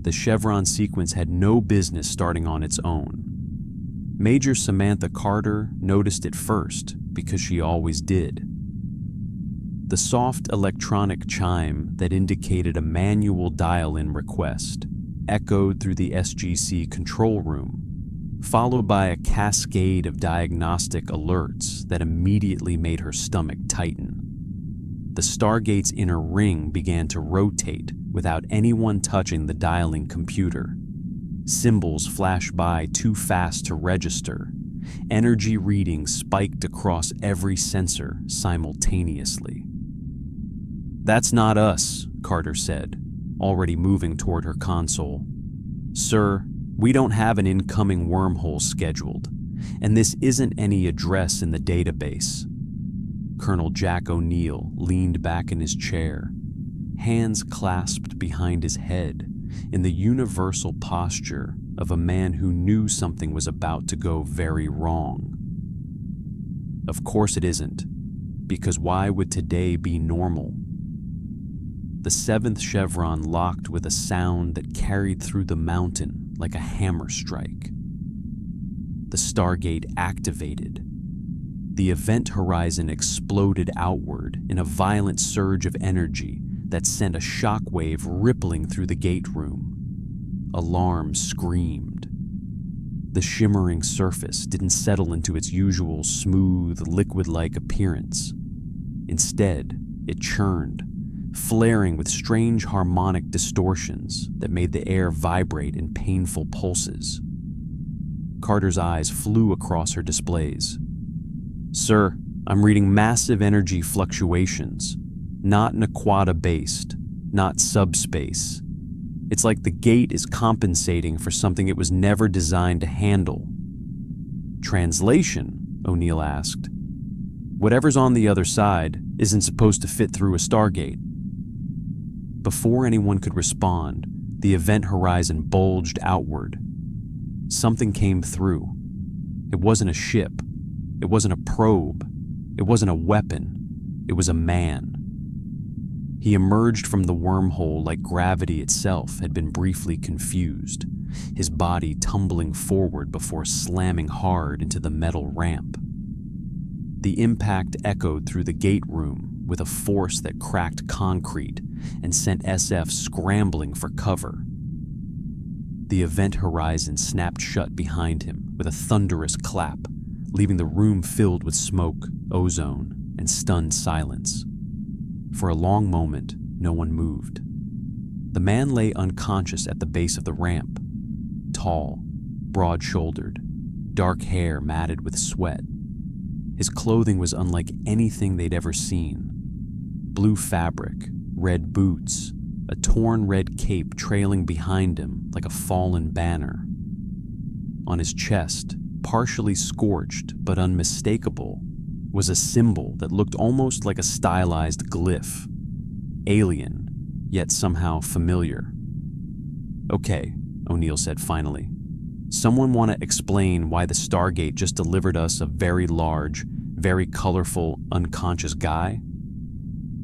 The chevron sequence had no business starting on its own. Major Samantha Carter noticed it first because she always did. The soft electronic chime that indicated a manual dial-in request echoed through the SGC control room, followed by a cascade of diagnostic alerts that immediately made her stomach tighten. The Stargate's inner ring began to rotate without anyone touching the dialing computer. Symbols flashed by too fast to register. Energy readings spiked across every sensor simultaneously. "That's not us," Carter said, already moving toward her console. "Sir, we don't have an incoming wormhole scheduled, and this isn't any address in the database." Colonel Jack O'Neill leaned back in his chair, hands clasped behind his head, in the universal posture of a man who knew something was about to go very wrong. Of course it isn't, because why would today be normal? The seventh chevron locked with a sound that carried through the mountain like a hammer strike. The Stargate activated. The event horizon exploded outward in a violent surge of energy that sent a shockwave rippling through the gate room. Alarm screamed. The shimmering surface didn't settle into its usual smooth, liquid-like appearance. Instead, it churned, flaring with strange harmonic distortions that made the air vibrate in painful pulses. Carter's eyes flew across her displays. "Sir, I'm reading massive energy fluctuations, not Naquata-based, not subspace. It's like the gate is compensating for something it was never designed to handle." "Translation?" O'Neill asked. "Whatever's on the other side isn't supposed to fit through a Stargate." Before anyone could respond, the event horizon bulged outward. Something came through. It wasn't a ship. It wasn't a probe. It wasn't a weapon. It was a man. He emerged from the wormhole like gravity itself had been briefly confused, his body tumbling forward before slamming hard into the metal ramp. The impact echoed through the gate room with a force that cracked concrete and sent SF scrambling for cover. The event horizon snapped shut behind him with a thunderous clap, leaving the room filled with smoke, ozone, and stunned silence. For a long moment, no one moved. The man lay unconscious at the base of the ramp, tall, broad-shouldered, dark hair matted with sweat. His clothing was unlike anything they'd ever seen. Blue fabric, red boots, a torn red cape trailing behind him like a fallen banner. On his chest, partially scorched but unmistakable, was a symbol that looked almost like a stylized glyph. Alien, yet somehow familiar. "Okay," O'Neill said finally. "Someone want to explain why the Stargate just delivered us a very large, very colorful, unconscious guy?"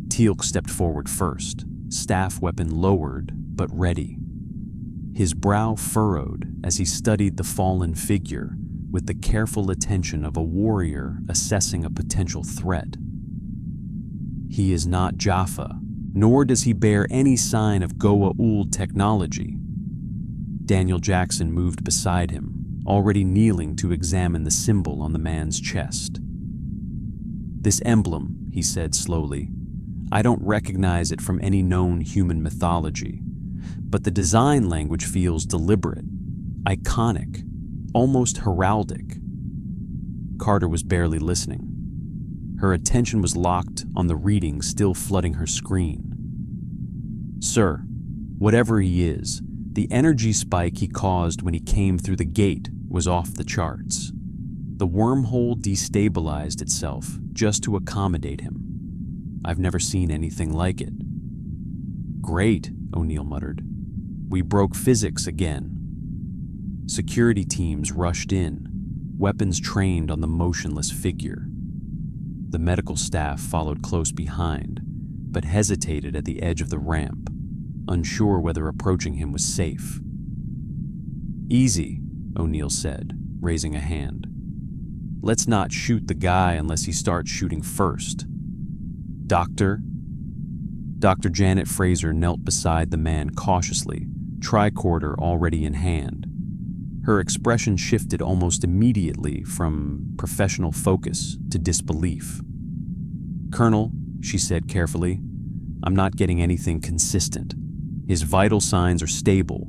Teal'c stepped forward first, staff weapon lowered but ready. His brow furrowed as he studied the fallen figure with the careful attention of a warrior assessing a potential threat. "He is not Jaffa, nor does he bear any sign of Goa'uld technology." Daniel Jackson moved beside him, already kneeling to examine the symbol on the man's chest. "This emblem," he said slowly, "I don't recognize it from any known human mythology, but the design language feels deliberate, iconic, almost heraldic." Carter was barely listening. Her attention was locked on the reading still flooding her screen. "Sir, whatever he is, the energy spike he caused when he came through the gate was off the charts. The wormhole destabilized itself just to accommodate him. I've never seen anything like it." "Great," O'Neill muttered. "We broke physics again." Security teams rushed in, weapons trained on the motionless figure. The medical staff followed close behind, but hesitated at the edge of the ramp, unsure whether approaching him was safe. "Easy," O'Neill said, raising a hand. "Let's not shoot the guy unless he starts shooting first." "Doctor?" Dr. Janet Fraser knelt beside the man cautiously, tricorder already in hand. Her expression shifted almost immediately from professional focus to disbelief. "Colonel," she said carefully, "I'm not getting anything consistent. His vital signs are stable,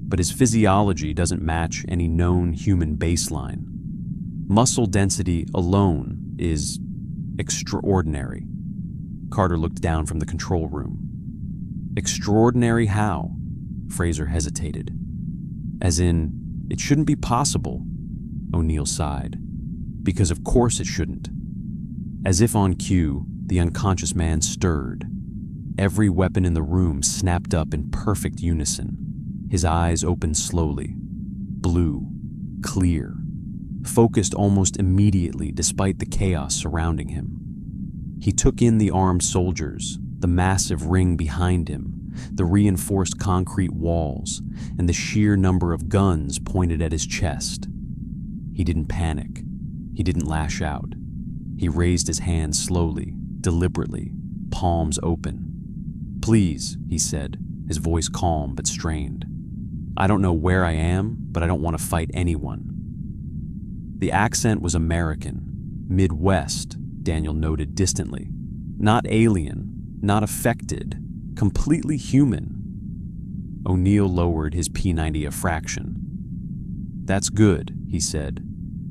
but his physiology doesn't match any known human baseline. Muscle density alone is extraordinary." Carter looked down from the control room. "Extraordinary how?" Fraser hesitated. "As in, it shouldn't be possible," O'Neill sighed. "Because of course it shouldn't." As if on cue, the unconscious man stirred. Every weapon in the room snapped up in perfect unison. His eyes opened slowly. Blue, clear, focused almost immediately despite the chaos surrounding him. He took in the armed soldiers, the massive ring behind him, the reinforced concrete walls, and the sheer number of guns pointed at his chest. He didn't panic. He didn't lash out. He raised his hands slowly, deliberately, palms open. "Please," he said, his voice calm but strained. "I don't know where I am, but I don't want to fight anyone." The accent was American, Midwest, Daniel noted distantly. Not alien, not affected, completely human. O'Neill lowered his P90 a fraction. "That's good," he said,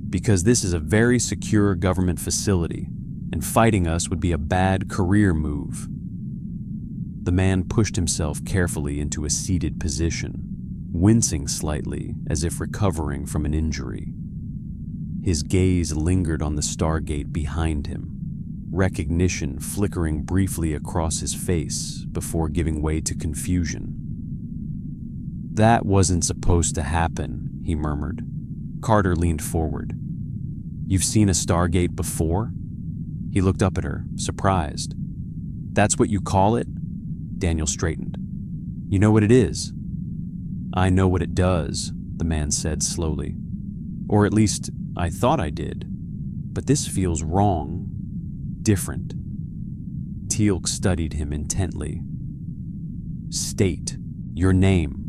"because this is a very secure government facility, and fighting us would be a bad career move." The man pushed himself carefully into a seated position, wincing slightly as if recovering from an injury. His gaze lingered on the Stargate behind him, recognition flickering briefly across his face before giving way to confusion. "That wasn't supposed to happen," he murmured. Carter leaned forward. "You've seen a Stargate before?" He looked up at her, surprised. "That's what you call it?" Daniel straightened. "You know what it is?" "I know what it does," the man said slowly. "Or at least, I thought I did. But this feels wrong, different." Teal'c studied him intently. "State your name."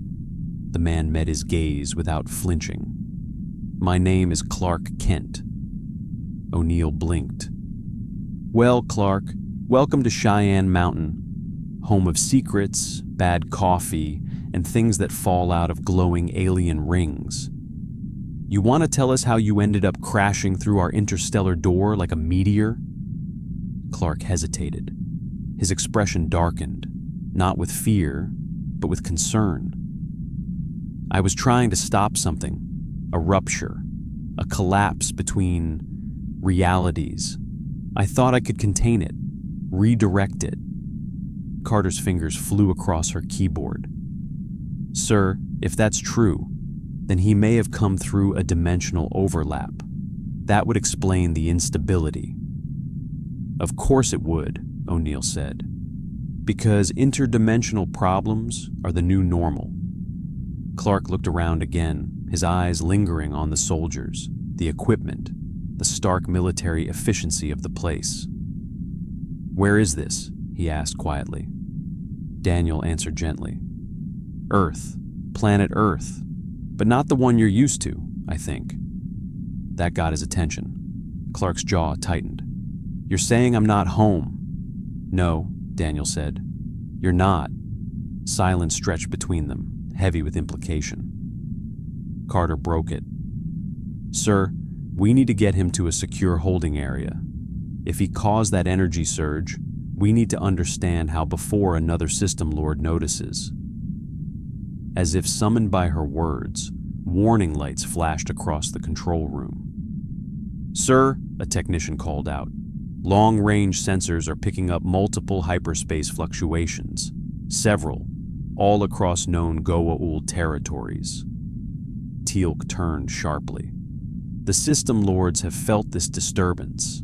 The man met his gaze without flinching. "My name is Clark Kent." O'Neill blinked. "Well, Clark, welcome to Cheyenne Mountain, home of secrets, bad coffee, and things that fall out of glowing alien rings. You want to tell us how you ended up crashing through our interstellar door like a meteor?" Clark hesitated. His expression darkened, not with fear, but with concern. "I was trying to stop something, a rupture, a collapse between realities. I thought I could contain it, redirect it." Carter's fingers flew across her keyboard. "Sir, if that's true, then he may have come through a dimensional overlap. That would explain the instability." "Of course it would," O'Neill said, "because interdimensional problems are the new normal." Clark looked around again, his eyes lingering on the soldiers, the equipment, the stark military efficiency of the place. "Where is this?" he asked quietly. Daniel answered gently. "Earth, planet Earth, but not the one you're used to, I think." That got his attention. Clark's jaw tightened. "You're saying I'm not home?" "No," Daniel said. "You're not." Silence stretched between them, heavy with implication. Carter broke it. "Sir, we need to get him to a secure holding area. If he caused that energy surge, we need to understand how before another system lord notices." As if summoned by her words, warning lights flashed across the control room. "Sir," a technician called out, "long-range sensors are picking up multiple hyperspace fluctuations, several, all across known Goa'uld territories." Teal'c turned sharply. "The system lords have felt this disturbance."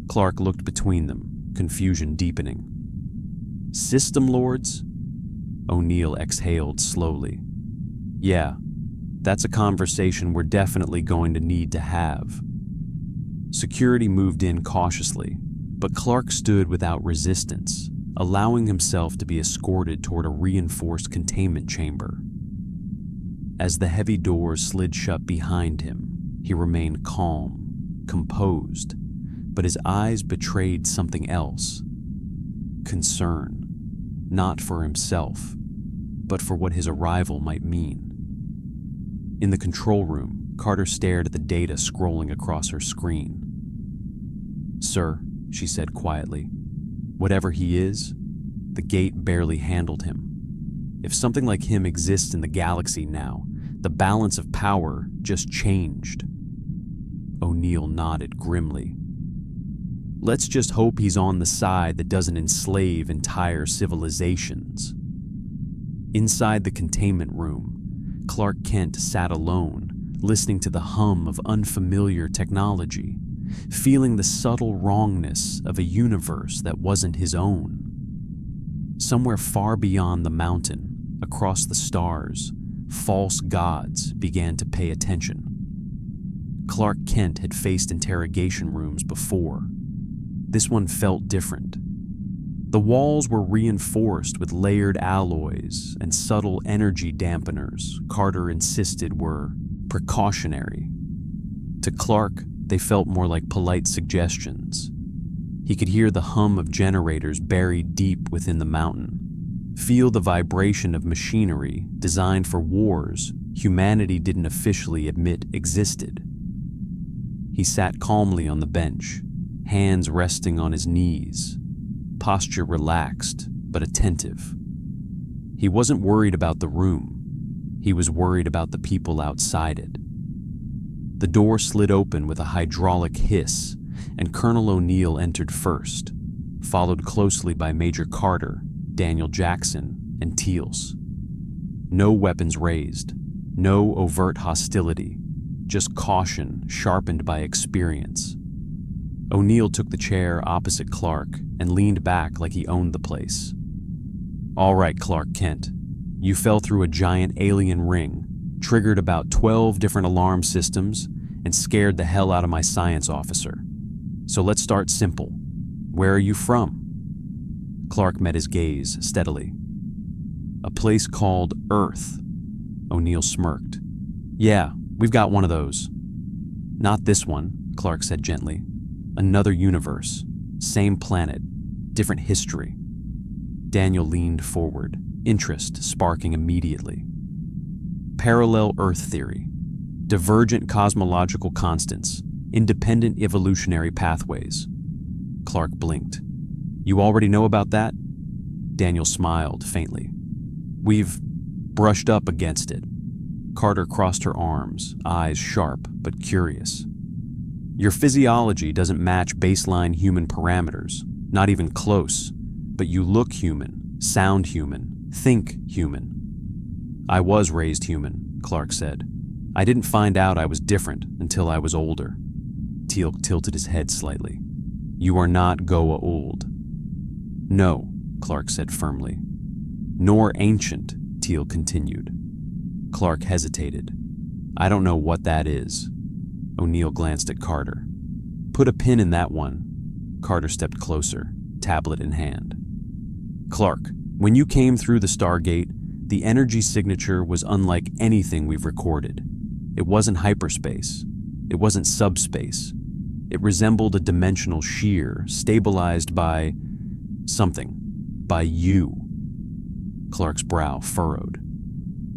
Clark looked between them, confusion deepening. "System lords?" O'Neill exhaled slowly. Yeah, that's a conversation we're definitely going to need to have. Security moved in cautiously, but Clark stood without resistance, allowing himself to be escorted toward a reinforced containment chamber. As the heavy doors slid shut behind him, he remained calm, composed, but his eyes betrayed something else. Concern, not for himself, but for what his arrival might mean. In the control room, Carter stared at the data scrolling across her screen. "Sir," she said quietly, "whatever he is, the gate barely handled him. If something like him exists in the galaxy now, the balance of power just changed." O'Neill nodded grimly. "Let's just hope he's on the side that doesn't enslave entire civilizations." Inside the containment room, Clark Kent sat alone, listening to the hum of unfamiliar technology, feeling the subtle wrongness of a universe that wasn't his own. Somewhere far beyond the mountain, across the stars, false gods began to pay attention. Clark Kent had faced interrogation rooms before. This one felt different. The walls were reinforced with layered alloys and subtle energy dampeners Carter insisted were precautionary. To Clark, they felt more like polite suggestions. He could hear the hum of generators buried deep within the mountain, feel the vibration of machinery designed for wars humanity didn't officially admit existed. He sat calmly on the bench, hands resting on his knees, posture relaxed but attentive. He wasn't worried about the room. He was worried about the people outside it. The door slid open with a hydraulic hiss, and Colonel O'Neill entered first, followed closely by Major Carter, Daniel Jackson, and Teals. No weapons raised, no overt hostility, just caution sharpened by experience. O'Neill took the chair opposite Clark and leaned back like he owned the place. "All right, Clark Kent, you fell through a giant alien ring, triggered about 12 different alarm systems, and scared the hell out of my science officer. So let's start simple. Where are you from?" Clark met his gaze steadily. "A place called Earth." O'Neill smirked. "Yeah, we've got one of those." "Not this one," Clark said gently. "Another universe, same planet, different history." Daniel leaned forward, interest sparking immediately. "Parallel Earth theory, divergent cosmological constants, independent evolutionary pathways." Clark blinked. "You already know about that?" Daniel smiled faintly. "We've brushed up against it." Carter crossed her arms, eyes sharp but curious. "Your physiology doesn't match baseline human parameters, not even close, but you look human, sound human, think human." "I was raised human," Clark said. "I didn't find out I was different until I was older." Teal tilted his head slightly. "You are not Goa old." "No," Clark said firmly. "Nor ancient," Teal continued. Clark hesitated. "I don't know what that is." O'Neill glanced at Carter. "Put a pin in that one." Carter stepped closer, tablet in hand. "Clark, when you came through the Stargate, the energy signature was unlike anything we've recorded. It wasn't hyperspace. It wasn't subspace. It resembled a dimensional shear stabilized by something. By you." Clark's brow furrowed.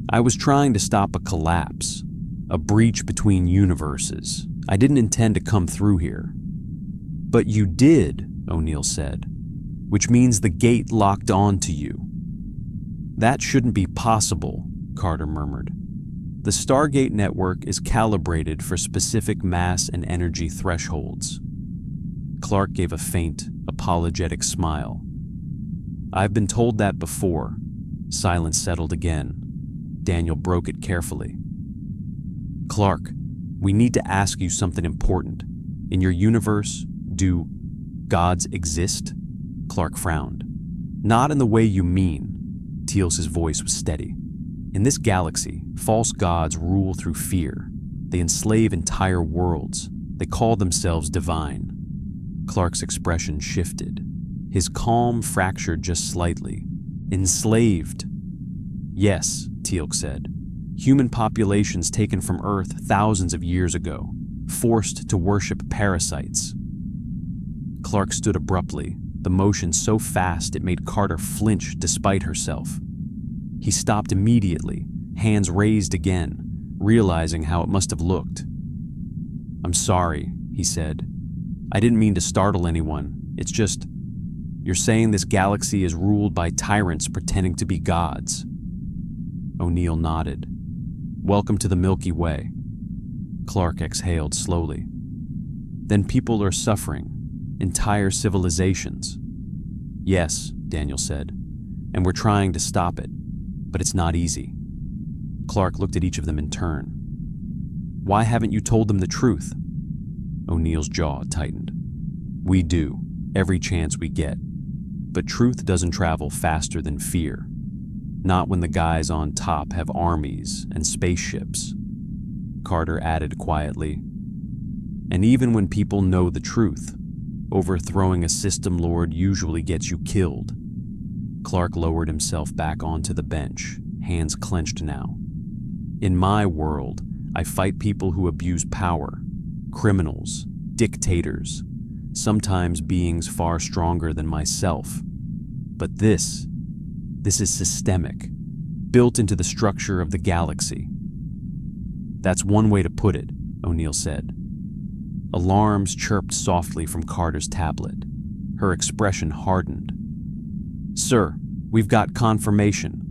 "I was trying to stop a collapse, a breach between universes. I didn't intend to come through here." "But you did," O'Neill said, "which means the gate locked on to you." "That shouldn't be possible," Carter murmured. "The Stargate network is calibrated for specific mass and energy thresholds." Clark gave a faint, apologetic smile. "I've been told that before." Silence settled again. Daniel broke it carefully. "Clark, we need to ask you something important. In your universe, do gods exist?" Clark frowned. "Not in the way you mean." Teal's voice was steady. In this galaxy, false gods rule through fear. They enslave entire worlds. They call themselves divine. Clark's expression shifted. His calm fractured just slightly. Enslaved. Yes, Teal'c said. Human populations taken from Earth thousands of years ago, forced to worship parasites. Clark stood abruptly, the motion so fast it made Carter flinch despite herself. He stopped immediately, hands raised again, realizing how it must have looked. "I'm sorry," he said. "I didn't mean to startle anyone. It's just, you're saying this galaxy is ruled by tyrants pretending to be gods." O'Neill nodded. "Welcome to the Milky Way." Clark exhaled slowly. "Then people are suffering, entire civilizations." "Yes," Daniel said, "and we're trying to stop it, but it's not easy." Clark looked at each of them in turn. "Why haven't you told them the truth?" O'Neill's jaw tightened. "We do, every chance we get. But truth doesn't travel faster than fear. Not when the guys on top have armies and spaceships." Carter added quietly, "And even when people know the truth, overthrowing a system lord usually gets you killed." Clark lowered himself back onto the bench, hands clenched now. "In my world, I fight people who abuse power, criminals, dictators, sometimes beings far stronger than myself. But this is systemic, built into the structure of the galaxy." "That's one way to put it," O'Neill said. Alarms chirped softly from Carter's tablet. Her expression hardened. "Sir, we've got confirmation.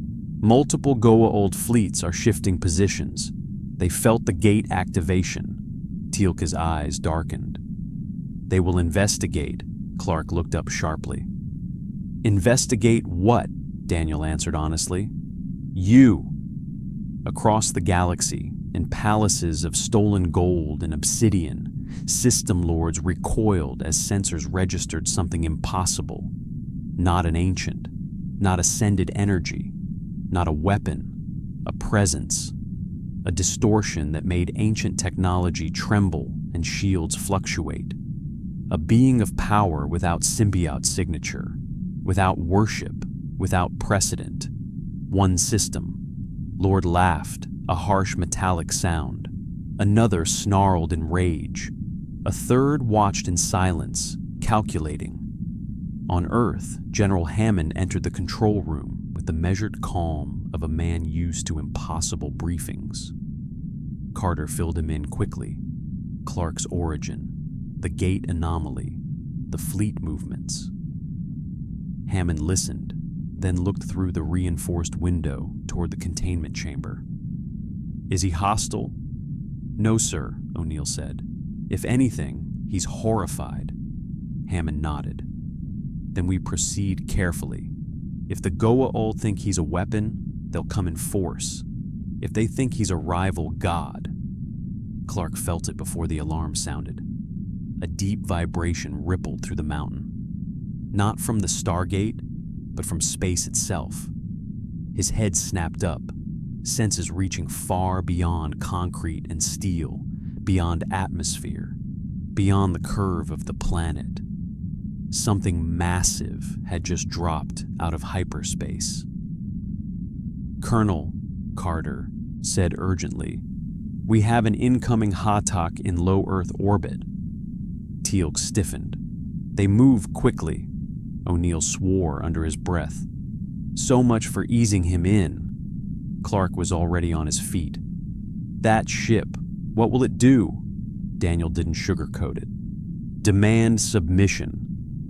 Multiple Goa'uld fleets are shifting positions. They felt the gate activation." Teal'c's eyes darkened. "They will investigate." Clark looked up sharply. "Investigate what?" Daniel answered honestly. "You." Across the galaxy, in palaces of stolen gold and obsidian, system lords recoiled as sensors registered something impossible. Not an ancient, not ascended energy, not a weapon, a presence, a distortion that made ancient technology tremble and shields fluctuate. A being of power without symbiote signature, without worship, without precedent. One system. Lord laughed, a harsh metallic sound. Another snarled in rage. A third watched in silence, calculating. On Earth, General Hammond entered the control room with the measured calm of a man used to impossible briefings. Carter filled him in quickly. Clark's origin, the gate anomaly, the fleet movements. Hammond listened, then looked through the reinforced window toward the containment chamber. "Is he hostile?" "No, sir," O'Neill said. "If anything, he's horrified." Hammond nodded. "Then we proceed carefully. If the Goa'uld think he's a weapon, they'll come in force. If they think he's a rival god..." Clark felt it before the alarm sounded. A deep vibration rippled through the mountain. Not from the Stargate, but from space itself. His head snapped up, senses reaching far beyond concrete and steel, beyond atmosphere, beyond the curve of the planet. Something massive had just dropped out of hyperspace. "Colonel," Carter said urgently, "we have an incoming Hatak in low Earth orbit." Teal'c stiffened. "They move quickly," O'Neill swore under his breath. "So much for easing him in." Clark was already on his feet. "That ship, what will it do?" Daniel didn't sugarcoat it. "Demand submission.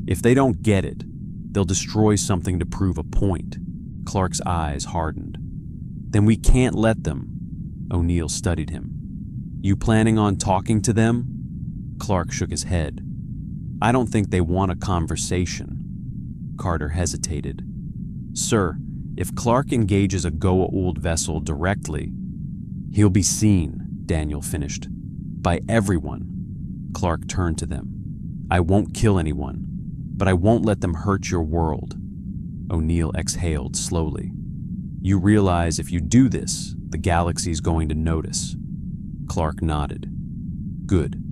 If they don't get it, they'll destroy something to prove a point." Clark's eyes hardened. "Then we can't let them." O'Neill studied him. "You planning on talking to them?" Clark shook his head. "I don't think they want a conversation." Carter hesitated. "Sir, if Clark engages a Goa'uld vessel directly..." "He'll be seen," Daniel finished, "by everyone." Clark turned to them. "I won't kill anyone, but I won't let them hurt your world." O'Neill exhaled slowly. You realize if you do this, the galaxy's going to notice. Clark nodded. Good.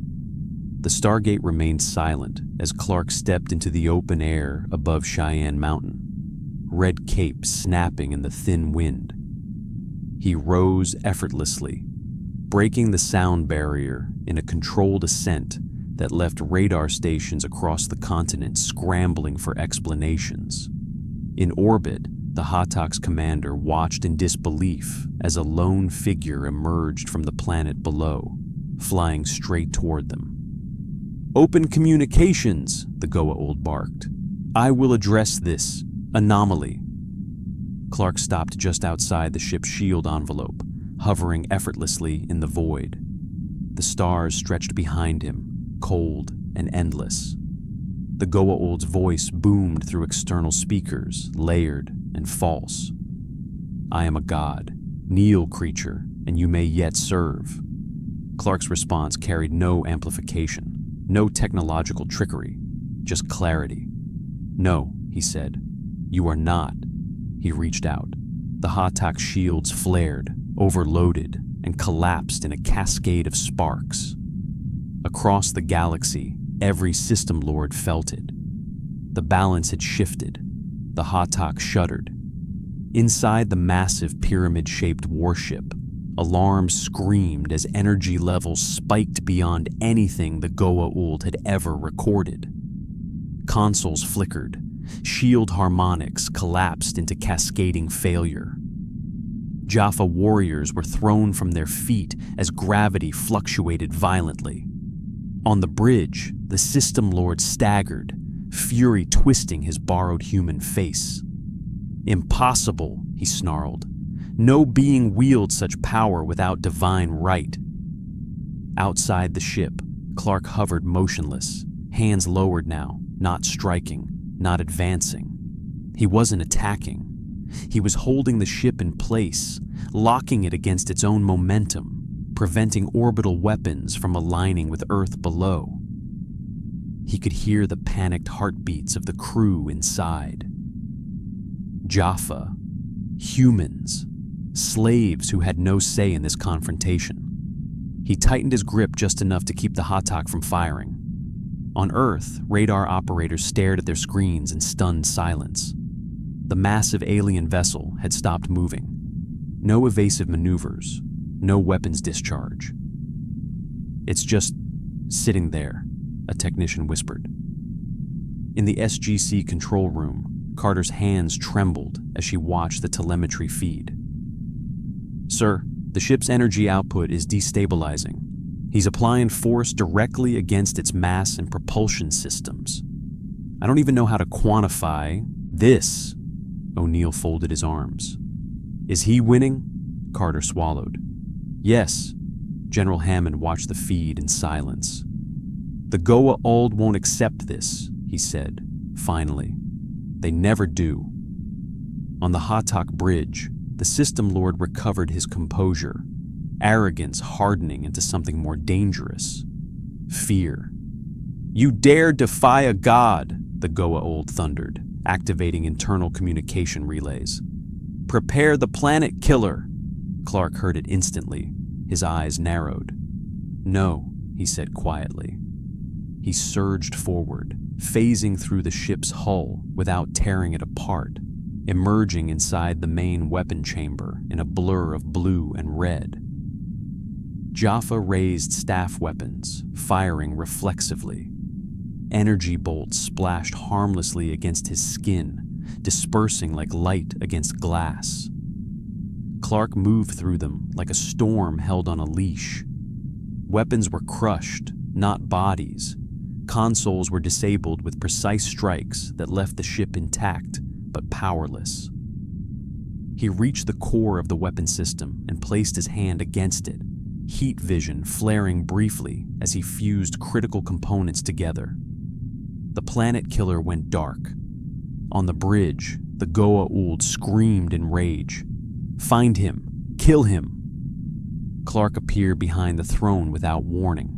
The Stargate remained silent as Clark stepped into the open air above Cheyenne Mountain, red cape snapping in the thin wind. He rose effortlessly, breaking the sound barrier in a controlled ascent that left radar stations across the continent scrambling for explanations. In orbit, the Hatak's commander watched in disbelief as a lone figure emerged from the planet below, flying straight toward them. "Open communications," the Goa'uld barked. "I will address this anomaly." Clark stopped just outside the ship's shield envelope, hovering effortlessly in the void. The stars stretched behind him, cold and endless. The Goa'uld's voice boomed through external speakers, layered and false. "I am a god, kneel, creature, and you may yet serve." Clark's response carried no amplification, no technological trickery, just clarity. "No," he said, "you are not." He reached out. The Hatak's shields flared, overloaded, and collapsed in a cascade of sparks. Across the galaxy, every system lord felt it. The balance had shifted. The Hatak shuddered. Inside the massive pyramid-shaped warship, alarms screamed as energy levels spiked beyond anything the Goa'uld had ever recorded. Consoles flickered. Shield harmonics collapsed into cascading failure. Jaffa warriors were thrown from their feet as gravity fluctuated violently. On the bridge, the system lord staggered, fury twisting his borrowed human face. "Impossible," he snarled. "No being wields such power without divine right." Outside the ship, Clark hovered motionless, hands lowered now, not striking, not advancing. He wasn't attacking. He was holding the ship in place, locking it against its own momentum, preventing orbital weapons from aligning with Earth below. He could hear the panicked heartbeats of the crew inside. Jaffa, humans, slaves who had no say in this confrontation. He tightened his grip just enough to keep the Hatak from firing. On Earth, radar operators stared at their screens in stunned silence. The massive alien vessel had stopped moving. No evasive maneuvers, no weapons discharge. "It's just sitting there," a technician whispered. In the SGC control room, Carter's hands trembled as she watched the telemetry feed. "Sir, the ship's energy output is destabilizing. He's applying force directly against its mass and propulsion systems. I don't even know how to quantify this." O'Neill folded his arms. "Is he winning?" Carter swallowed. "Yes." General Hammond watched the feed in silence. "The Goa'uld won't accept this," he said, finally. "They never do." On the Hatak bridge, the system lord recovered his composure, arrogance hardening into something more dangerous. Fear. "You dare defy a god," the Goa'uld thundered, activating internal communication relays. "Prepare the planet killer." Clark heard it instantly. His eyes narrowed. "No," he said quietly. He surged forward, phasing through the ship's hull without tearing it apart, emerging inside the main weapon chamber in a blur of blue and red. Jaffa raised staff weapons, firing reflexively. Energy bolts splashed harmlessly against his skin, dispersing like light against glass. Clark moved through them like a storm held on a leash. Weapons were crushed, not bodies. Consoles were disabled with precise strikes that left the ship intact but powerless. He reached the core of the weapon system and placed his hand against it, heat vision flaring briefly as he fused critical components together. The planet killer went dark. On the bridge, the Goa'uld screamed in rage. "Find him! Kill him!" Clark appeared behind the throne without warning.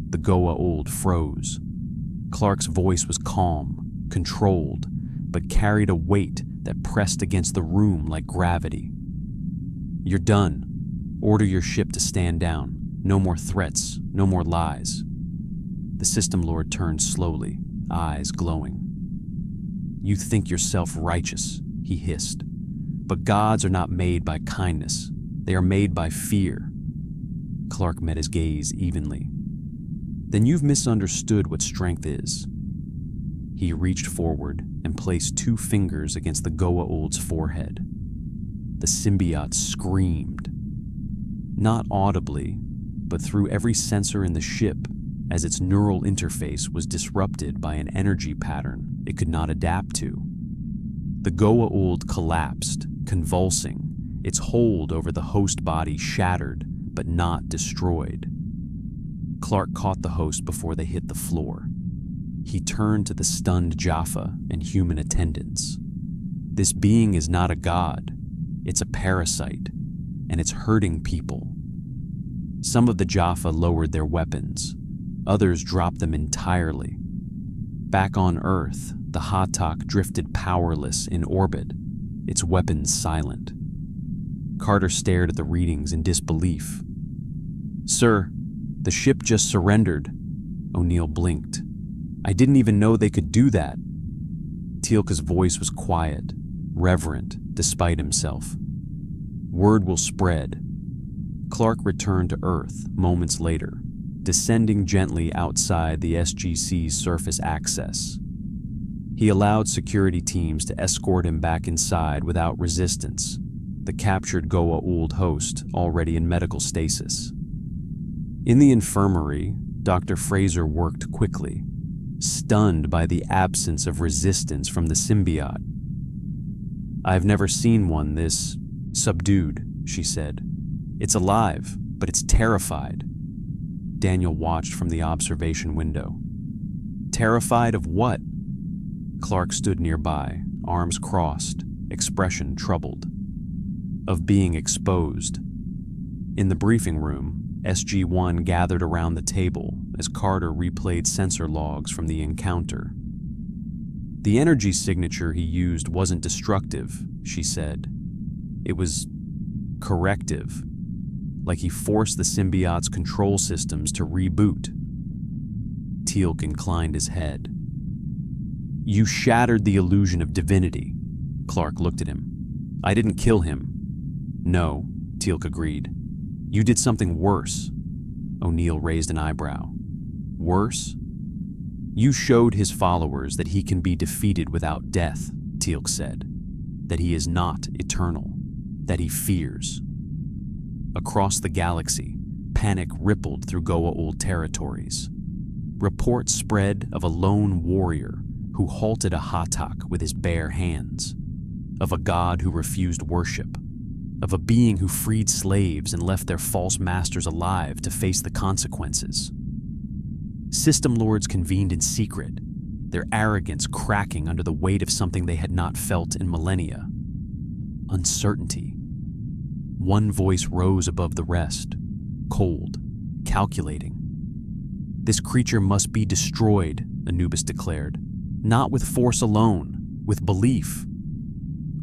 The Goa'uld froze. Clark's voice was calm, controlled, but carried a weight that pressed against the room like gravity. "You're done. Order your ship to stand down. No more threats, no more lies." The System Lord turned slowly, eyes glowing. "You think yourself righteous," he hissed. "But gods are not made by kindness. They are made by fear." Clark met his gaze evenly. "Then you've misunderstood what strength is." He reached forward and placed 2 fingers against the Goa'uld's forehead. The symbiote screamed. Not audibly, but through every sensor in the ship, as its neural interface was disrupted by an energy pattern it could not adapt to. The Goa'uld collapsed, convulsing, its hold over the host body shattered, but not destroyed. Clark caught the host before they hit the floor. He turned to the stunned Jaffa and human attendants. "This being is not a god. It's a parasite, and it's hurting people." Some of the Jaffa lowered their weapons. Others dropped them entirely. Back on Earth, the Hatak drifted powerless in orbit, its weapons silent. Carter stared at the readings in disbelief. "Sir, the ship just surrendered." O'Neill blinked. "I didn't even know they could do that." Teal'c's voice was quiet, reverent, despite himself. "Word will spread." Clark returned to Earth moments later, descending gently outside the SGC's surface access. He allowed security teams to escort him back inside without resistance, the captured Goa'uld host already in medical stasis. In the infirmary, Dr. Fraser worked quickly, stunned by the absence of resistance from the symbiote. "I've never seen one this subdued," she said. "It's alive, but it's terrified." Daniel watched from the observation window. "Terrified of what?" Clark stood nearby, arms crossed, expression troubled. "Of being exposed." In the briefing room, SG-1 gathered around the table as Carter replayed sensor logs from the encounter. "The energy signature he used wasn't destructive," she said. "It was corrective, like he forced the symbiote's control systems to reboot." Teal'c inclined his head. "You shattered the illusion of divinity." Clark looked at him. "I didn't kill him." "No," Teal'c agreed. "You did something worse." O'Neill raised an eyebrow. "Worse?" "You showed his followers that he can be defeated without death," Teal'c said. "That he is not eternal. That he fears." Across the galaxy, panic rippled through Goa'uld territories. Reports spread of a lone warrior who halted a Hatak with his bare hands, of a god who refused worship, of a being who freed slaves and left their false masters alive to face the consequences. System Lords convened in secret, their arrogance cracking under the weight of something they had not felt in millennia: uncertainty. One voice rose above the rest, cold, calculating. "This creature must be destroyed," Anubis declared. "Not with force alone, with belief."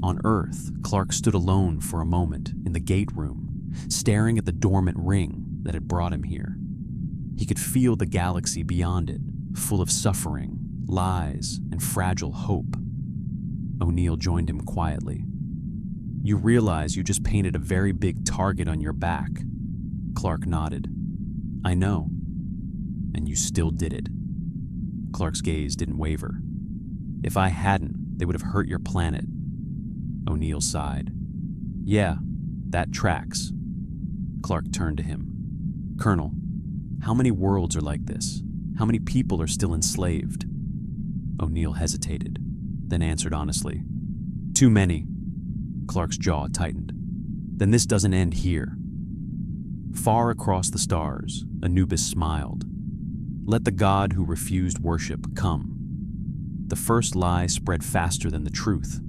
On Earth, Clark stood alone for a moment in the gate room, staring at the dormant ring that had brought him here. He could feel the galaxy beyond it, full of suffering, lies, and fragile hope. O'Neill joined him quietly. "You realize you just painted a very big target on your back." Clark nodded. "I know. And you still did it." Clark's gaze didn't waver. "If I hadn't, they would have hurt your planet." O'Neill sighed. "Yeah, that tracks." Clark turned to him. "Colonel, how many worlds are like this? How many people are still enslaved?" O'Neill hesitated, then answered honestly. "Too many." Clark's jaw tightened. "Then this doesn't end here." Far across the stars, Anubis smiled. "Let the god who refused worship come." The first lie spread faster than the truth.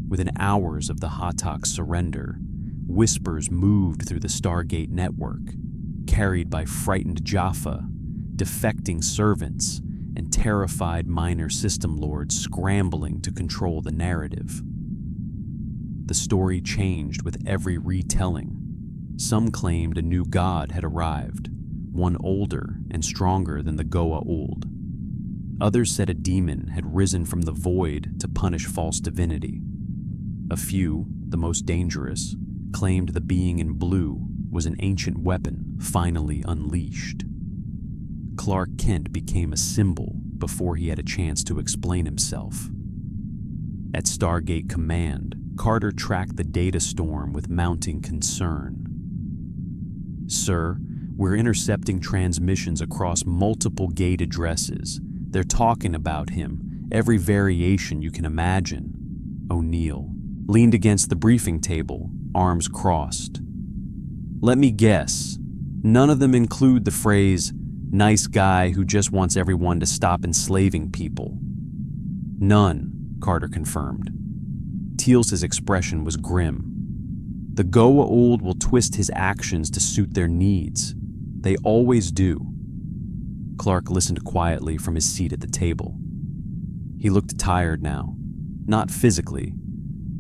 Within hours of the Hatak's surrender, whispers moved through the Stargate network, carried by frightened Jaffa, defecting servants, and terrified minor system lords scrambling to control the narrative. The story changed with every retelling. Some claimed a new god had arrived, one older and stronger than the Goa'uld. Others said a demon had risen from the void to punish false divinity. A few, the most dangerous, claimed the being in blue was an ancient weapon finally unleashed. Clark Kent became a symbol before he had a chance to explain himself. At Stargate Command, Carter tracked the data storm with mounting concern. "Sir, we're intercepting transmissions across multiple gate addresses. They're talking about him, every variation you can imagine." O'Neill leaned against the briefing table, arms crossed. "Let me guess, none of them include the phrase, 'nice guy who just wants everyone to stop enslaving people'?" "None," Carter confirmed. Teal's expression was grim. "The Goa'uld will twist his actions to suit their needs. They always do." Clark listened quietly from his seat at the table. He looked tired now, not physically,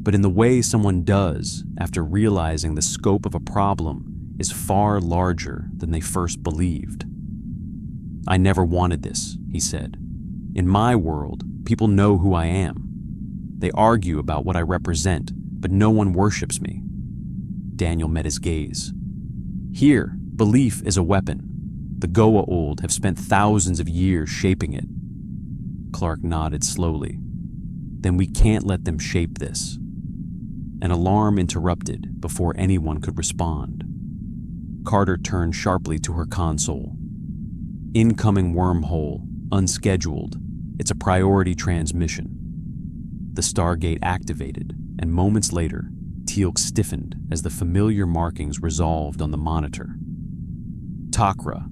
but in the way someone does after realizing the scope of a problem is far larger than they first believed. "I never wanted this," he said. "In my world, people know who I am. They argue about what I represent, but no one worships me." Daniel met his gaze. "Here, belief is a weapon. The Goa'uld have spent thousands of years shaping it." Clark nodded slowly. "Then we can't let them shape this." An alarm interrupted before anyone could respond. Carter turned sharply to her console. "Incoming wormhole, unscheduled. It's a priority transmission." The Stargate activated, and moments later, Teal'c stiffened as the familiar markings resolved on the monitor. "Takra."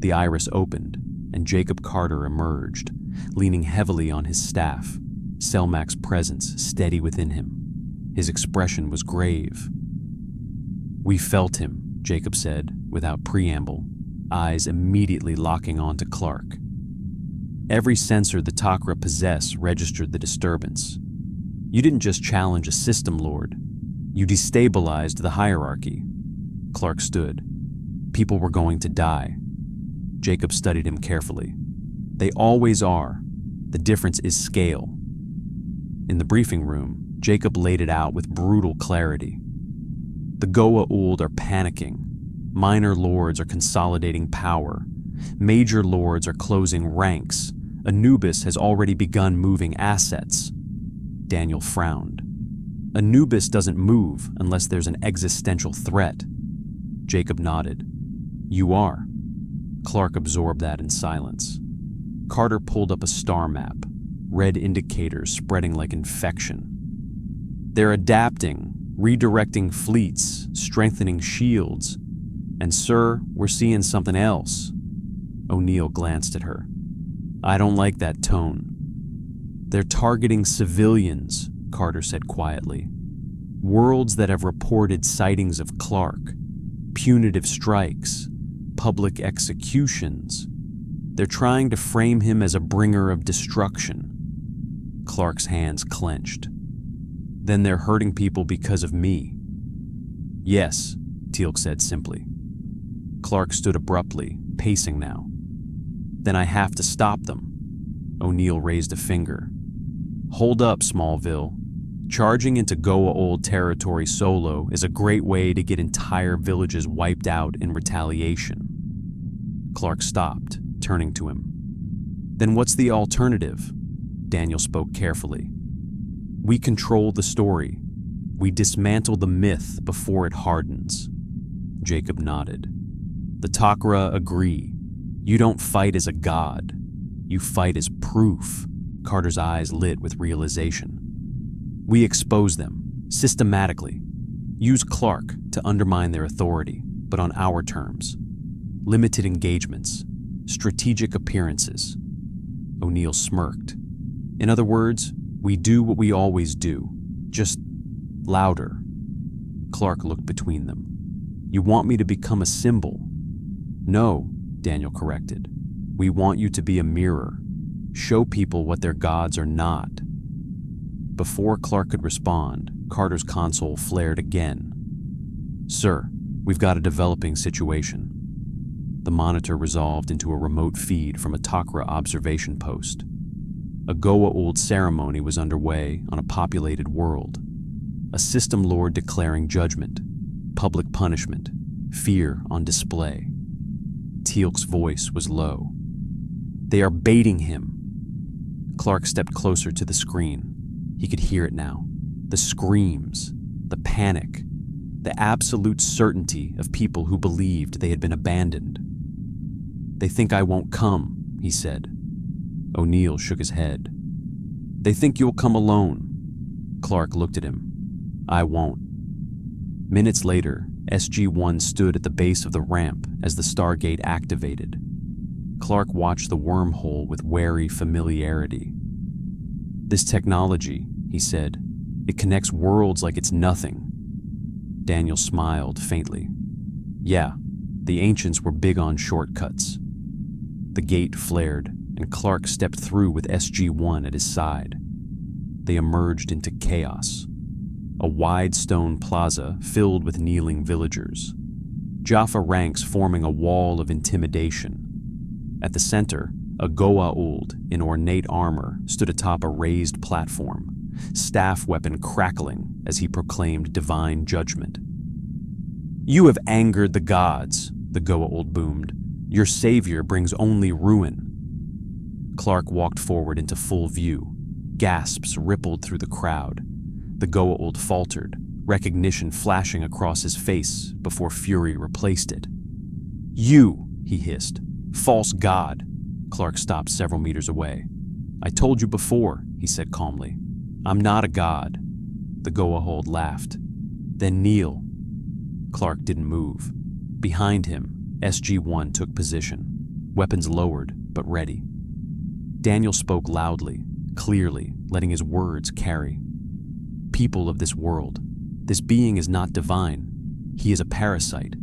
The iris opened, and Jacob Carter emerged, leaning heavily on his staff, Selmac's presence steady within him. His expression was grave. "We felt him," Jacob said, without preamble, eyes immediately locking onto Clark. Every sensor the Takra possess registered the disturbance. "You didn't just challenge a system lord. You destabilized the hierarchy." Clark stood. "People were going to die." Jacob studied him carefully. "They always are. The difference is scale." In the briefing room, Jacob laid it out with brutal clarity. "The Goa'uld are panicking. Minor lords are consolidating power. Major lords are closing ranks. Anubis has already begun moving assets." Daniel frowned. "Anubis doesn't move unless there's an existential threat." Jacob nodded. "You are." Clark absorbed that in silence. Carter pulled up a star map, red indicators spreading like infection. "They're adapting, redirecting fleets, strengthening shields. And sir, we're seeing something else." O'Neill glanced at her. "I don't like that tone." "They're targeting civilians," Carter said quietly. "Worlds that have reported sightings of Clark, punitive strikes, public executions. They're trying to frame him as a bringer of destruction." Clark's hands clenched. "Then they're hurting people because of me." "Yes," Teal'c said simply. Clark stood abruptly, pacing now. "Then I have to stop them." O'Neill raised a finger. "Hold up, Smallville. Charging into Goa'uld territory solo is a great way to get entire villages wiped out in retaliation." Clark stopped, turning to him. "Then what's the alternative?" Daniel spoke carefully. "We control the story. We dismantle the myth before it hardens." Jacob nodded. "The Takra agree. You don't fight as a god. You fight as proof." Carter's eyes lit with realization. "We expose them, systematically. Use Clark to undermine their authority, but on our terms. Limited engagements, strategic appearances." O'Neill smirked. "In other words, we do what we always do, just louder." Clark looked between them. "You want me to become a symbol?" "No," Daniel corrected. "We want you to be a mirror. Show people what their gods are not." Before Clark could respond, Carter's console flared again. "Sir, we've got a developing situation." The monitor resolved into a remote feed from a Takra observation post. A Goa'uld ceremony was underway on a populated world. A system lord declaring judgment, public punishment, fear on display. Teal'c's voice was low. "They are baiting him." Clark stepped closer to the screen. He could hear it now. The screams, the panic, the absolute certainty of people who believed they had been abandoned. "They think I won't come," he said. O'Neill shook his head. "They think you'll come alone." Clark looked at him. "I won't." Minutes later, SG-1 stood at the base of the ramp as the Stargate activated. Clark watched the wormhole with wary familiarity. "This technology," he said, "it connects worlds like it's nothing." Daniel smiled faintly. "Yeah, the ancients were big on shortcuts." The gate flared, and Clark stepped through with SG-1 at his side. They emerged into chaos. A wide stone plaza filled with kneeling villagers. Jaffa ranks forming a wall of intimidation. At the center, a Goa'uld in ornate armor stood atop a raised platform, staff weapon crackling as he proclaimed divine judgment. "You have angered the gods," the Goa'uld boomed. "Your savior brings only ruin." Clark walked forward into full view. Gasps rippled through the crowd. The Goa'uld faltered, recognition flashing across his face before fury replaced it. "You," he hissed. "False god." Clark stopped several meters away. "I told you before," he said calmly. "I'm not a god." The Goa'uld laughed. "Then kneel." Clark didn't move. Behind him, SG-1 took position, weapons lowered but ready. Daniel spoke loudly, clearly, letting his words carry. "People of this world, this being is not divine. He is a parasite.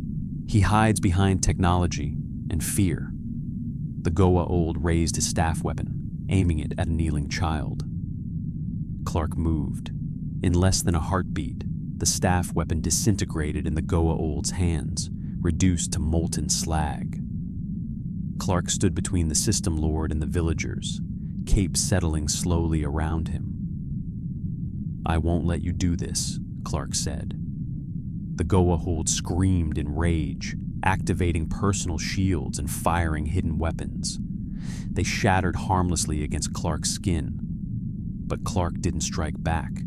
He hides behind technology and fear." The Goa'uld raised his staff weapon, aiming it at a kneeling child. Clark moved. In less than a heartbeat, the staff weapon disintegrated in the Goa'uld's hands, reduced to molten slag. Clark stood between the system lord and the villagers, cape settling slowly around him. "I won't let you do this," Clark said. The Goa'uld screamed in rage, activating personal shields and firing hidden weapons. They shattered harmlessly against Clark's skin, but Clark didn't strike back.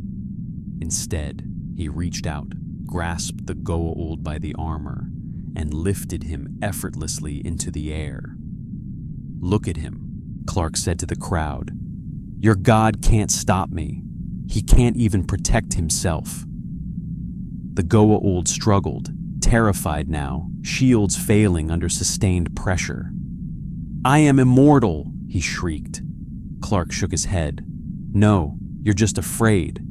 Instead, he reached out, grasped the Goa'uld by the armor, and lifted him effortlessly into the air. "Look at him," Clark said to the crowd. "Your god can't stop me. He can't even protect himself." The Goa'uld struggled, terrified now, shields failing under sustained pressure. "I am immortal," he shrieked. Clark shook his head. "No, you're just afraid."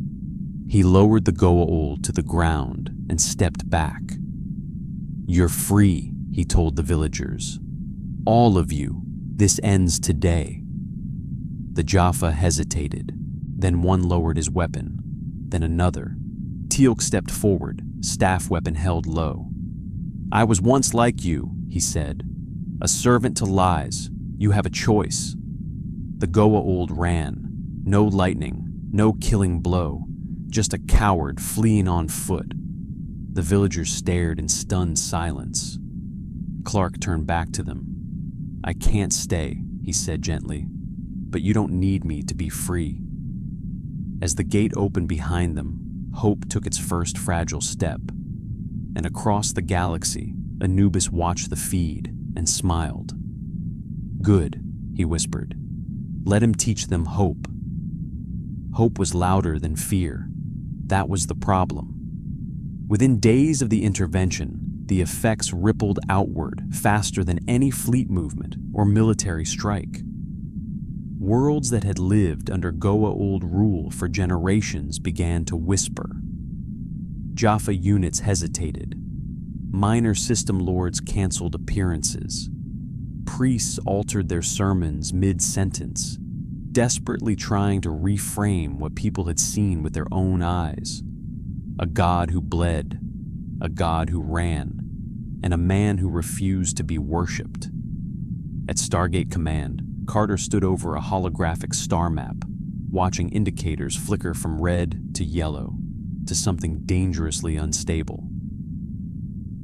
He lowered the Goa'uld to the ground and stepped back. "You're free," he told the villagers. "All of you. This ends today." The Jaffa hesitated. Then one lowered his weapon. Then another. Teal'c stepped forward, staff weapon held low. "I was once like you," he said. "A servant to lies. You have a choice." The Goa'uld ran. No lightning, no killing blow. Just a coward fleeing on foot. The villagers stared in stunned silence. Clark turned back to them. "I can't stay," he said gently, "but you don't need me to be free." As the gate opened behind them, hope took its first fragile step. And across the galaxy, Anubis watched the feed and smiled. "Good," he whispered. "Let him teach them hope." Hope was louder than fear. That was the problem. Within days of the intervention, the effects rippled outward faster than any fleet movement or military strike. Worlds that had lived under Goa'uld rule for generations began to whisper. Jaffa units hesitated. Minor system lords canceled appearances. Priests altered their sermons mid-sentence, desperately trying to reframe what people had seen with their own eyes. A god who bled, a god who ran, and a man who refused to be worshipped. At Stargate Command, Carter stood over a holographic star map, watching indicators flicker from red to yellow to something dangerously unstable.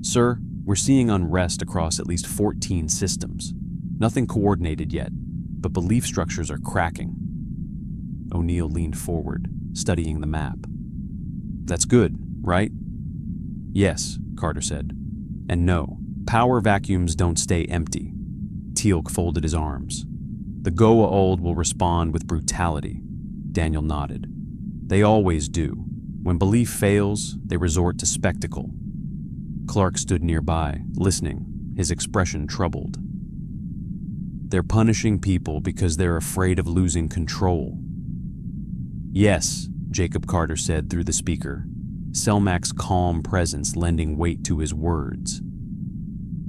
"Sir, we're seeing unrest across at least 14 systems. Nothing coordinated yet, but belief structures are cracking." O'Neill leaned forward, studying the map. "That's good, right?" "Yes," Carter said. "And no, power vacuums don't stay empty." Teal'c folded his arms. "The Goa'uld will respond with brutality." Daniel nodded. "They always do. When belief fails, they resort to spectacle." Clark stood nearby, listening, his expression troubled. "They're punishing people because they're afraid of losing control." "Yes," Jacob Carter said through the speaker, Selmac's calm presence lending weight to his words.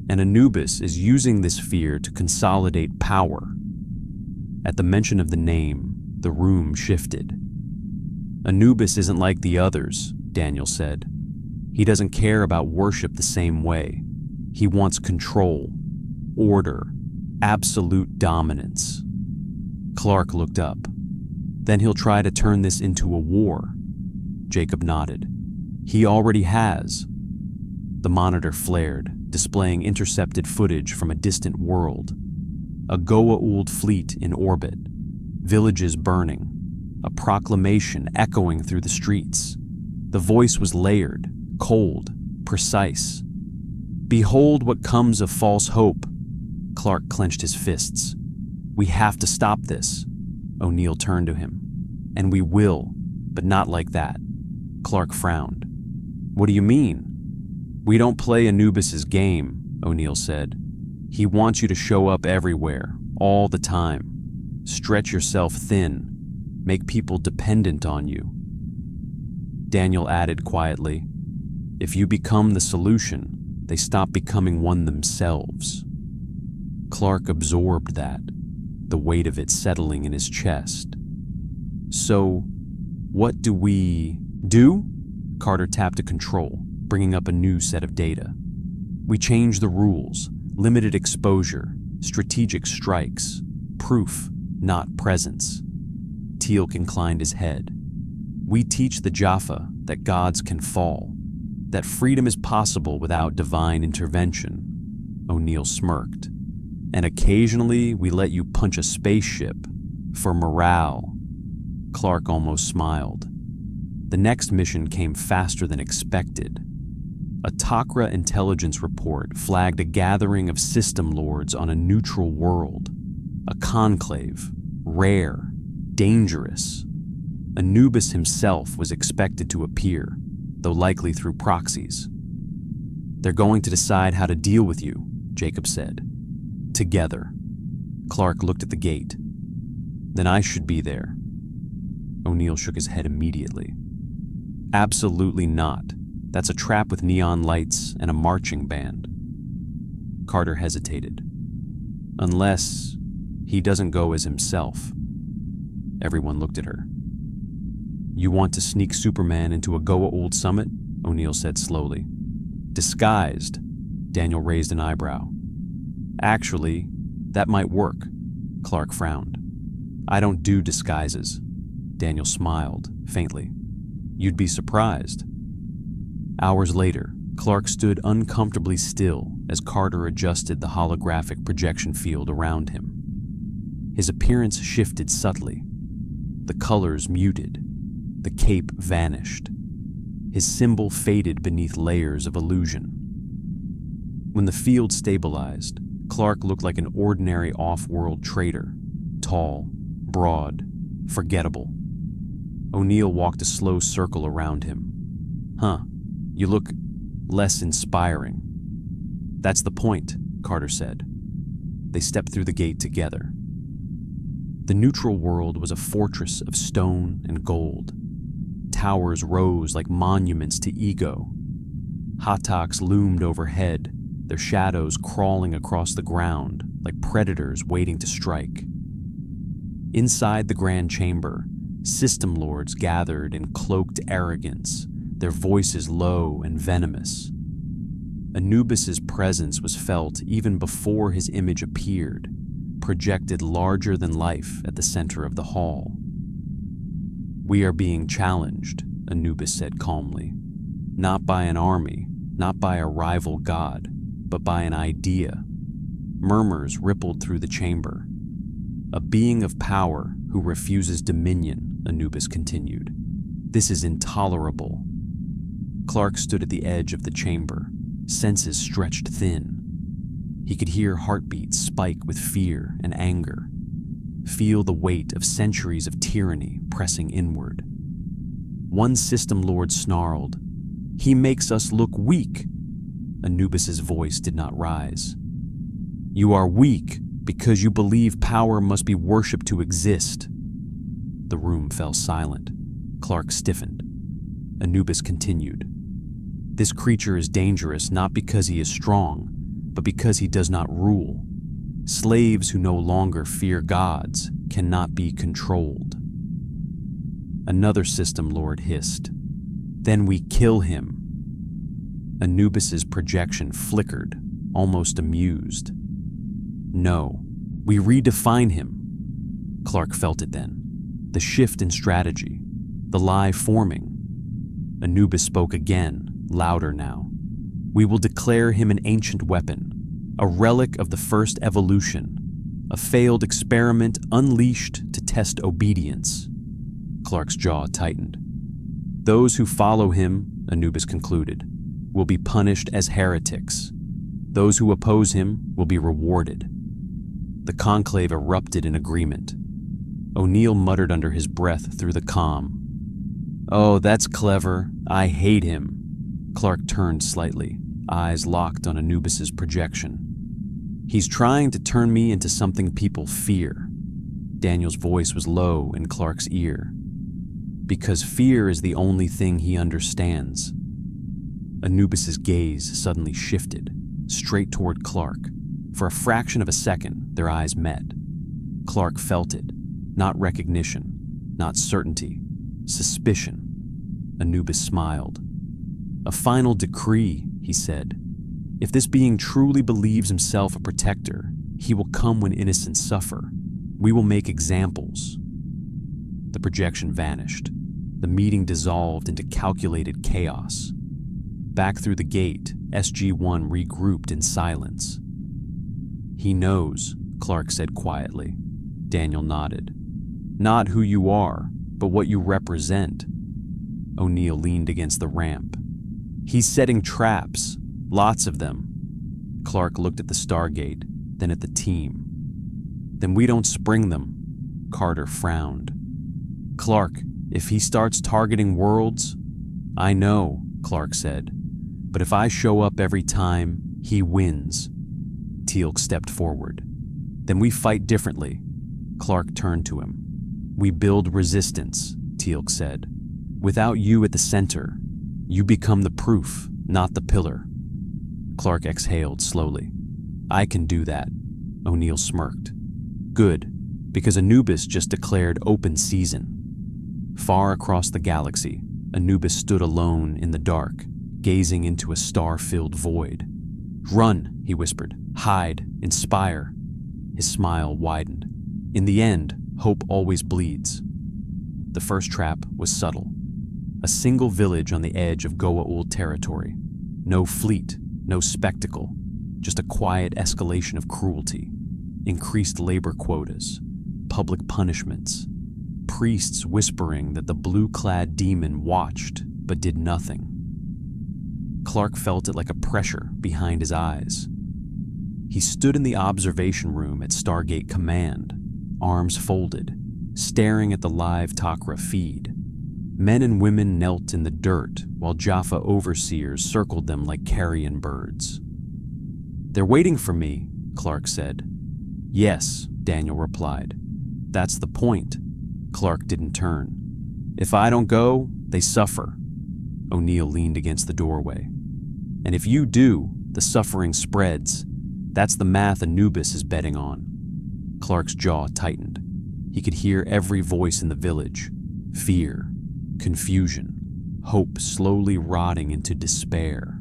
"And Anubis is using this fear to consolidate power." At the mention of the name, the room shifted. "Anubis isn't like the others," Daniel said. "He doesn't care about worship the same way. He wants control, order, absolute dominance." Clark looked up. "Then he'll try to turn this into a war." Jacob nodded. "He already has." The monitor flared, displaying intercepted footage from a distant world. A Goa'uld fleet in orbit, villages burning, a proclamation echoing through the streets. The voice was layered, cold, precise. "Behold what comes of false hope." Clark clenched his fists. "We have to stop this." O'Neill turned to him. "And we will, but not like that." Clark frowned. "What do you mean?" "We don't play Anubis's game," O'Neill said. "He wants you to show up everywhere, all the time. Stretch yourself thin. Make people dependent on you." Daniel added quietly, "If you become the solution, they stop becoming one themselves." Clark absorbed that, the weight of it settling in his chest. "So, what do we do?" Carter tapped a control, bringing up a new set of data. "We change the rules, limited exposure, strategic strikes, proof, not presence." Teal'c inclined his head. "We teach the Jaffa that gods can fall, that freedom is possible without divine intervention." O'Neill smirked. "And occasionally we let you punch a spaceship for morale." Clark almost smiled. The next mission came faster than expected. A Takra intelligence report flagged a gathering of system lords on a neutral world. A conclave, rare, dangerous. Anubis himself was expected to appear, though likely through proxies. "They're going to decide how to deal with you," Jacob said. "Together." Clark looked at the gate. "Then I should be there." O'Neill shook his head immediately. "Absolutely not. That's a trap with neon lights and a marching band." Carter hesitated. "Unless he doesn't go as himself." Everyone looked at her. "You want to sneak Superman into a Goa'uld summit?" O'Neill said slowly. "Disguised." Daniel raised an eyebrow. "Actually, that might work." Clark frowned. "I don't do disguises." Daniel smiled, faintly. "You'd be surprised." Hours later, Clark stood uncomfortably still as Carter adjusted the holographic projection field around him. His appearance shifted subtly. The colors muted. The cape vanished. His symbol faded beneath layers of illusion. When the field stabilized, Clark looked like an ordinary off-world trader, tall, broad, forgettable. O'Neill walked a slow circle around him. "Huh, you look less inspiring." "That's the point," Carter said. They stepped through the gate together. The neutral world was a fortress of stone and gold. Towers rose like monuments to ego. Hattaks loomed overhead, their shadows crawling across the ground like predators waiting to strike. Inside the grand chamber, system lords gathered in cloaked arrogance, their voices low and venomous. Anubis's presence was felt even before his image appeared, projected larger than life at the center of the hall. "We are being challenged," Anubis said calmly. "Not by an army, not by a rival god, but by an idea." Murmurs rippled through the chamber. "A being of power who refuses dominion," Anubis continued. "This is intolerable." Clark stood at the edge of the chamber, senses stretched thin. He could hear heartbeats spike with fear and anger, feel the weight of centuries of tyranny pressing inward. One system lord snarled, "He makes us look weak." Anubis's voice did not rise. "You are weak because you believe power must be worshipped to exist." The room fell silent. Clark stiffened. Anubis continued, "This creature is dangerous not because he is strong, but because he does not rule. Slaves who no longer fear gods cannot be controlled." Another system lord hissed, "Then we kill him." Anubis's projection flickered, almost amused. "No, we redefine him." Clark felt it then, the shift in strategy, the lie forming. Anubis spoke again, louder now. "We will declare him an ancient weapon, a relic of the first evolution, a failed experiment unleashed to test obedience." Clark's jaw tightened. "Those who follow him," Anubis concluded, "will be punished as heretics. Those who oppose him will be rewarded." The conclave erupted in agreement. O'Neill muttered under his breath through the calm, "Oh, that's clever. I hate him." Clark turned slightly, eyes locked on Anubis's projection. "He's trying to turn me into something people fear." Daniel's voice was low in Clark's ear. "Because fear is the only thing he understands." Anubis's gaze suddenly shifted, straight toward Clark. For a fraction of a second, their eyes met. Clark felt it. Not recognition, not certainty, suspicion. Anubis smiled. "A final decree," he said. "If this being truly believes himself a protector, he will come when innocents suffer. We will make examples." The projection vanished. The meeting dissolved into calculated chaos. Back through the gate, SG-1 regrouped in silence. "He knows," Clark said quietly. Daniel nodded. "Not who you are, but what you represent." O'Neill leaned against the ramp. "He's setting traps, lots of them." Clark looked at the Stargate, then at the team. "Then we don't spring them." Carter frowned. "Clark, if he starts targeting worlds—" "I know," Clark said. "But if I show up every time, he wins." Teal'c stepped forward. "Then we fight differently." Clark turned to him. "We build resistance," Teal'c said. "Without you at the center, you become the proof, not the pillar." Clark exhaled slowly. "I can do that." O'Neill smirked. "Good, because Anubis just declared open season." Far across the galaxy, Anubis stood alone in the dark, gazing into a star-filled void. "Run," he whispered. "Hide, inspire." His smile widened. "In the end, hope always bleeds." The first trap was subtle. A single village on the edge of Goa'uld territory. No fleet, no spectacle, just a quiet escalation of cruelty. Increased labor quotas, public punishments, priests whispering that the blue-clad demon watched but did nothing. Clark felt it like a pressure behind his eyes. He stood in the observation room at Stargate Command, arms folded, staring at the live Takra feed. Men and women knelt in the dirt while Jaffa overseers circled them like carrion birds. "They're waiting for me," Clark said. "Yes," Daniel replied. "That's the point." Clark didn't turn. "If I don't go, they suffer." O'Neill leaned against the doorway. "And if you do, the suffering spreads. That's the math Anubis is betting on." Clark's jaw tightened. He could hear every voice in the village. Fear, confusion, hope slowly rotting into despair.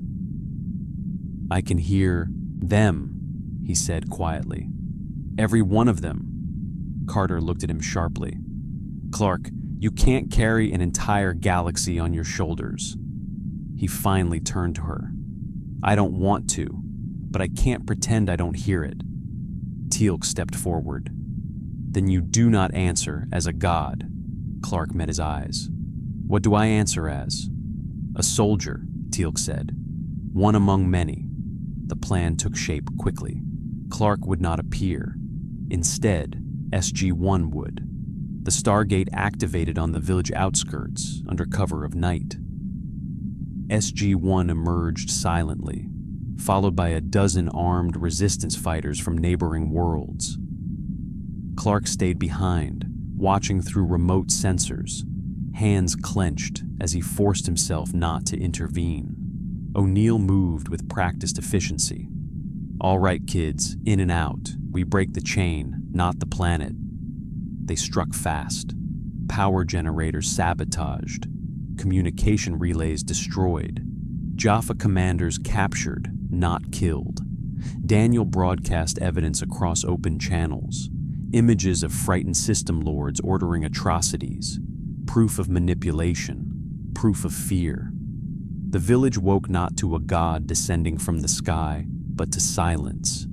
"I can hear them," he said quietly. "Every one of them." Carter looked at him sharply. "Clark, you can't carry an entire galaxy on your shoulders." He finally turned to her. "I don't want to, but I can't pretend I don't hear it." Teal'c stepped forward. "Then you do not answer as a god." Clark met his eyes. "What do I answer as?" "A soldier," Teal'c said. "One among many." The plan took shape quickly. Clark would not appear. Instead, SG-1 would. The Stargate activated on the village outskirts under cover of night. SG-1 emerged silently, followed by a dozen armed resistance fighters from neighboring worlds. Clark stayed behind, watching through remote sensors, hands clenched as he forced himself not to intervene. O'Neill moved with practiced efficiency. "All right, kids, in and out. We break the chain, not the planet." They struck fast. Power generators sabotaged. Communication relays destroyed. Jaffa commanders captured, not killed. Daniel broadcast evidence across open channels. Images of frightened system lords ordering atrocities. Proof of manipulation. Proof of fear. The village woke not to a god descending from the sky, but to silence.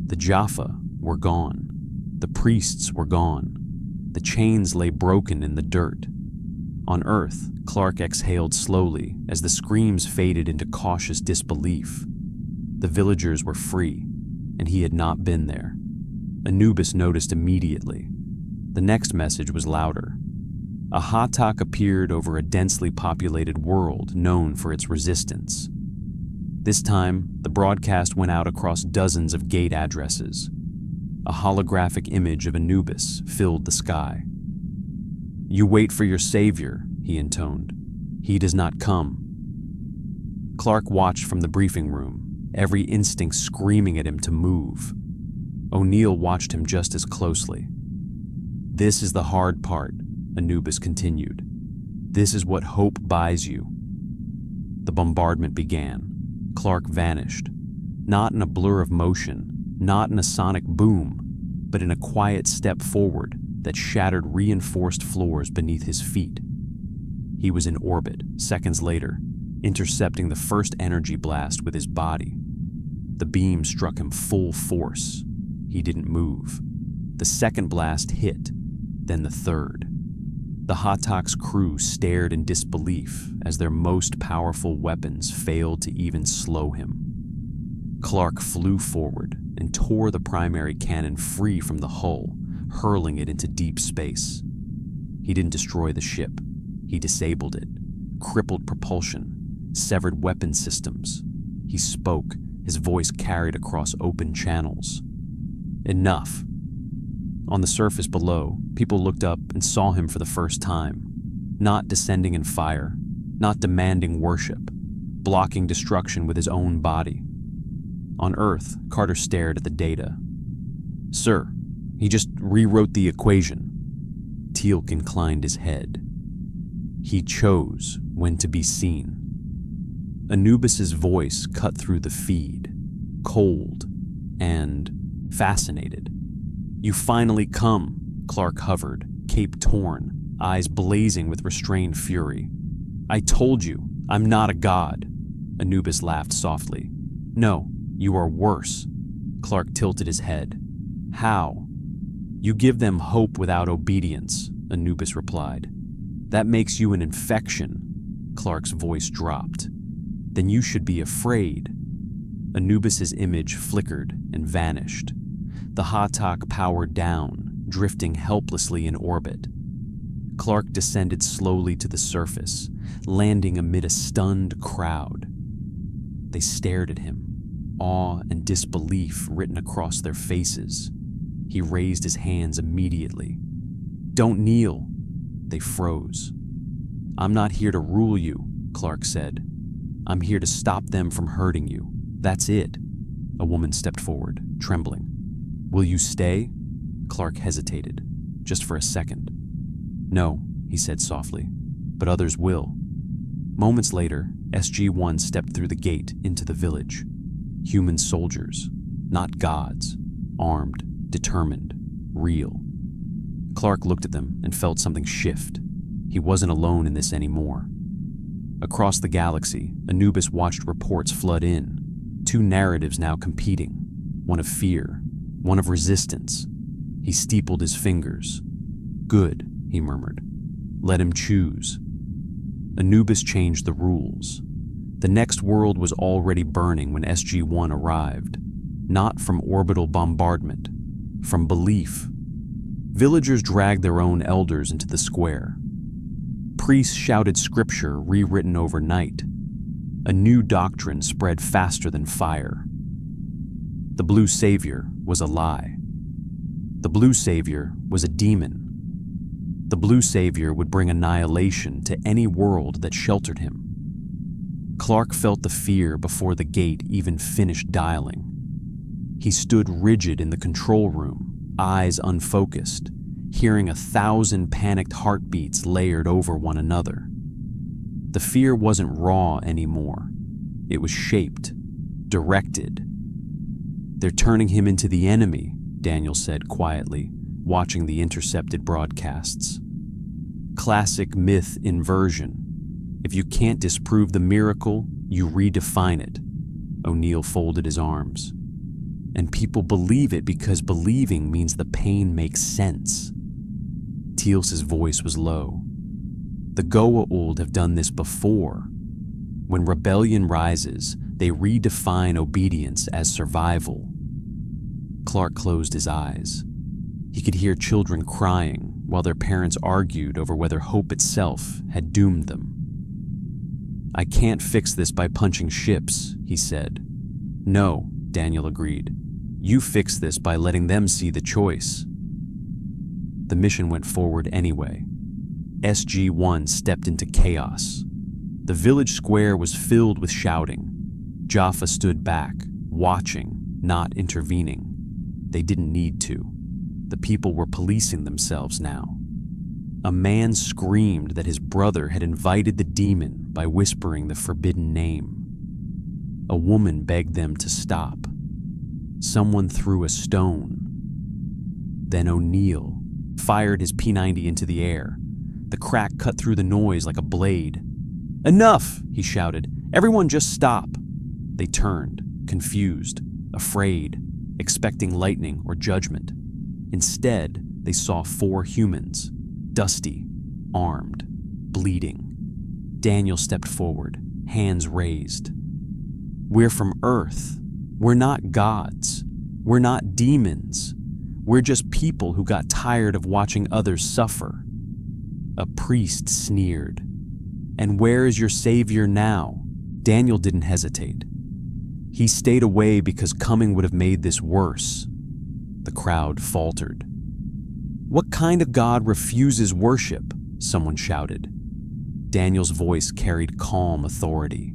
The Jaffa were gone. The priests were gone. The chains lay broken in the dirt. On Earth, Clark exhaled slowly as the screams faded into cautious disbelief. The villagers were free, and he had not been there. Anubis noticed immediately. The next message was louder. A Hatak appeared over a densely populated world known for its resistance. This time, the broadcast went out across dozens of gate addresses. A holographic image of Anubis filled the sky. "You wait for your savior," he intoned. "He does not come." Clark watched from the briefing room, every instinct screaming at him to move. O'Neill watched him just as closely. "This is the hard part," Anubis continued. "This is what hope buys you." The bombardment began. Clark vanished. Not in a blur of motion, not in a sonic boom, but in a quiet step forward that shattered reinforced floors beneath his feet. He was in orbit, seconds later, intercepting the first energy blast with his body. The beam struck him full force. He didn't move. The second blast hit, then the third. The Hatak's crew stared in disbelief as their most powerful weapons failed to even slow him. Clark flew forward and tore the primary cannon free from the hull, hurling it into deep space. He didn't destroy the ship. He disabled it, crippled propulsion, severed weapon systems. He spoke, his voice carried across open channels. "Enough." On the surface below, people looked up and saw him for the first time, not descending in fire, not demanding worship, blocking destruction with his own body. On Earth, Carter stared at the data. "Sir, he just rewrote the equation." Teal'c inclined his head. "He chose when to be seen." Anubis's voice cut through the feed, cold and fascinated. "You finally come," Clark hovered, cape torn, eyes blazing with restrained fury. "I told you, I'm not a god." Anubis laughed softly. "No, you are worse." Clark tilted his head. "How?" "You give them hope without obedience," Anubis replied. "That makes you an infection." Clark's voice dropped. "Then you should be afraid." Anubis's image flickered and vanished. The Hatak powered down, drifting helplessly in orbit. Clark descended slowly to the surface, landing amid a stunned crowd. They stared at him, awe and disbelief written across their faces. He raised his hands immediately. "Don't kneel." They froze. "I'm not here to rule you," Clark said. "I'm here to stop them from hurting you. That's it." A woman stepped forward, trembling. "Will you stay?" Clark hesitated, just for a second. "No," he said softly, "but others will." Moments later, SG-1 stepped through the gate into the village. Human soldiers, not gods, armed, determined, real. Clark looked at them and felt something shift. He wasn't alone in this anymore. Across the galaxy, Anubis watched reports flood in, two narratives now competing, one of fear, one of resistance. He steepled his fingers. "Good," he murmured. "Let him choose." Anubis changed the rules. The next world was already burning when SG-1 arrived, not from orbital bombardment, from belief. Villagers dragged their own elders into the square. Priests shouted scripture rewritten overnight. A new doctrine spread faster than fire. The Blue Savior was a lie. The Blue Savior was a demon. The Blue Savior would bring annihilation to any world that sheltered him. Clark felt the fear before the gate even finished dialing. He stood rigid in the control room, eyes unfocused, hearing 1,000 panicked heartbeats layered over one another. The fear wasn't raw anymore. It was shaped, directed. "They're turning him into the enemy," Daniel said quietly, watching the intercepted broadcasts. "Classic myth inversion. If you can't disprove the miracle, you redefine it." O'Neill folded his arms. "And people believe it because believing means the pain makes sense." Teal's voice was low. "The Goa'uld have done this before. When rebellion rises, they redefine obedience as survival." Clark closed his eyes. He could hear children crying while their parents argued over whether hope itself had doomed them. "I can't fix this by punching ships," he said. "No," Daniel agreed. "You fix this by letting them see the choice." The mission went forward anyway. SG-1 stepped into chaos. The village square was filled with shouting. Jaffa stood back, watching, not intervening. They didn't need to. The people were policing themselves now. A man screamed that his brother had invited the demon by whispering the forbidden name. A woman begged them to stop. Someone threw a stone. Then O'Neill fired his P-90 into the air. The crack cut through the noise like a blade. "Enough!" he shouted. "Everyone just stop!" They turned, confused, afraid, expecting lightning or judgment. Instead, they saw 4 humans, dusty, armed, bleeding. Daniel stepped forward, hands raised. "We're from Earth. We're not gods. We're not demons. We're just people who got tired of watching others suffer." A priest sneered. "And where is your savior now?" Daniel didn't hesitate. "He stayed away because coming would have made this worse." The crowd faltered. "What kind of God refuses worship?" someone shouted. Daniel's voice carried calm authority.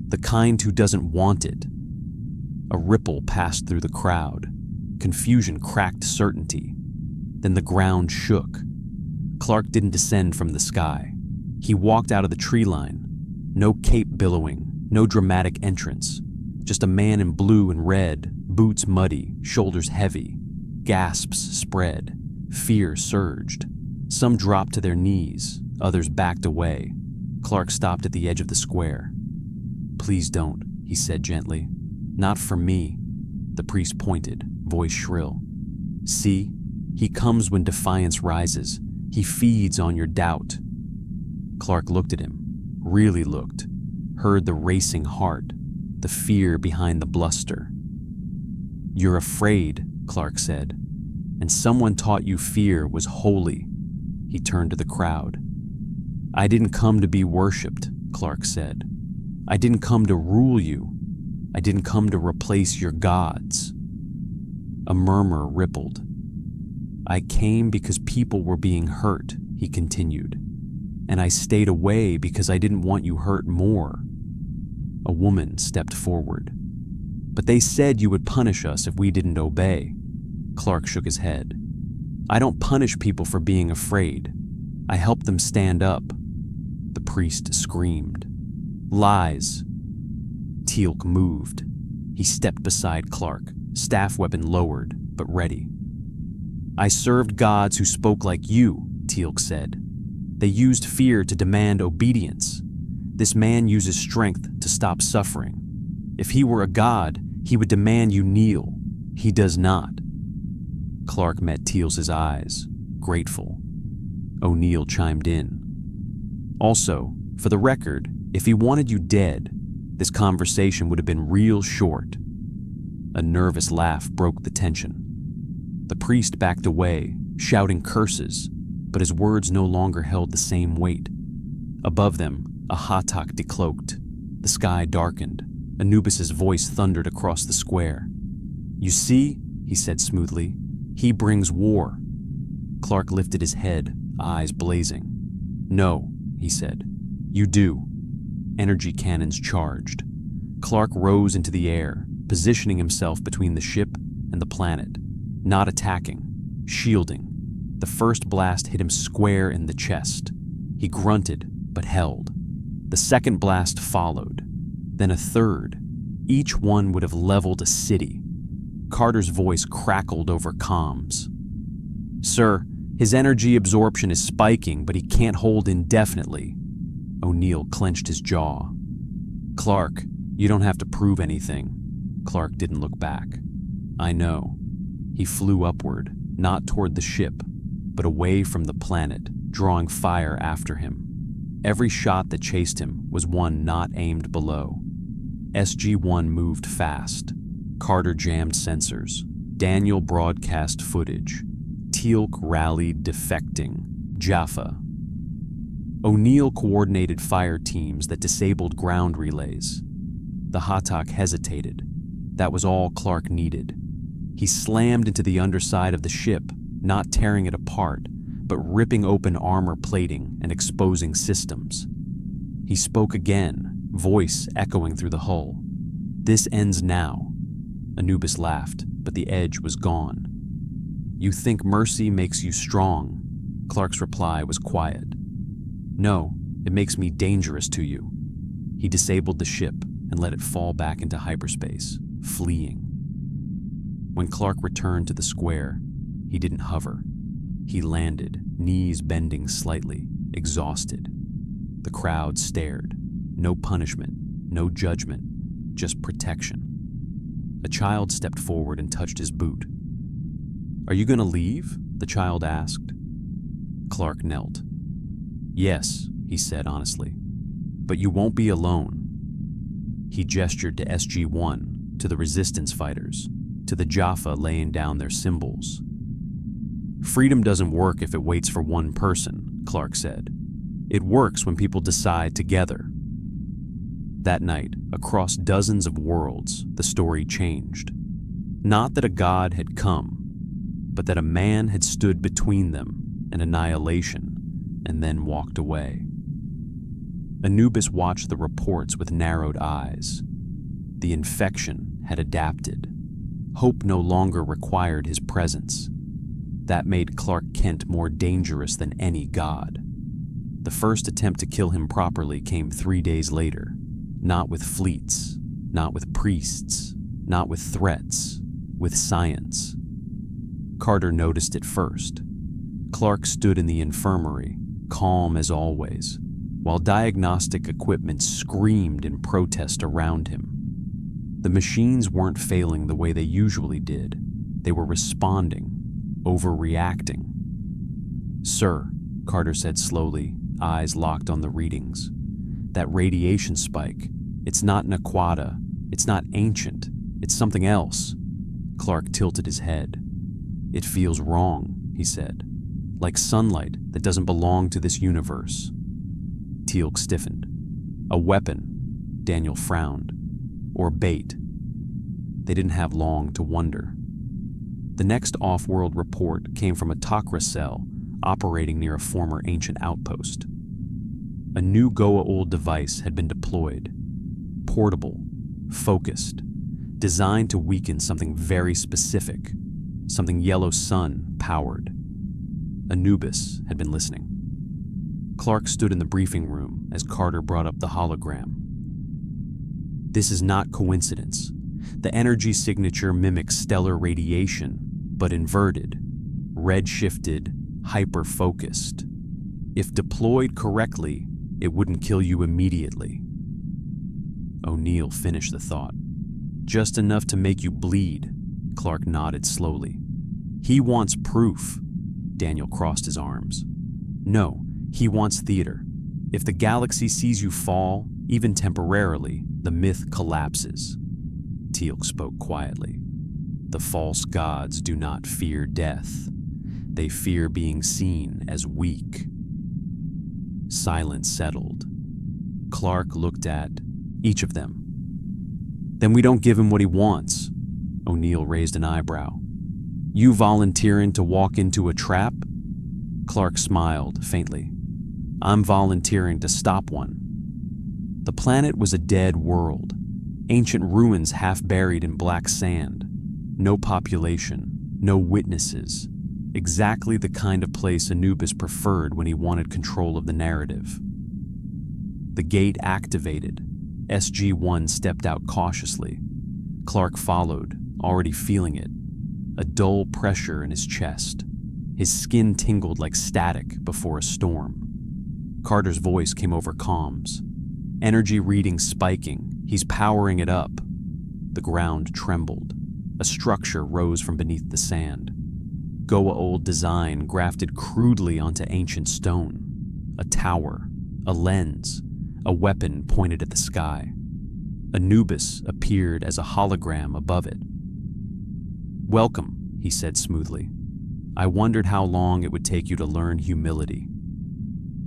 "The kind who doesn't want it." A ripple passed through the crowd. Confusion cracked certainty. Then the ground shook. Clark didn't descend from the sky. He walked out of the tree line. No cape billowing, no dramatic entrance. Just a man in blue and red, boots muddy, shoulders heavy. Gasps spread. Fear surged. Some dropped to their knees, others backed away. Clark stopped at the edge of the square. "Please don't," he said gently. "Not for me." The priest pointed, voice shrill. "See, he comes when defiance rises. He feeds on your doubt." Clark looked at him, really looked, heard the racing heart, the fear behind the bluster. "You're afraid," Clark said, "and someone taught you fear was holy." He turned to the crowd. "I didn't come to be worshipped," Clark said. "I didn't come to rule you. I didn't come to replace your gods." A murmur rippled. "I came because people were being hurt," he continued. "And I stayed away because I didn't want you hurt more." A woman stepped forward. "But they said you would punish us if we didn't obey." Clark shook his head. "I don't punish people for being afraid. I help them stand up." The priest screamed. Lies. Teal'c moved. He stepped beside Clark, staff weapon lowered, but ready. I served gods who spoke like you, Teal'c said. They used fear to demand obedience. This man uses strength to stop suffering. If he were a god, he would demand you kneel. He does not. Clark met Teal'c's eyes, grateful. O'Neill chimed in. Also, for the record, if he wanted you dead, this conversation would have been real short. A nervous laugh broke the tension. The priest backed away, shouting curses, but his words no longer held the same weight. Above them, a Hatak decloaked. The sky darkened. Anubis's voice thundered across the square. You see, he said smoothly, he brings war. Clark lifted his head, eyes blazing. No, he said. You do. Energy cannons charged. Clark rose into the air, positioning himself between the ship and the planet, not attacking, shielding. The first blast hit him square in the chest. He grunted, but held. The second blast followed, then a third. Each one would have leveled a city. Carter's voice crackled over comms. Sir, his energy absorption is spiking, but he can't hold indefinitely. O'Neill clenched his jaw. Clark, you don't have to prove anything. Clark didn't look back. I know. He flew upward, not toward the ship, but away from the planet, drawing fire after him. Every shot that chased him was one not aimed below. SG-1 moved fast. Carter jammed sensors. Daniel broadcast footage. Teal'c rallied defecting. Jaffa. O'Neill coordinated fire teams that disabled ground relays. The Hatak hesitated. That was all Clark needed. He slammed into the underside of the ship, not tearing it apart, but ripping open armor plating and exposing systems. He spoke again, voice echoing through the hull. This ends now. Anubis laughed, but the edge was gone. You think mercy makes you strong? Clark's reply was quiet. No, it makes me dangerous to you. He disabled the ship and let it fall back into hyperspace, fleeing. When Clark returned to the square, he didn't hover. He landed, knees bending slightly, exhausted. The crowd stared. No punishment, no judgment, just protection. A child stepped forward and touched his boot. Are you going to leave? The child asked. Clark knelt. Yes, he said honestly, but you won't be alone. He gestured to SG-1, to the resistance fighters, to the Jaffa laying down their symbols. Freedom doesn't work if it waits for one person, Clark said. It works when people decide together. That night, across dozens of worlds, the story changed. Not that a god had come, but that a man had stood between them and annihilation, and then walked away. Anubis watched the reports with narrowed eyes. The infection had adapted. Hope no longer required his presence. That made Clark Kent more dangerous than any god. The first attempt to kill him properly came 3 days later, not with fleets, not with priests, not with threats, with science. Carter noticed it first. Clark stood in the infirmary, calm as always, while diagnostic equipment screamed in protest around him. The machines weren't failing the way they usually did. They were responding, overreacting. Sir, Carter said slowly, eyes locked on the readings. That radiation spike, it's not Naquata, it's not ancient, it's something else. Clark tilted his head. It feels wrong, he said, like sunlight that doesn't belong to this universe. Teal'c stiffened. A weapon, Daniel frowned, or bait. They didn't have long to wonder. The next off-world report came from a Takra cell operating near a former ancient outpost. A new Goa'uld device had been deployed. Portable, focused, designed to weaken something very specific, something Yellow Sun powered. Anubis had been listening. Clark stood in the briefing room as Carter brought up the hologram. This is not coincidence. The energy signature mimics stellar radiation, but inverted, red-shifted, hyper-focused. If deployed correctly, it wouldn't kill you immediately. O'Neill finished the thought. Just enough to make you bleed, Clark nodded slowly. He wants proof. Daniel crossed his arms. No, he wants theater. If the galaxy sees you fall, even temporarily, the myth collapses. Teal'c spoke quietly. The false gods do not fear death. They fear being seen as weak. Silence settled. Clark looked at each of them. Then we don't give him what he wants. O'Neill raised an eyebrow. You volunteering to walk into a trap? Clark smiled faintly. I'm volunteering to stop one. The planet was a dead world. Ancient ruins half buried in black sand. No population, no witnesses. Exactly the kind of place Anubis preferred when he wanted control of the narrative. The gate activated. SG-1 stepped out cautiously. Clark followed, already feeling it. A dull pressure in his chest. His skin tingled like static before a storm. Carter's voice came over comms. Energy reading spiking. He's powering it up. The ground trembled. A structure rose from beneath the sand. Goa old design grafted crudely onto ancient stone. A tower, a lens, a weapon pointed at the sky. Anubis appeared as a hologram above it. Welcome, he said smoothly. I wondered how long it would take you to learn humility.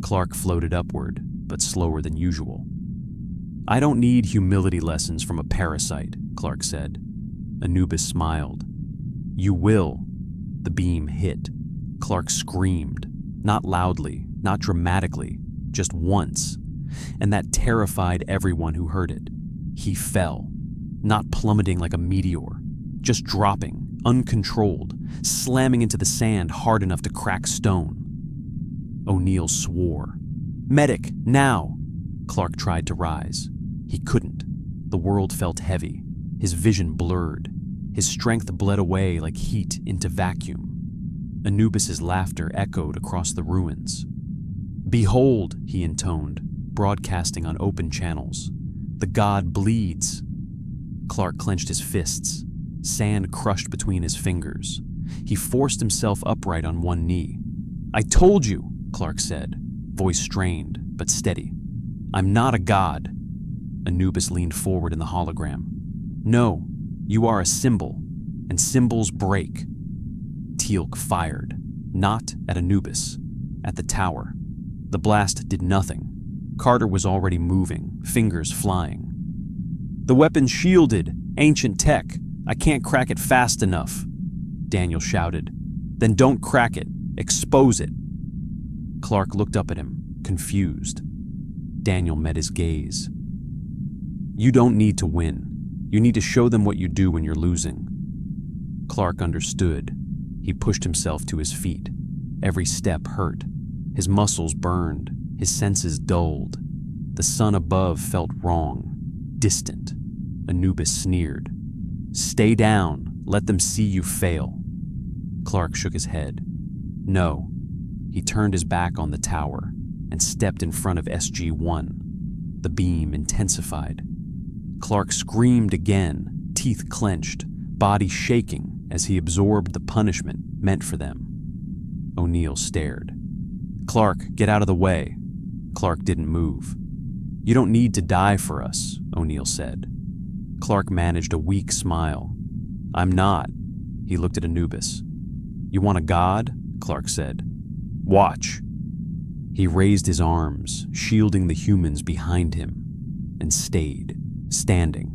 Clark floated upward, but slower than usual. I don't need humility lessons from a parasite, Clark said. Anubis smiled. You will. The beam hit. Clark screamed, not loudly, not dramatically, just once, and that terrified everyone who heard it. He fell, not plummeting like a meteor, just dropping, uncontrolled, slamming into the sand hard enough to crack stone. O'Neill swore. Medic, now! Clark tried to rise. He couldn't. The world felt heavy. His vision blurred. His strength bled away like heat into vacuum. Anubis's laughter echoed across the ruins. Behold, he intoned, broadcasting on open channels. The god bleeds. Clark clenched his fists. Sand crushed between his fingers. He forced himself upright on one knee. I told you, Clark said, voice strained but steady. I'm not a god. Anubis leaned forward in the hologram. No, you are a symbol, and symbols break. Teal'c fired, not at Anubis, at the tower. The blast did nothing. Carter was already moving, fingers flying. The weapon's shielded, ancient tech. I can't crack it fast enough, Daniel shouted. Then don't crack it. Expose it. Clark looked up at him, confused. Daniel met his gaze. You don't need to win. You need to show them what you do when you're losing. Clark understood. He pushed himself to his feet. Every step hurt. His muscles burned. His senses dulled. The sun above felt wrong, distant. Anubis sneered. Stay down. Let them see you fail. Clark shook his head. No. He turned his back on the tower and stepped in front of SG-1. The beam intensified. Clark screamed again, teeth clenched, body shaking as he absorbed the punishment meant for them. O'Neill stared. Clark, get out of the way. Clark didn't move. You don't need to die for us, O'Neill said. Clark managed a weak smile. I'm not. He looked at Anubis. You want a god? Clark said. Watch. He raised his arms, shielding the humans behind him, and stayed, standing.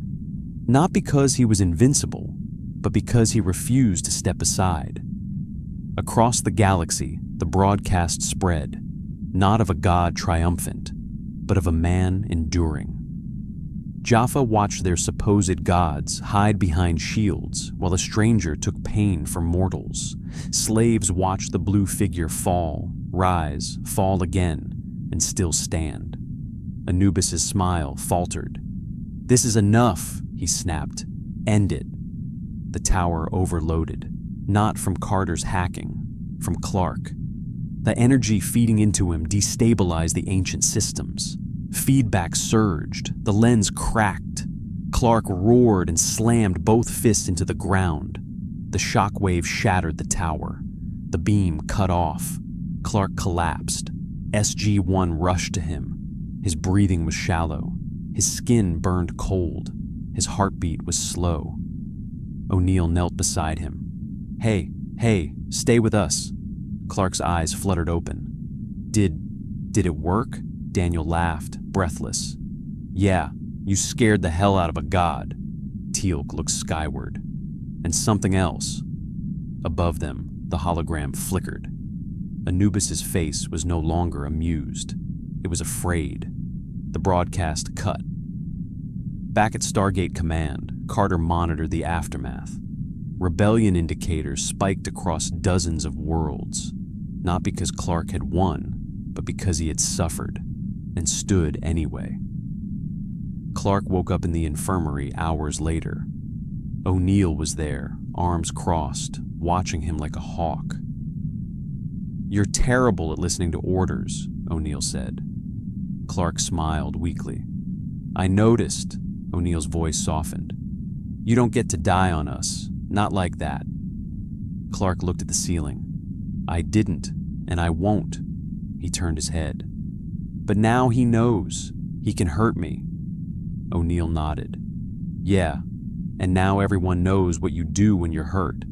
Not because he was invincible, but because he refused to step aside. Across the galaxy, the broadcast spread, not of a god triumphant, but of a man enduring. Jaffa watched their supposed gods hide behind shields while a stranger took pain for mortals. Slaves watched the blue figure fall, rise, fall again, and still stand. Anubis's smile faltered. "This is enough," he snapped. "End it." The tower overloaded, not from Carter's hacking, from Clark. The energy feeding into him destabilized the ancient systems. Feedback surged, the lens cracked. Clark roared and slammed both fists into the ground. The shockwave shattered the tower. The beam cut off. Clark collapsed. SG-1 rushed to him. His breathing was shallow. His skin burned cold. His heartbeat was slow. O'Neill knelt beside him. Hey, stay with us." Clark's eyes fluttered open. Did it work?" Daniel laughed, breathless. "Yeah, you scared the hell out of a god." Teal'c looked skyward. "And something else." Above them, the hologram flickered. Anubis's face was no longer amused. It was afraid. The broadcast cut. Back at Stargate Command, Carter monitored the aftermath. Rebellion indicators spiked across dozens of worlds, not because Clark had won, but because he had suffered, and stood anyway. Clark woke up in the infirmary hours later. O'Neill was there, arms crossed, watching him like a hawk. "You're terrible at listening to orders," O'Neill said. Clark smiled weakly. "I noticed," O'Neill's voice softened. "You don't get to die on us, not like that." Clark looked at the ceiling. "I didn't, and I won't." He turned his head. "But now he knows. He can hurt me." O'Neill nodded. "Yeah, and now everyone knows what you do when you're hurt."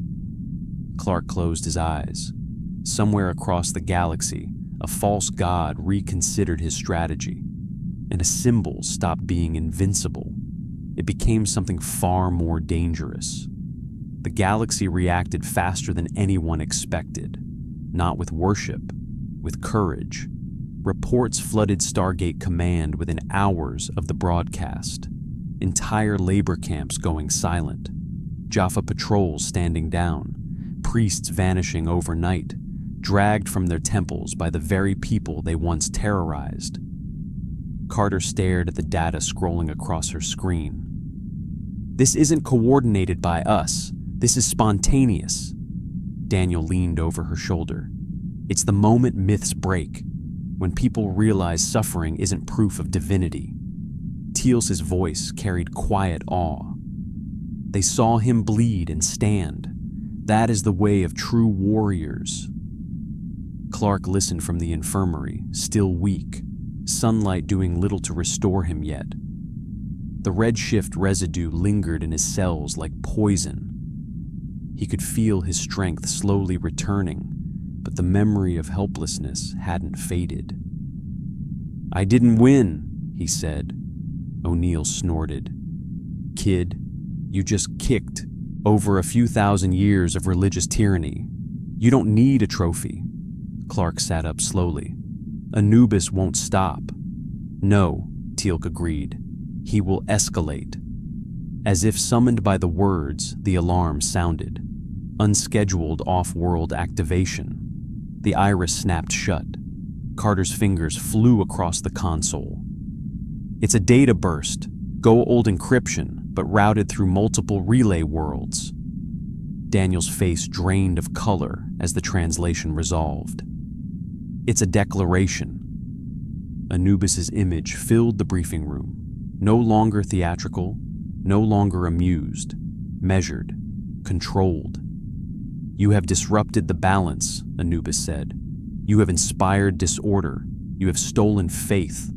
Clark closed his eyes. Somewhere across the galaxy, a false god reconsidered his strategy, and a symbol stopped being invincible. It became something far more dangerous. The galaxy reacted faster than anyone expected, not with worship, with courage. Reports flooded Stargate Command within hours of the broadcast. Entire labor camps going silent. Jaffa patrols standing down. Priests vanishing overnight, dragged from their temples by the very people they once terrorized. Carter stared at the data scrolling across her screen. "This isn't coordinated by us. This is spontaneous." Daniel leaned over her shoulder. "It's the moment myths break, when people realize suffering isn't proof of divinity." Teal'c's voice carried quiet awe. "They saw him bleed and stand. That is the way of true warriors." Clark listened from the infirmary, still weak, sunlight doing little to restore him yet. The redshift residue lingered in his cells like poison. He could feel his strength slowly returning, but the memory of helplessness hadn't faded. "I didn't win," he said. O'Neill snorted. "Kid, you just kicked over a few thousand years of religious tyranny. You don't need a trophy." Clark sat up slowly. "Anubis won't stop." "No," Teal'c agreed. "He will escalate." As if summoned by the words, the alarm sounded. Unscheduled off-world activation. The iris snapped shut. Carter's fingers flew across the console. "It's a data burst, go-old encryption, but routed through multiple relay worlds." Daniel's face drained of color as the translation resolved. "It's a declaration." Anubis's image filled the briefing room, no longer theatrical, no longer amused, measured, controlled. "You have disrupted the balance," Anubis said. "You have inspired disorder. You have stolen faith."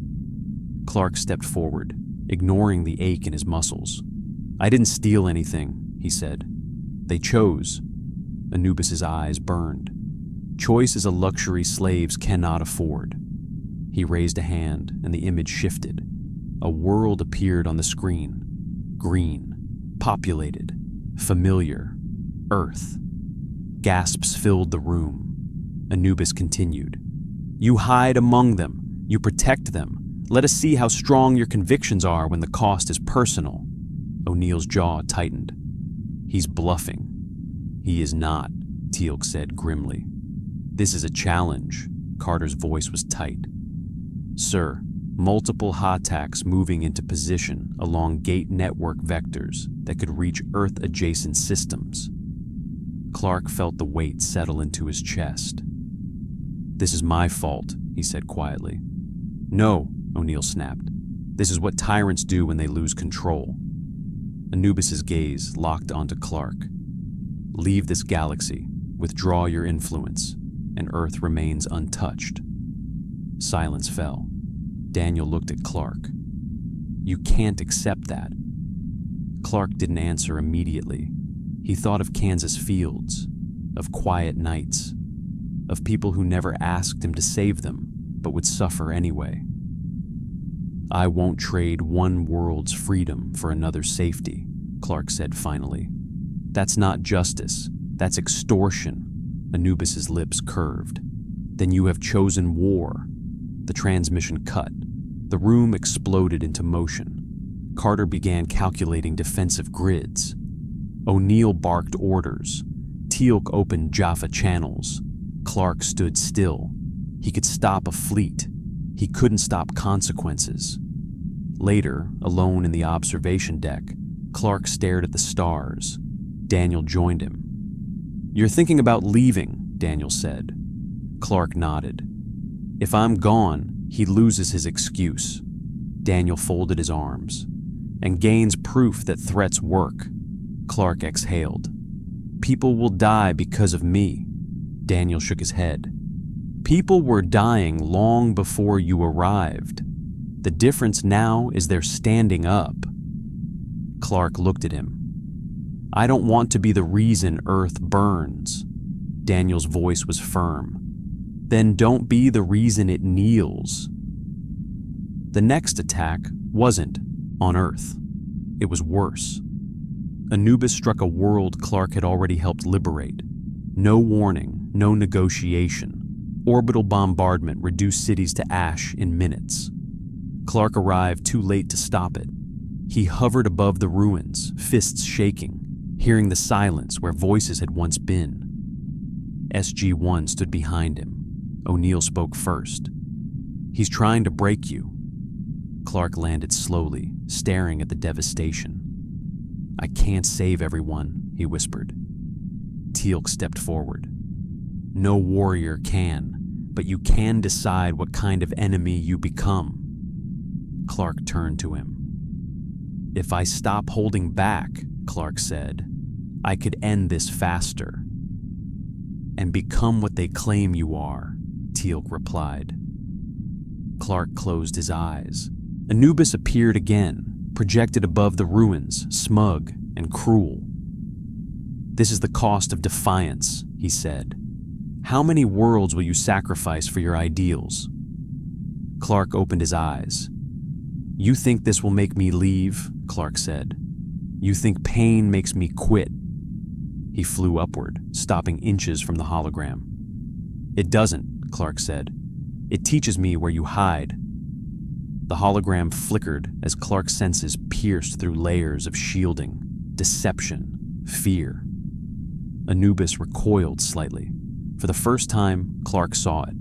Clark stepped forward, ignoring the ache in his muscles. "I didn't steal anything," he said. "They chose." Anubis's eyes burned. "Choice is a luxury slaves cannot afford." He raised a hand, and the image shifted. A world appeared on the screen. Green, populated, familiar, Earth. Gasps filled the room. Anubis continued. "You hide among them. You protect them. Let us see how strong your convictions are when the cost is personal." O'Neill's jaw tightened. "He's bluffing." "He is not," Teal'c said grimly. "This is a challenge." Carter's voice was tight. "Sir, multiple HATACs moving into position along gate network vectors that could reach Earth-adjacent systems. Clark felt the weight settle into his chest. "This is my fault," he said quietly. "No," O'Neill snapped. "This is what tyrants do when they lose control." Anubis's gaze locked onto Clark. "Leave this galaxy, withdraw your influence, and Earth remains untouched." Silence fell. Daniel looked at Clark. "You can't accept that." Clark didn't answer immediately. He thought of Kansas fields, of quiet nights, of people who never asked him to save them, but would suffer anyway. "I won't trade one world's freedom for another's safety," Clark said finally. "That's not justice, that's extortion." Anubis's lips curved. "Then you have chosen war." The transmission cut. The room exploded into motion. Carter began calculating defensive grids. O'Neill barked orders. Teal'c opened Jaffa channels. Clark stood still. He could stop a fleet. He couldn't stop consequences. Later, alone in the observation deck, Clark stared at the stars. Daniel joined him. "You're thinking about leaving," Daniel said. Clark nodded. "If I'm gone, he loses his excuse." Daniel folded his arms. "And gains proof that threats work." Clark exhaled. "People will die because of me." Daniel shook his head. "People were dying long before you arrived. The difference now is they're standing up." Clark looked at him. "I don't want to be the reason Earth burns." Daniel's voice was firm. "Then don't be the reason it kneels." The next attack wasn't on Earth. It was worse. Anubis struck a world Clark had already helped liberate. No warning, no negotiation. Orbital bombardment reduced cities to ash in minutes. Clark arrived too late to stop it. He hovered above the ruins, fists shaking, hearing the silence where voices had once been. SG-1 stood behind him. O'Neill spoke first. "He's trying to break you." Clark landed slowly, staring at the devastation. "I can't save everyone," he whispered. Teal'c stepped forward. "No warrior can, but you can decide what kind of enemy you become." Clark turned to him. "If I stop holding back," Clark said, "I could end this faster." "And become what they claim you are," Teal'c replied. Clark closed his eyes. Anubis appeared again, projected above the ruins, smug and cruel. "This is the cost of defiance," he said. "How many worlds will you sacrifice for your ideals?" Clark opened his eyes. "You think this will make me leave?" Clark said. "You think pain makes me quit?" He flew upward, stopping inches from the hologram. "It doesn't," Clark said. "It teaches me where you hide." The hologram flickered as Clark's senses pierced through layers of shielding, deception, fear. Anubis recoiled slightly. For the first time, Clark saw it.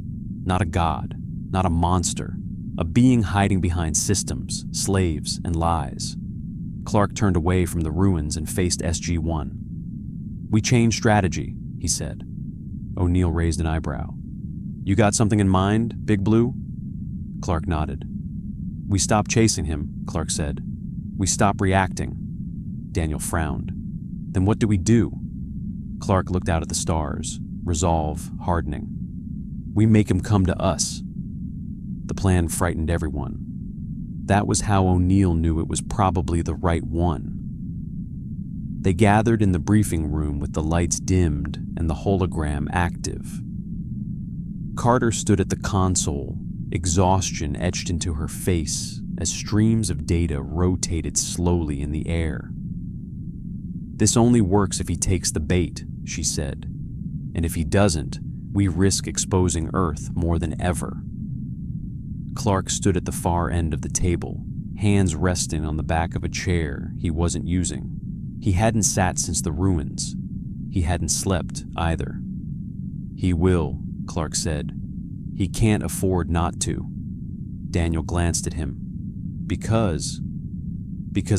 Not a god, not a monster, a being hiding behind systems, slaves, and lies. Clark turned away from the ruins and faced SG-1. "We changed strategy," he said. O'Neill raised an eyebrow. "You got something in mind, Big Blue?" Clark nodded. "We stopped chasing him," Clark said. "We stopped reacting." Daniel frowned. "Then what do we do?" Clark looked out at the stars, resolve hardening. "We make him come to us." The plan frightened everyone. That was how O'Neill knew it was probably the right one. They gathered in the briefing room with the lights dimmed and the hologram active. Carter stood at the console, exhaustion etched into her face as streams of data rotated slowly in the air. "This only works if he takes the bait," she said. "And if he doesn't, we risk exposing Earth more than ever." Clark stood at the far end of the table, hands resting on the back of a chair he wasn't using. He hadn't sat since the ruins. He hadn't slept either. "He will," Clark said. "He can't afford not to." Daniel glanced at him. Because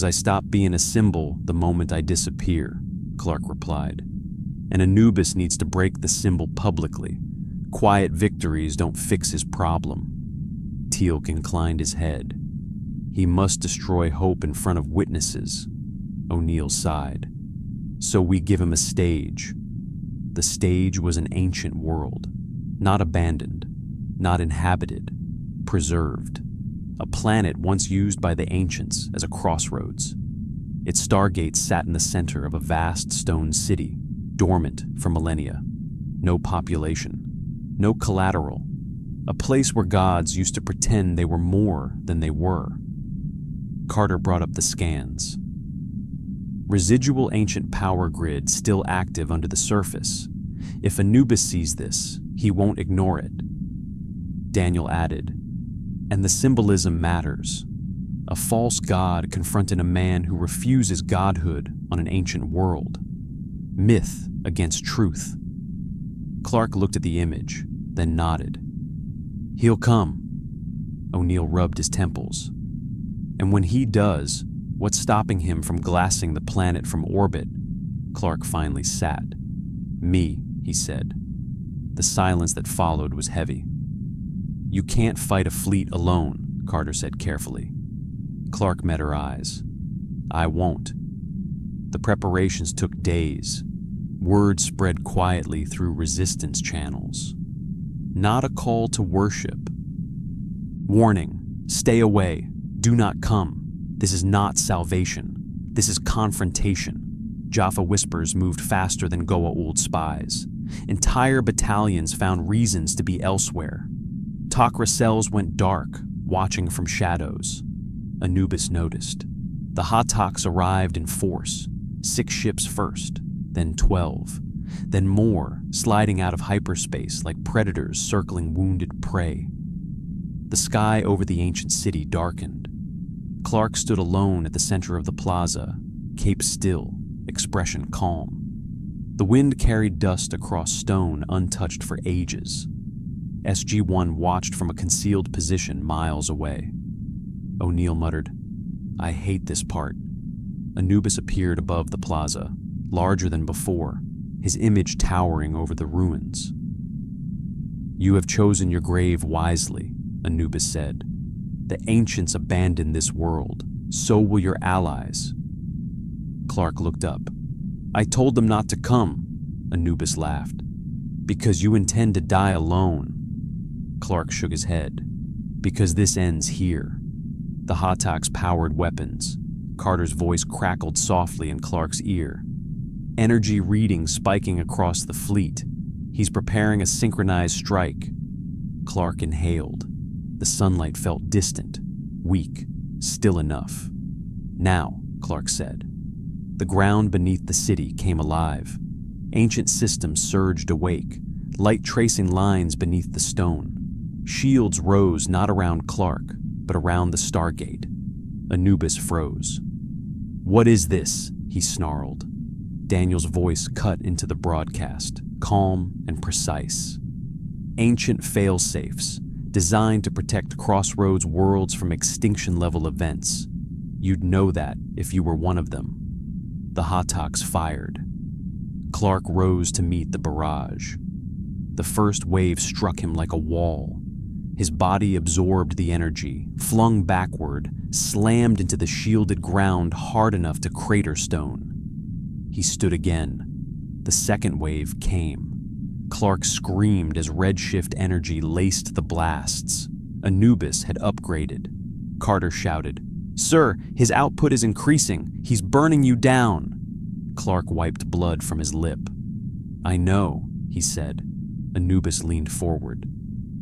I stopped being a symbol the moment I disappear, Clark replied. And Anubis needs to break the symbol publicly. Quiet victories don't fix his problem. Teal'c inclined his head. He must destroy hope in front of witnesses. O'Neill sighed. So we give him a stage. The stage was an ancient world, not abandoned, not inhabited, preserved. A planet once used by the ancients as a crossroads. Its Stargate sat in the center of a vast stone city, dormant for millennia. No population, no collateral. A place where gods used to pretend they were more than they were. Carter brought up the scans. Residual ancient power grid still active under the surface. If Anubis sees this, he won't ignore it. Daniel added, and the symbolism matters. A false god confronting a man who refuses godhood on an ancient world. Myth against truth. Clark looked at the image, then nodded. He'll come. O'Neill rubbed his temples. And when he does, what's stopping him from glassing the planet from orbit? Clark finally sat. Me, he said. The silence that followed was heavy. You can't fight a fleet alone, Carter said carefully. Clark met her eyes. I won't. The preparations took days. Word spread quietly through resistance channels. Not a call to worship. Warning, stay away, do not come. This is not salvation. This is confrontation. Jaffa whispers moved faster than Goa'uld spies. Entire battalions found reasons to be elsewhere. Takra cells went dark, watching from shadows. Anubis noticed. The Hattaks arrived in force, 6 ships first, then 12, then more, sliding out of hyperspace like predators circling wounded prey. The sky over the ancient city darkened. Clark stood alone at the center of the plaza, cape still, expression calm. The wind carried dust across stone untouched for ages. SG-1 watched from a concealed position miles away. O'Neill muttered, I hate this part. Anubis appeared above the plaza, larger than before, his image towering over the ruins. You have chosen your grave wisely, Anubis said. The ancients abandoned this world, so will your allies. Clark looked up. I told them not to come, Anubis laughed. Because you intend to die alone. Clark shook his head. Because this ends here. The Hattaks powered weapons. Carter's voice crackled softly in Clark's ear. Energy readings spiking across the fleet. He's preparing a synchronized strike. Clark inhaled. The sunlight felt distant, weak, still enough. Now, Clark said. The ground beneath the city came alive. Ancient systems surged awake, light tracing lines beneath the stone. Shields rose not around Clark, but around the Stargate. Anubis froze. What is this? He snarled. Daniel's voice cut into the broadcast, calm and precise. Ancient fail-safes, designed to protect Crossroads worlds from extinction-level events. You'd know that if you were one of them. The Hattaks fired. Clark rose to meet the barrage. The first wave struck him like a wall. His body absorbed the energy, flung backward, slammed into the shielded ground hard enough to crater stone. He stood again. The second wave came. Clark screamed as redshift energy laced the blasts. Anubis had upgraded. Carter shouted, Sir, his output is increasing. He's burning you down. Clark wiped blood from his lip. I know, he said. Anubis leaned forward.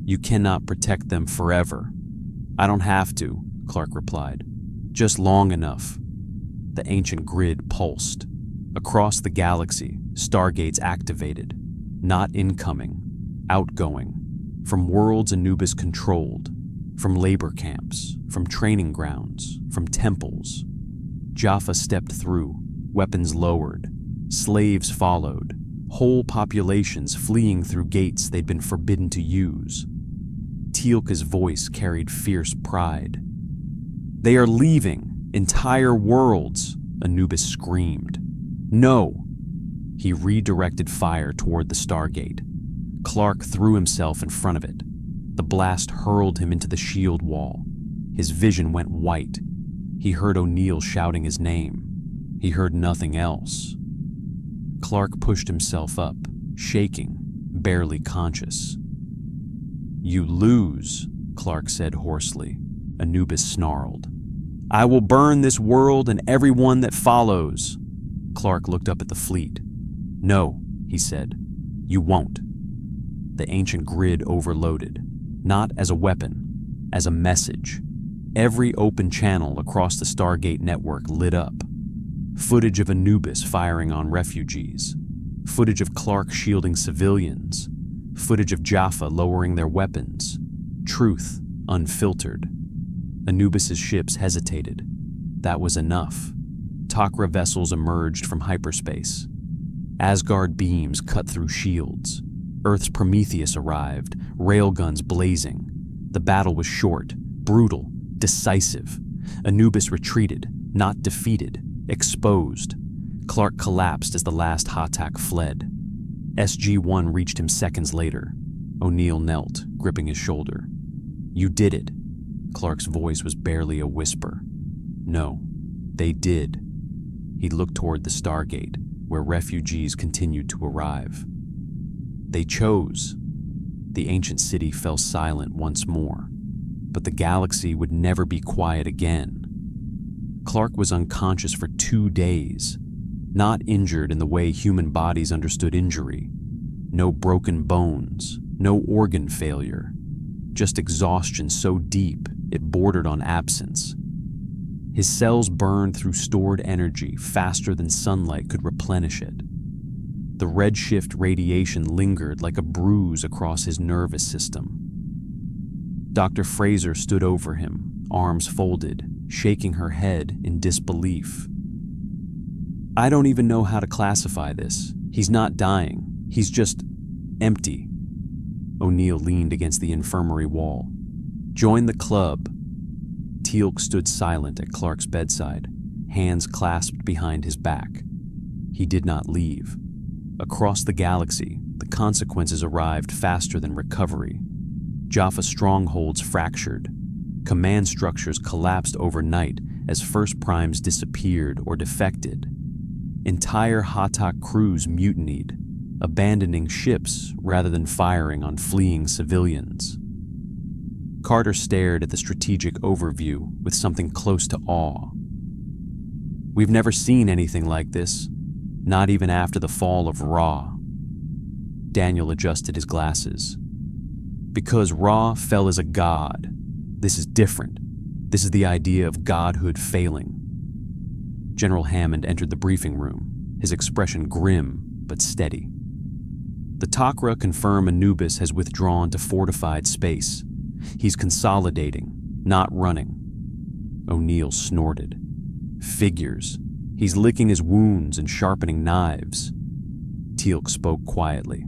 You cannot protect them forever. I don't have to, Clark replied. Just long enough. The ancient grid pulsed. Across the galaxy, stargates activated. Not incoming, outgoing. From worlds Anubis controlled. From labor camps, from training grounds, from temples. Jaffa stepped through, weapons lowered. Slaves followed. Whole populations fleeing through gates they'd been forbidden to use. Teal'c's voice carried fierce pride. "They are leaving entire worlds," Anubis screamed. "No!" He redirected fire toward the Stargate. Clark threw himself in front of it. The blast hurled him into the shield wall. His vision went white. He heard O'Neill shouting his name. He heard nothing else. Clark pushed himself up, shaking, barely conscious. "You lose," Clark said hoarsely. Anubis snarled. "I will burn this world and everyone that follows." Clark looked up at the fleet. "No," he said. "You won't." The ancient grid overloaded, not as a weapon, as a message. Every open channel across the Stargate network lit up. Footage of Anubis firing on refugees. Footage of Clark shielding civilians. Footage of Jaffa lowering their weapons. Truth, unfiltered. Anubis's ships hesitated. That was enough. Takra vessels emerged from hyperspace. Asgard beams cut through shields. Earth's Prometheus arrived, railguns blazing. The battle was short, brutal, decisive. Anubis retreated, not defeated, exposed. Clark collapsed as the last Hatak fled. SG-1 reached him seconds later. O'Neill knelt, gripping his shoulder. "You did it." Clark's voice was barely a whisper. "No, they did." He looked toward the Stargate, where refugees continued to arrive. They chose. The ancient city fell silent once more, but the galaxy would never be quiet again. Clark was unconscious for 2 days, not injured in the way human bodies understood injury. No broken bones, no organ failure, just exhaustion so deep it bordered on absence. His cells burned through stored energy faster than sunlight could replenish it. The redshift radiation lingered like a bruise across his nervous system. Dr. Fraser stood over him, arms folded, shaking her head in disbelief. "I don't even know how to classify this. He's not dying. He's just empty." O'Neill leaned against the infirmary wall. "Join the club." Teal'c stood silent at Clark's bedside, hands clasped behind his back. He did not leave. Across the galaxy, the consequences arrived faster than recovery. Jaffa strongholds fractured. Command structures collapsed overnight as first primes disappeared or defected. Entire Hatak crews mutinied, abandoning ships rather than firing on fleeing civilians. Carter stared at the strategic overview with something close to awe. "We've never seen anything like this, not even after the fall of Ra." Daniel adjusted his glasses. "Because Ra fell as a god. This is different. This is the idea of godhood failing." General Hammond entered the briefing room, his expression grim but steady. "The Takra confirm Anubis has withdrawn to fortified space. He's consolidating, not running." O'Neill snorted. "Figures. He's licking his wounds and sharpening knives." Teal'c spoke quietly.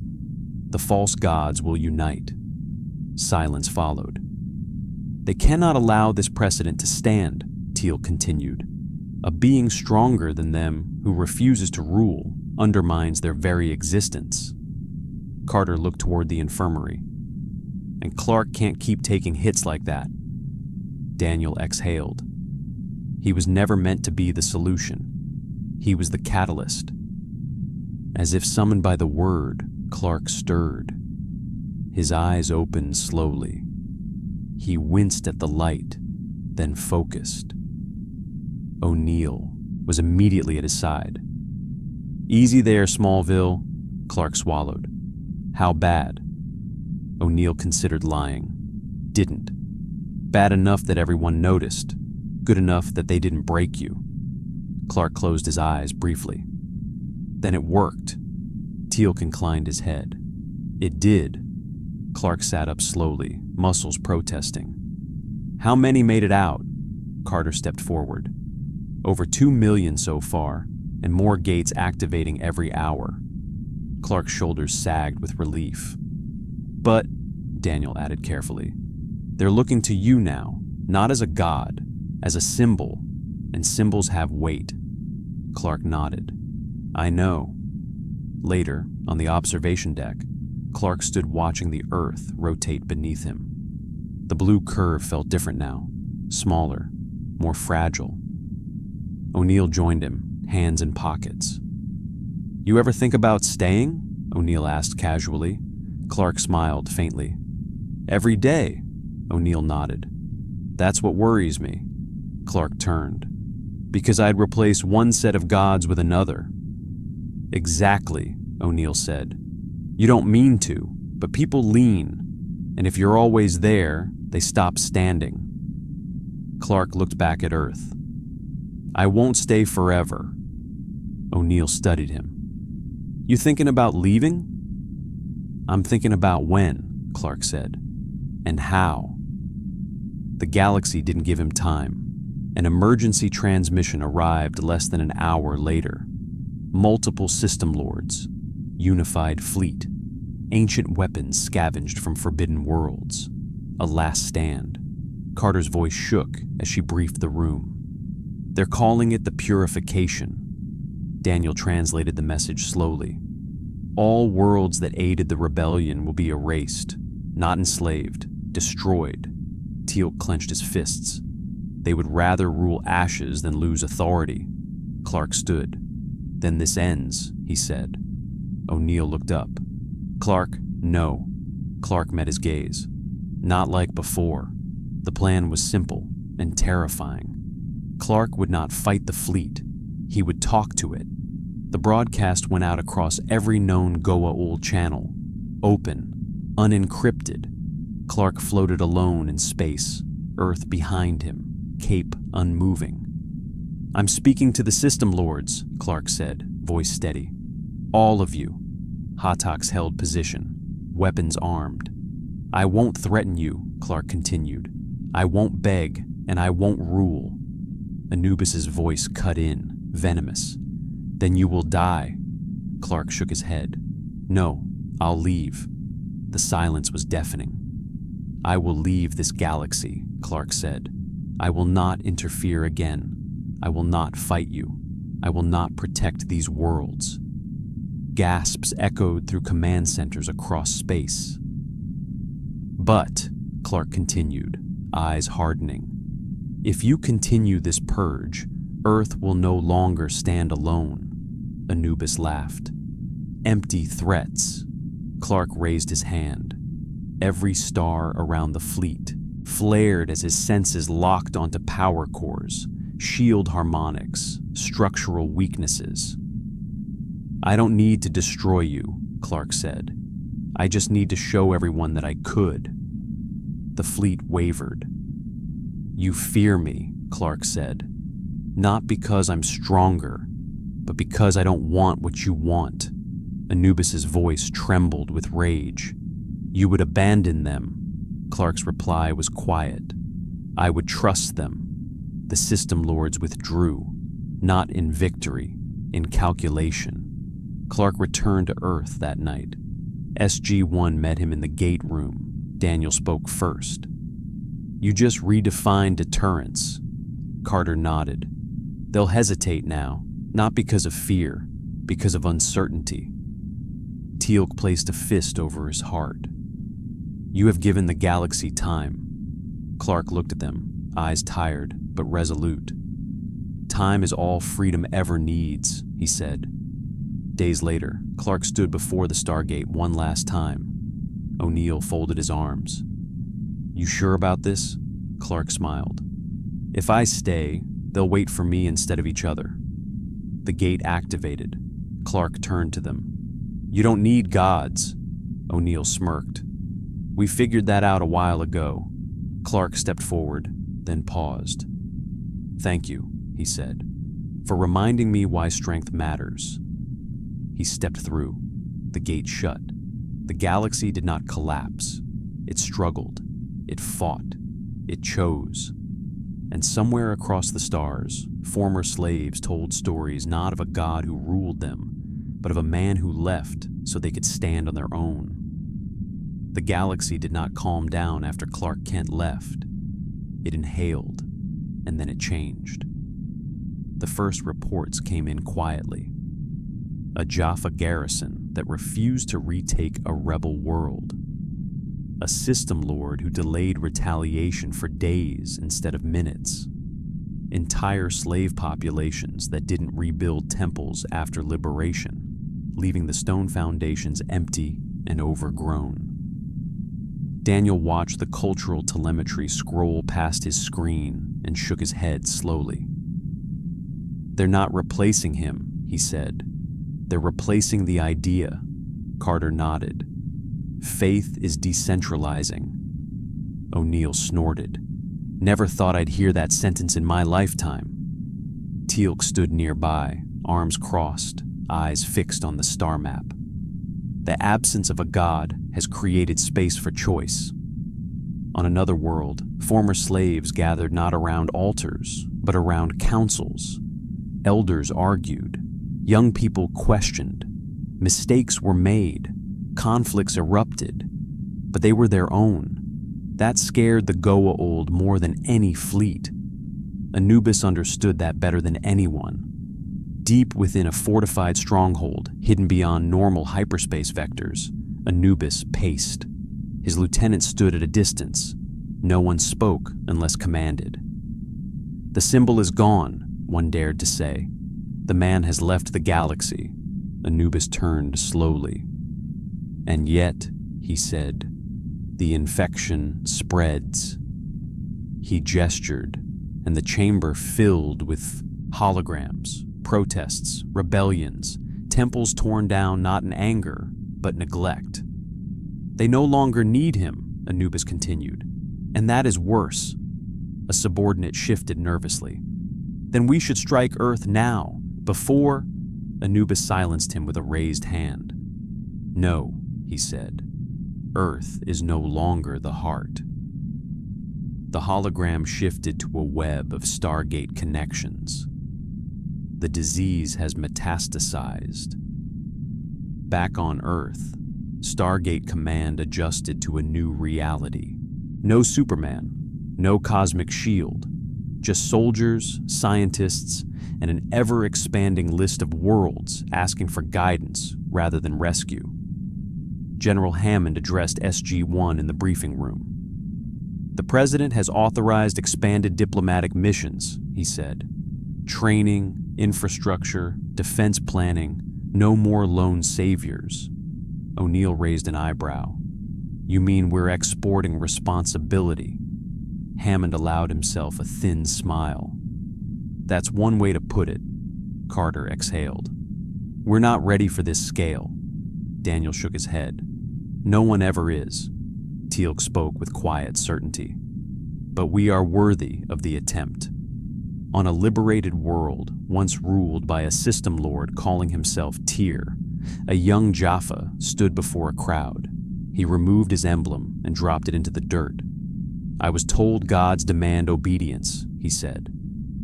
"The false gods will unite." Silence followed. "They cannot allow this precedent to stand," Teal'c continued. "A being stronger than them who refuses to rule undermines their very existence." Carter looked toward the infirmary. "And Clark can't keep taking hits like that." Daniel exhaled. "He was never meant to be the solution. He was the catalyst." As if summoned by the word, Clark stirred. His eyes opened slowly. He winced at the light, then focused. O'Neill was immediately at his side. "Easy there, Smallville," Clark swallowed. "How bad?" O'Neill considered lying. "Didn't. Bad enough that everyone noticed. Good enough that they didn't break you." Clark closed his eyes briefly. "Then it worked." Teal'c inclined his head. "It did." Clark sat up slowly, muscles protesting. "How many made it out?" Carter stepped forward. "Over 2 million so far, and more gates activating every hour." Clark's shoulders sagged with relief. "But," Daniel added carefully, They're looking to you now, not as a god, as a symbol, and symbols have weight. Clark nodded. I know. Later, on the observation deck, Clark stood watching the Earth rotate beneath him. The blue curve felt different now, smaller, more fragile. O'Neill joined him, hands in pockets. You ever think about staying? O'Neill asked casually. Clark smiled faintly. Every day, O'Neill nodded. That's what worries me. Clark turned. Because I'd replace one set of gods with another. Exactly, O'Neill said. You don't mean to, but people lean, and if you're always there, they stop standing. Clark looked back at Earth. I won't stay forever. O'Neill studied him. You thinking about leaving? I'm thinking about when, Clark said, and how. The galaxy didn't give him time. An emergency transmission arrived less than an hour later. Multiple system lords, unified fleet, ancient weapons scavenged from forbidden worlds. A last stand. Carter's voice shook as she briefed the room. They're calling it the Purification. Daniel translated the message slowly. All worlds that aided the rebellion will be erased, not enslaved, destroyed. Teal'c clenched his fists. They would rather rule ashes than lose authority. Clark stood. Then this ends, he said. O'Neill looked up. Clark, no. Clark met his gaze. Not like before. The plan was simple and terrifying. Clark would not fight the fleet. He would talk to it. The broadcast went out across every known Goa'uld channel. Open, unencrypted. Clark floated alone in space, Earth behind him, cape unmoving. I'm speaking to the system lords, Clark said, voice steady. All of you. Hatak's held position, weapons armed. I won't threaten you, Clark continued. I won't beg, and I won't rule. Anubis's voice cut in, venomous. Then you will die. Clark shook his head. No, I'll leave. The silence was deafening. I will leave this galaxy, Clark said. I will not interfere again. I will not fight you. I will not protect these worlds. Gasps echoed through command centers across space. But, Clark continued, eyes hardening, if you continue this purge, Earth will no longer stand alone. Anubis laughed. Empty threats. Clark raised his hand. Every star around the fleet flared as his senses locked onto power cores, shield harmonics, structural weaknesses. I don't need to destroy you, Clark said. I just need to show everyone that I could. The fleet wavered. You fear me, Clark said. Not because I'm stronger, but because I don't want what you want. Anubis's voice trembled with rage. You would abandon them. Clark's reply was quiet. I would trust them. The system lords withdrew, not in victory, in calculation. Clark returned to Earth that night. SG-1 met him in the gate room. Daniel spoke first. You just redefined deterrence. Carter nodded. They'll hesitate now, not because of fear, because of uncertainty. Teal'c placed a fist over his heart. You have given the galaxy time. Clark looked at them, eyes tired but resolute. Time is all freedom ever needs, he said. Days later, Clark stood before the Stargate one last time. O'Neill folded his arms. You sure about this? Clark smiled. If I stay, they'll wait for me instead of each other. The gate activated. Clark turned to them. You don't need gods. O'Neill smirked. We figured that out a while ago. Clark stepped forward, then paused. Thank you, he said, for reminding me why strength matters. He stepped through. The gate shut. The galaxy did not collapse. It struggled. It fought. It chose. And somewhere across the stars, former slaves told stories not of a god who ruled them, but of a man who left so they could stand on their own. The galaxy did not calm down after Clark Kent left. It inhaled, and then it changed. The first reports came in quietly. A Jaffa garrison that refused to retake a rebel world. A system lord who delayed retaliation for days instead of minutes. Entire slave populations that didn't rebuild temples after liberation, leaving the stone foundations empty and overgrown. Daniel watched the cultural telemetry scroll past his screen and shook his head slowly. "They're not replacing him," he said. "They're replacing the idea." Carter nodded. "Faith is decentralizing." O'Neill snorted. "Never thought I'd hear that sentence in my lifetime." Teal'c stood nearby, arms crossed, eyes fixed on the star map. "The absence of a god has created space for choice." On another world, former slaves gathered not around altars, but around councils. Elders argued. Young people questioned. Mistakes were made. Conflicts erupted. But they were their own. That scared the Goa'uld more than any fleet. Anubis understood that better than anyone. Deep within a fortified stronghold, hidden beyond normal hyperspace vectors, Anubis paced. His lieutenant stood at a distance. No one spoke unless commanded. "The symbol is gone," one dared to say. "The man has left the galaxy." Anubis turned slowly. "And yet," he said, "the infection spreads." He gestured, and the chamber filled with holograms, protests, rebellions, temples torn down not in anger, but neglect. "They no longer need him," Anubis continued, "and that is worse." A subordinate shifted nervously. "Then we should strike Earth now, before—" Anubis silenced him with a raised hand. "No," he said. "Earth is no longer the heart." The hologram shifted to a web of Stargate connections. "The disease has metastasized." Back on Earth, Stargate Command adjusted to a new reality. No Superman, no cosmic shield, just soldiers, scientists, and an ever-expanding list of worlds asking for guidance rather than rescue. General Hammond addressed SG-1 in the briefing room. "The President has authorized expanded diplomatic missions," he said. "Training, infrastructure, defense planning, no more lone saviors." O'Neill raised an eyebrow. "You mean we're exporting responsibility?" Hammond allowed himself a thin smile. "That's one way to put it," Carter exhaled. "We're not ready for this scale." Daniel shook his head. "No one ever is." Teal'c spoke with quiet certainty. "But we are worthy of the attempt." On a liberated world, once ruled by a system lord calling himself Tyr, a young Jaffa stood before a crowd. He removed his emblem and dropped it into the dirt. "I was told gods demand obedience," he said.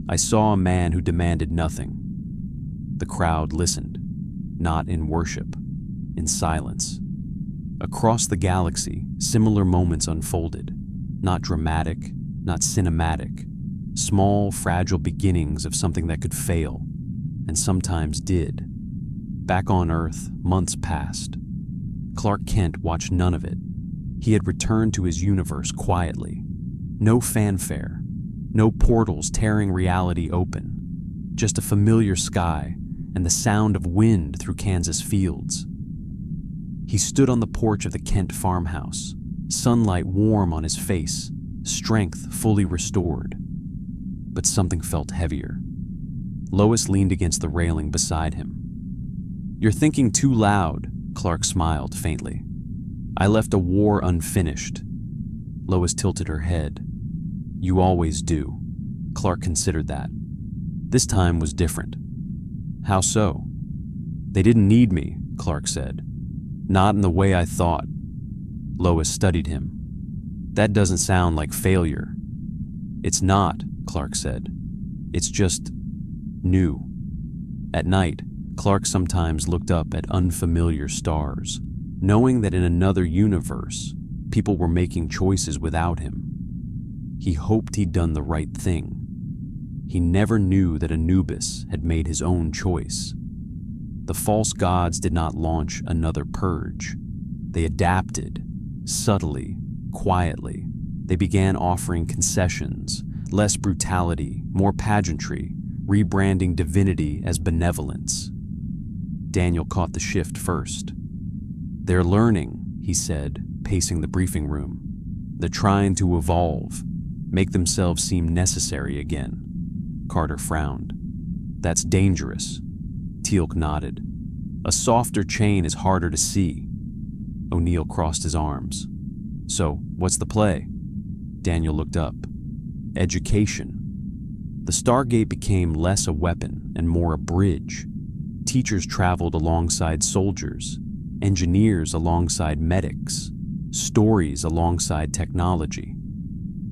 "I saw a man who demanded nothing." The crowd listened, not in worship, in silence. Across the galaxy, similar moments unfolded, not dramatic, not cinematic, small, fragile beginnings of something that could fail, and sometimes did. Back on Earth, months passed. Clark Kent watched none of it. He had returned to his universe quietly. No fanfare, no portals tearing reality open, just a familiar sky and the sound of wind through Kansas fields. He stood on the porch of the Kent farmhouse, sunlight warm on his face, strength fully restored. But something felt heavier. Lois leaned against the railing beside him. "You're thinking too loud," Clark smiled faintly. "I left a war unfinished." Lois tilted her head. "You always do." Clark considered that. This time was different. "How so?" "They didn't need me," Clark said. "Not in the way I thought." Lois studied him. "That doesn't sound like failure." "It's not," Clark said. "It's just new." At night, Clark sometimes looked up at unfamiliar stars. knowing that in another universe, people were making choices without him. He hoped he'd done the right thing. He never knew that Anubis had made his own choice. The false gods did not launch another purge. They adapted, subtly, quietly. They began offering concessions, less brutality, more pageantry, rebranding divinity as benevolence. Daniel caught the shift first. "They're learning," he said, pacing the briefing room. "They're trying to evolve, make themselves seem necessary again." Carter frowned. "That's dangerous." Teal'c nodded. "A softer chain is harder to see." O'Neill crossed his arms. "So, what's the play?" Daniel looked up. "Education." The Stargate became less a weapon and more a bridge. Teachers traveled alongside soldiers, engineers alongside medics, stories alongside technology.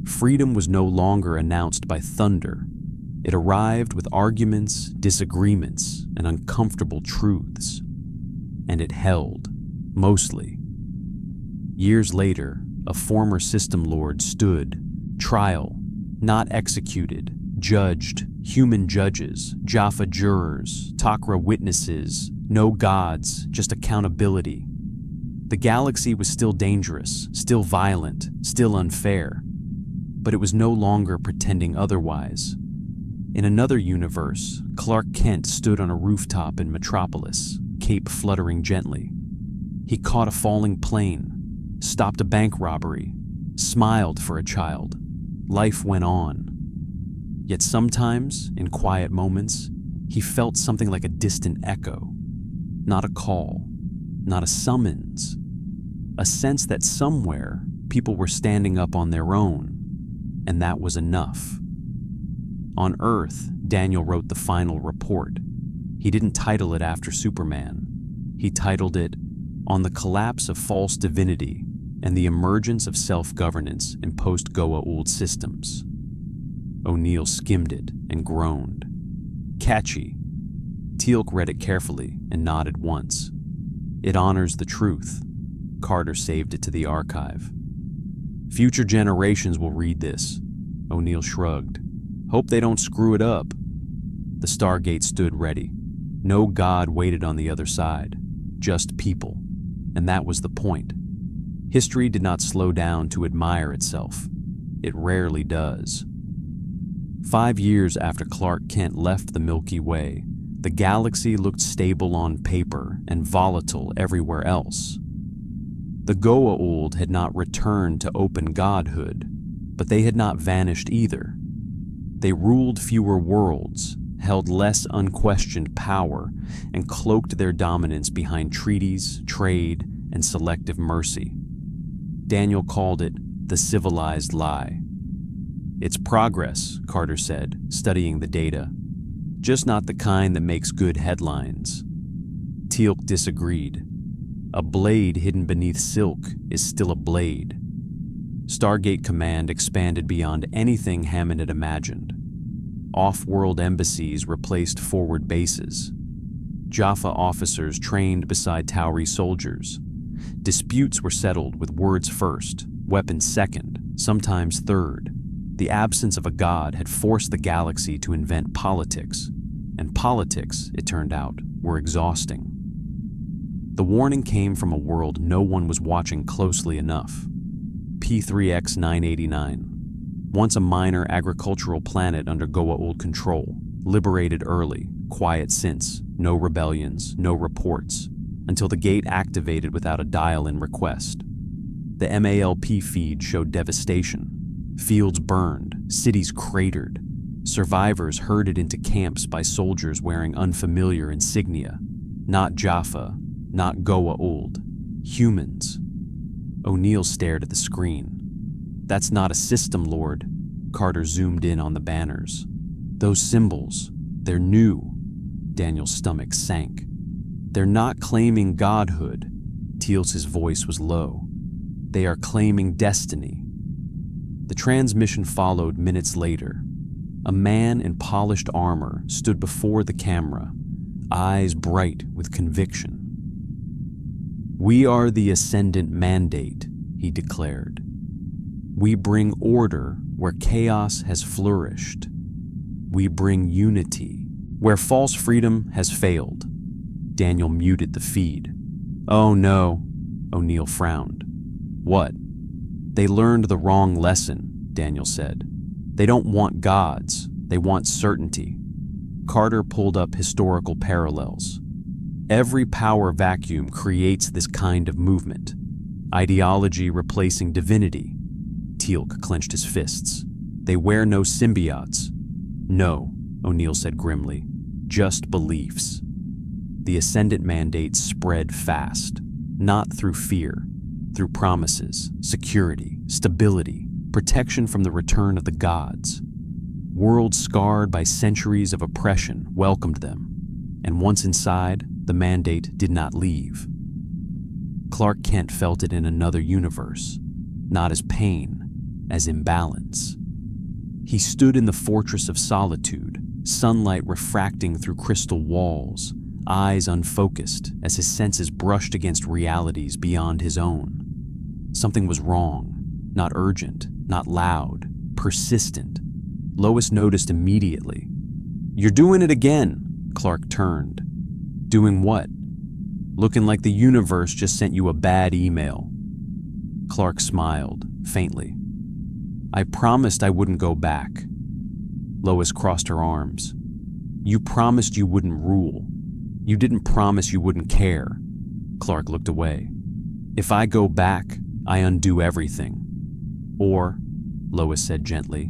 Freedom was no longer announced by thunder. It arrived with arguments, disagreements, and uncomfortable truths. And it held, mostly. Years later, a former system lord stood, trial, not executed, judged, human judges, Jaffa jurors, Takra witnesses, no gods, just accountability. The galaxy was still dangerous, still violent, still unfair. But it was no longer pretending otherwise. In another universe, Clark Kent stood on a rooftop in Metropolis, cape fluttering gently. He caught a falling plane, stopped a bank robbery, smiled for a child. Life went on. Yet sometimes, in quiet moments, he felt something like a distant echo. Not a call, not a summons. A sense that somewhere people were standing up on their own, and that was enough. On Earth, Daniel wrote the final report. He didn't title it after Superman. He titled it, "On the Collapse of False Divinity and the Emergence of Self-Governance in Post-Goa'uld Systems." O'Neill skimmed it and groaned. "Catchy." Teal'c read it carefully and nodded once. "It honors the truth." Carter saved it to the archive. "Future generations will read this." O'Neill shrugged. "Hope they don't screw it up." The Stargate stood ready. No god waited on the other side, just people. And that was the point. History did not slow down to admire itself. It rarely does. 5 years after Clark Kent left the Milky Way, the galaxy looked stable on paper and volatile everywhere else. The Goa'uld had not returned to open godhood, but they had not vanished either. They ruled fewer worlds, held less unquestioned power, and cloaked their dominance behind treaties, trade, and selective mercy. Daniel called it the civilized lie. "It's progress," Carter said, studying the data. "Just not the kind that makes good headlines." Teal'c disagreed. A blade hidden beneath silk is still a blade. Stargate Command expanded beyond anything Hammond had imagined. Off-world embassies replaced forward bases. Jaffa officers trained beside Tauri soldiers. Disputes were settled with words first, weapons second, sometimes third. The absence of a god had forced the galaxy to invent politics, and politics, it turned out, were exhausting. The warning came from a world no one was watching closely enough. P3X 989, once a minor agricultural planet under Goa'uld control, liberated early, quiet since, no rebellions, no reports, until the gate activated without a dial-in request. The MALP feed showed devastation. Fields burned, cities cratered. Survivors herded into camps by soldiers wearing unfamiliar insignia. Not Jaffa, not Goa'uld, humans. O'Neill stared at the screen. "That's not a system, Lord." Carter zoomed in on the banners. "Those symbols, they're new." Daniel's stomach sank. "They're not claiming godhood." Teal'c's voice was low. "They are claiming destiny." The transmission followed minutes later. A man in polished armor stood before the camera, eyes bright with conviction. "We are the Ascendant Mandate," he declared. "We bring order where chaos has flourished. We bring unity where false freedom has failed." Daniel muted the feed. "Oh no," O'Neill frowned. "What?" "They learned the wrong lesson," Daniel said. "They don't want gods, they want certainty." Carter pulled up historical parallels. Every power vacuum creates this kind of movement. Ideology replacing divinity. Teal'c clenched his fists. "They wear no symbiotes." "No," O'Neill said grimly. "Just beliefs." The Ascendant Mandate spread fast, not through fear, through promises, security, stability, protection from the return of the gods. Worlds scarred by centuries of oppression welcomed them, and once inside, the Mandate did not leave. Clark Kent felt it in another universe, not as pain, as imbalance. He stood in the fortress of solitude, sunlight refracting through crystal walls, eyes unfocused as his senses brushed against realities beyond his own. Something was wrong, not urgent, not loud, persistent. Lois noticed immediately. "You're doing it again," Clark turned. "Doing what?" "Looking like the universe just sent you a bad email." Clark smiled, faintly. "I promised I wouldn't go back." Lois crossed her arms. "You promised you wouldn't rule. You didn't promise you wouldn't care." Clark looked away. "If I go back, I undo everything." "Or," Lois said gently,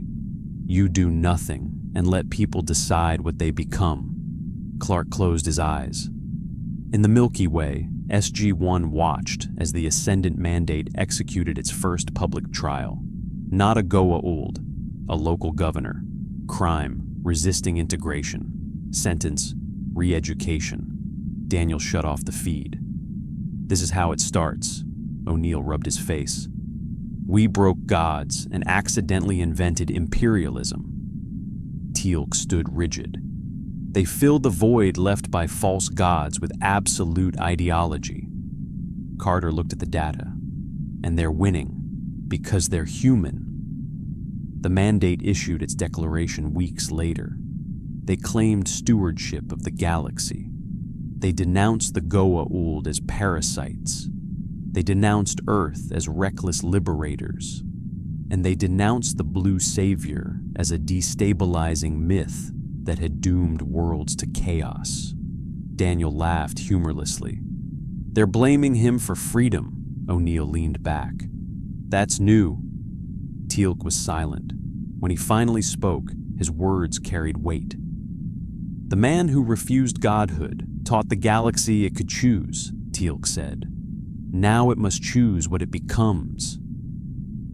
"you do nothing and let people decide what they become." Clark closed his eyes. In the Milky Way, SG-1 watched as the Ascendant Mandate executed its first public trial. Not a Goa'uld, a local governor. Crime, resisting integration. Sentence, re-education. Daniel shut off the feed. "This is how it starts," O'Neill rubbed his face. "We broke gods and accidentally invented imperialism." Teal'c stood rigid. "They filled the void left by false gods with absolute ideology." Carter looked at the data. "And they're winning, because they're human." The Mandate issued its declaration weeks later. They claimed stewardship of the galaxy. They denounced the Goa'uld as parasites. They denounced Earth as reckless liberators. And they denounced the Blue Savior as a destabilizing myth that had doomed worlds to chaos. Daniel laughed humorlessly. "They're blaming him for freedom," O'Neill leaned back. "That's new." Teal'c was silent. When he finally spoke, his words carried weight. "The man who refused godhood taught the galaxy it could choose," Teal'c said. "Now it must choose what it becomes."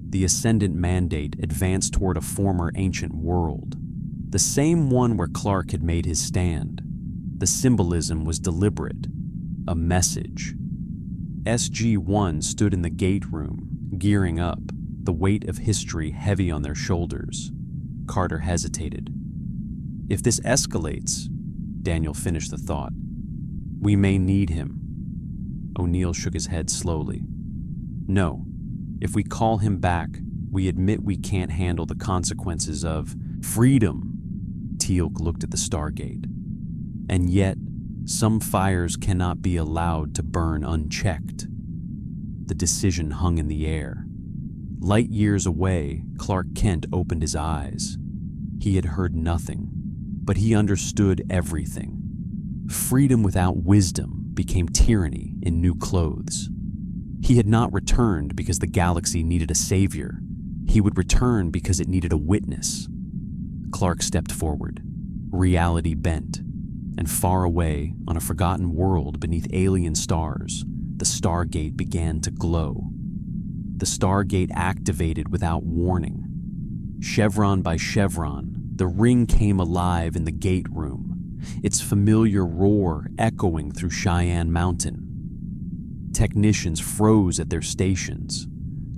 The Ascendant Mandate advanced toward a former ancient world, the same one where Clark had made his stand. The symbolism was deliberate, a message. SG-1 stood in the gate room, gearing up, the weight of history heavy on their shoulders. Carter hesitated. "If this escalates," Daniel finished the thought, "we may need him." O'Neill shook his head slowly. "No. If we call him back, we admit we can't handle the consequences of freedom." Teal'c looked at the Stargate. "And yet, some fires cannot be allowed to burn unchecked." The decision hung in the air. Light years away, Clark Kent opened his eyes. He had heard nothing, but he understood everything. Freedom without wisdom became tyranny in new clothes. He had not returned because the galaxy needed a savior. He would return because it needed a witness. Clark stepped forward. Reality bent, and far away, on a forgotten world beneath alien stars, the Stargate began to glow. The Stargate activated without warning. Chevron by chevron, the ring came alive in the gate room, its familiar roar echoing through Cheyenne Mountain. Technicians froze at their stations.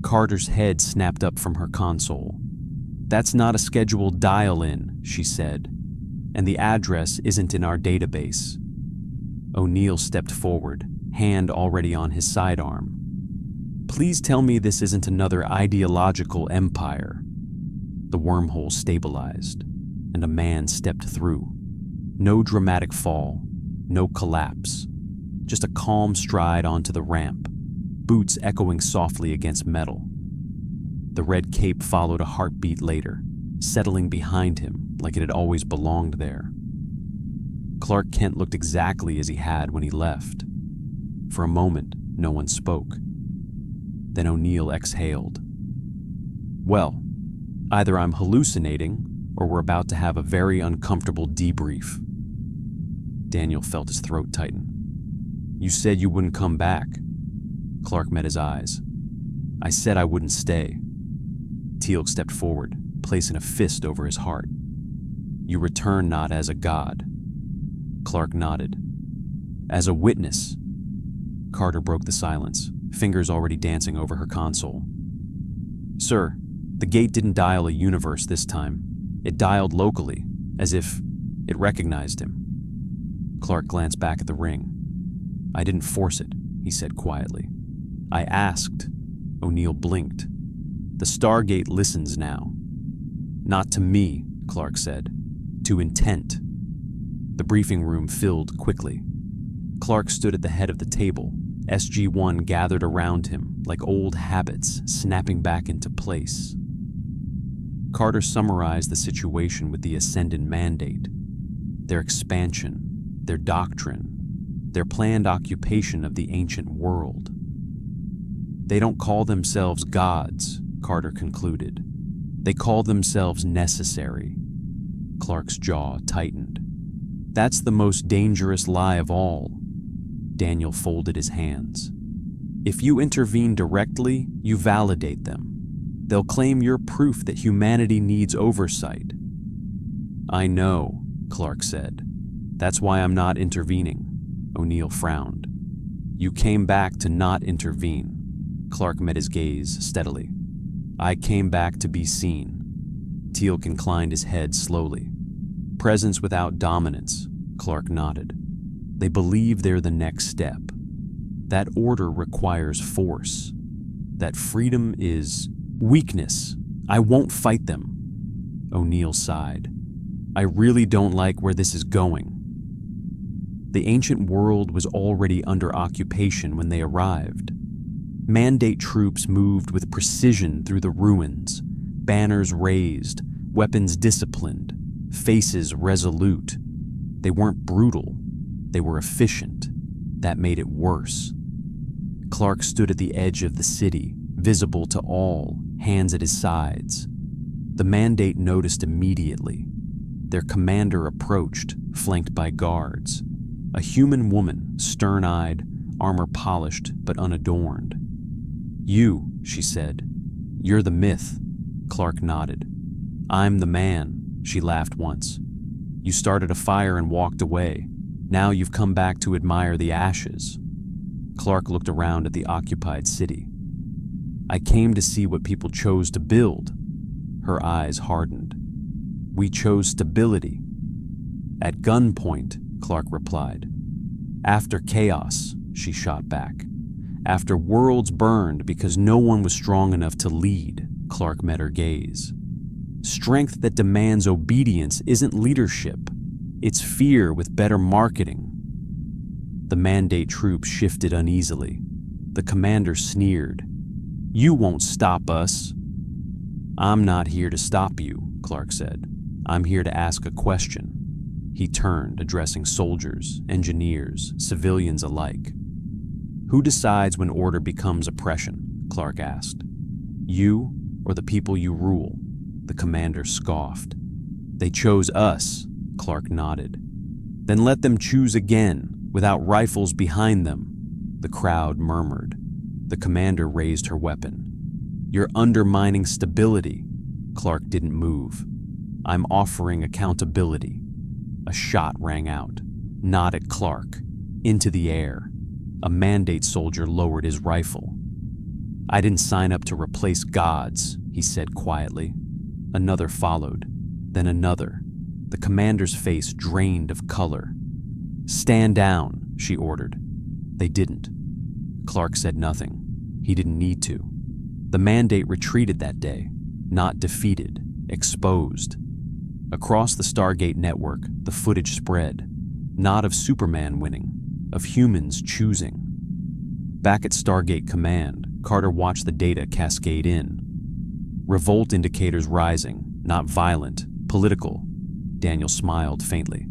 Carter's head snapped up from her console. "That's not a scheduled dial-in," she said, "and the address isn't in our database." O'Neill stepped forward, hand already on his sidearm. Please tell me this isn't another ideological empire. The wormhole stabilized, and a man stepped through. No dramatic fall, no collapse, just a calm stride onto the ramp, boots echoing softly against metal. The red cape followed a heartbeat later, settling behind him like it had always belonged there. Clark Kent looked exactly as he had when he left. For a moment, no one spoke. Then O'Neill exhaled. Well, either I'm hallucinating, or we're about to have a very uncomfortable debrief. Daniel felt his throat tighten. You said you wouldn't come back. Clark met his eyes. I said I wouldn't stay. Teal'c stepped forward, placing a fist over his heart. You return not as a god. Clark nodded. As a witness. Carter broke the silence, fingers already dancing over her console. Sir, the gate didn't dial a universe this time. It dialed locally, as if it recognized him. Clark glanced back at the ring. I didn't force it, he said quietly. I asked. O'Neill blinked. The Stargate listens now. Not to me, Clark said. To intent. The briefing room filled quickly. Clark stood at the head of the table. SG-1 gathered around him like old habits snapping back into place. Carter summarized the situation with the Ascendant Mandate. Their expansion, their doctrine, their planned occupation of the ancient world. They don't call themselves gods, Carter concluded. They call themselves necessary. Clark's jaw tightened. That's the most dangerous lie of all. Daniel folded his hands. If you intervene directly, you validate them. They'll claim you're proof that humanity needs oversight. I know, Clark said. That's why I'm not intervening. O'Neill frowned. You came back to not intervene. Clark met his gaze steadily. I came back to be seen. Teal'c inclined his head slowly. Presence without dominance, Clark nodded. They believe they're the next step. That order requires force. That freedom is weakness. I won't fight them. O'Neill sighed. I really don't like where this is going. The ancient world was already under occupation when they arrived. Mandate troops moved with precision through the ruins, banners raised, weapons disciplined, faces resolute. They weren't brutal. They were efficient. That made it worse. Clark stood at the edge of the city, visible to all, hands at his sides. The Mandate noticed immediately. Their commander approached, flanked by guards. A human woman, stern-eyed, armor-polished but unadorned. You, she said. You're the myth. Clark nodded. I'm the man, she laughed once. You started a fire and walked away. Now you've come back to admire the ashes. Clark looked around at the occupied city. I came to see what people chose to build. Her eyes hardened. We chose stability. At gunpoint, Clark replied. After chaos, she shot back. After worlds burned because no one was strong enough to lead, Clark met her gaze. Strength that demands obedience isn't leadership. It's fear with better marketing. The Mandate troops shifted uneasily. The commander sneered. You won't stop us. I'm not here to stop you, Clark said. I'm here to ask a question. He turned, addressing soldiers, engineers, civilians alike. Who decides when order becomes oppression? Clark asked. You or the people you rule? The commander scoffed. They chose us, Clark nodded. Then let them choose again, without rifles behind them. The crowd murmured. The commander raised her weapon. You're undermining stability. Clark didn't move. I'm offering accountability. A shot rang out. Not at Clark. Into the air. A Mandate soldier lowered his rifle. I didn't sign up to replace gods, he said quietly. Another followed, then another. The commander's face drained of color. Stand down, she ordered. They didn't. Clark said nothing. He didn't need to. The mandate retreated that day, not defeated, exposed. Across the Stargate network, the footage spread, not of Superman winning, of humans choosing. Back at Stargate Command, Carter watched the data cascade in. Revolt indicators rising, not violent, political. Daniel smiled faintly.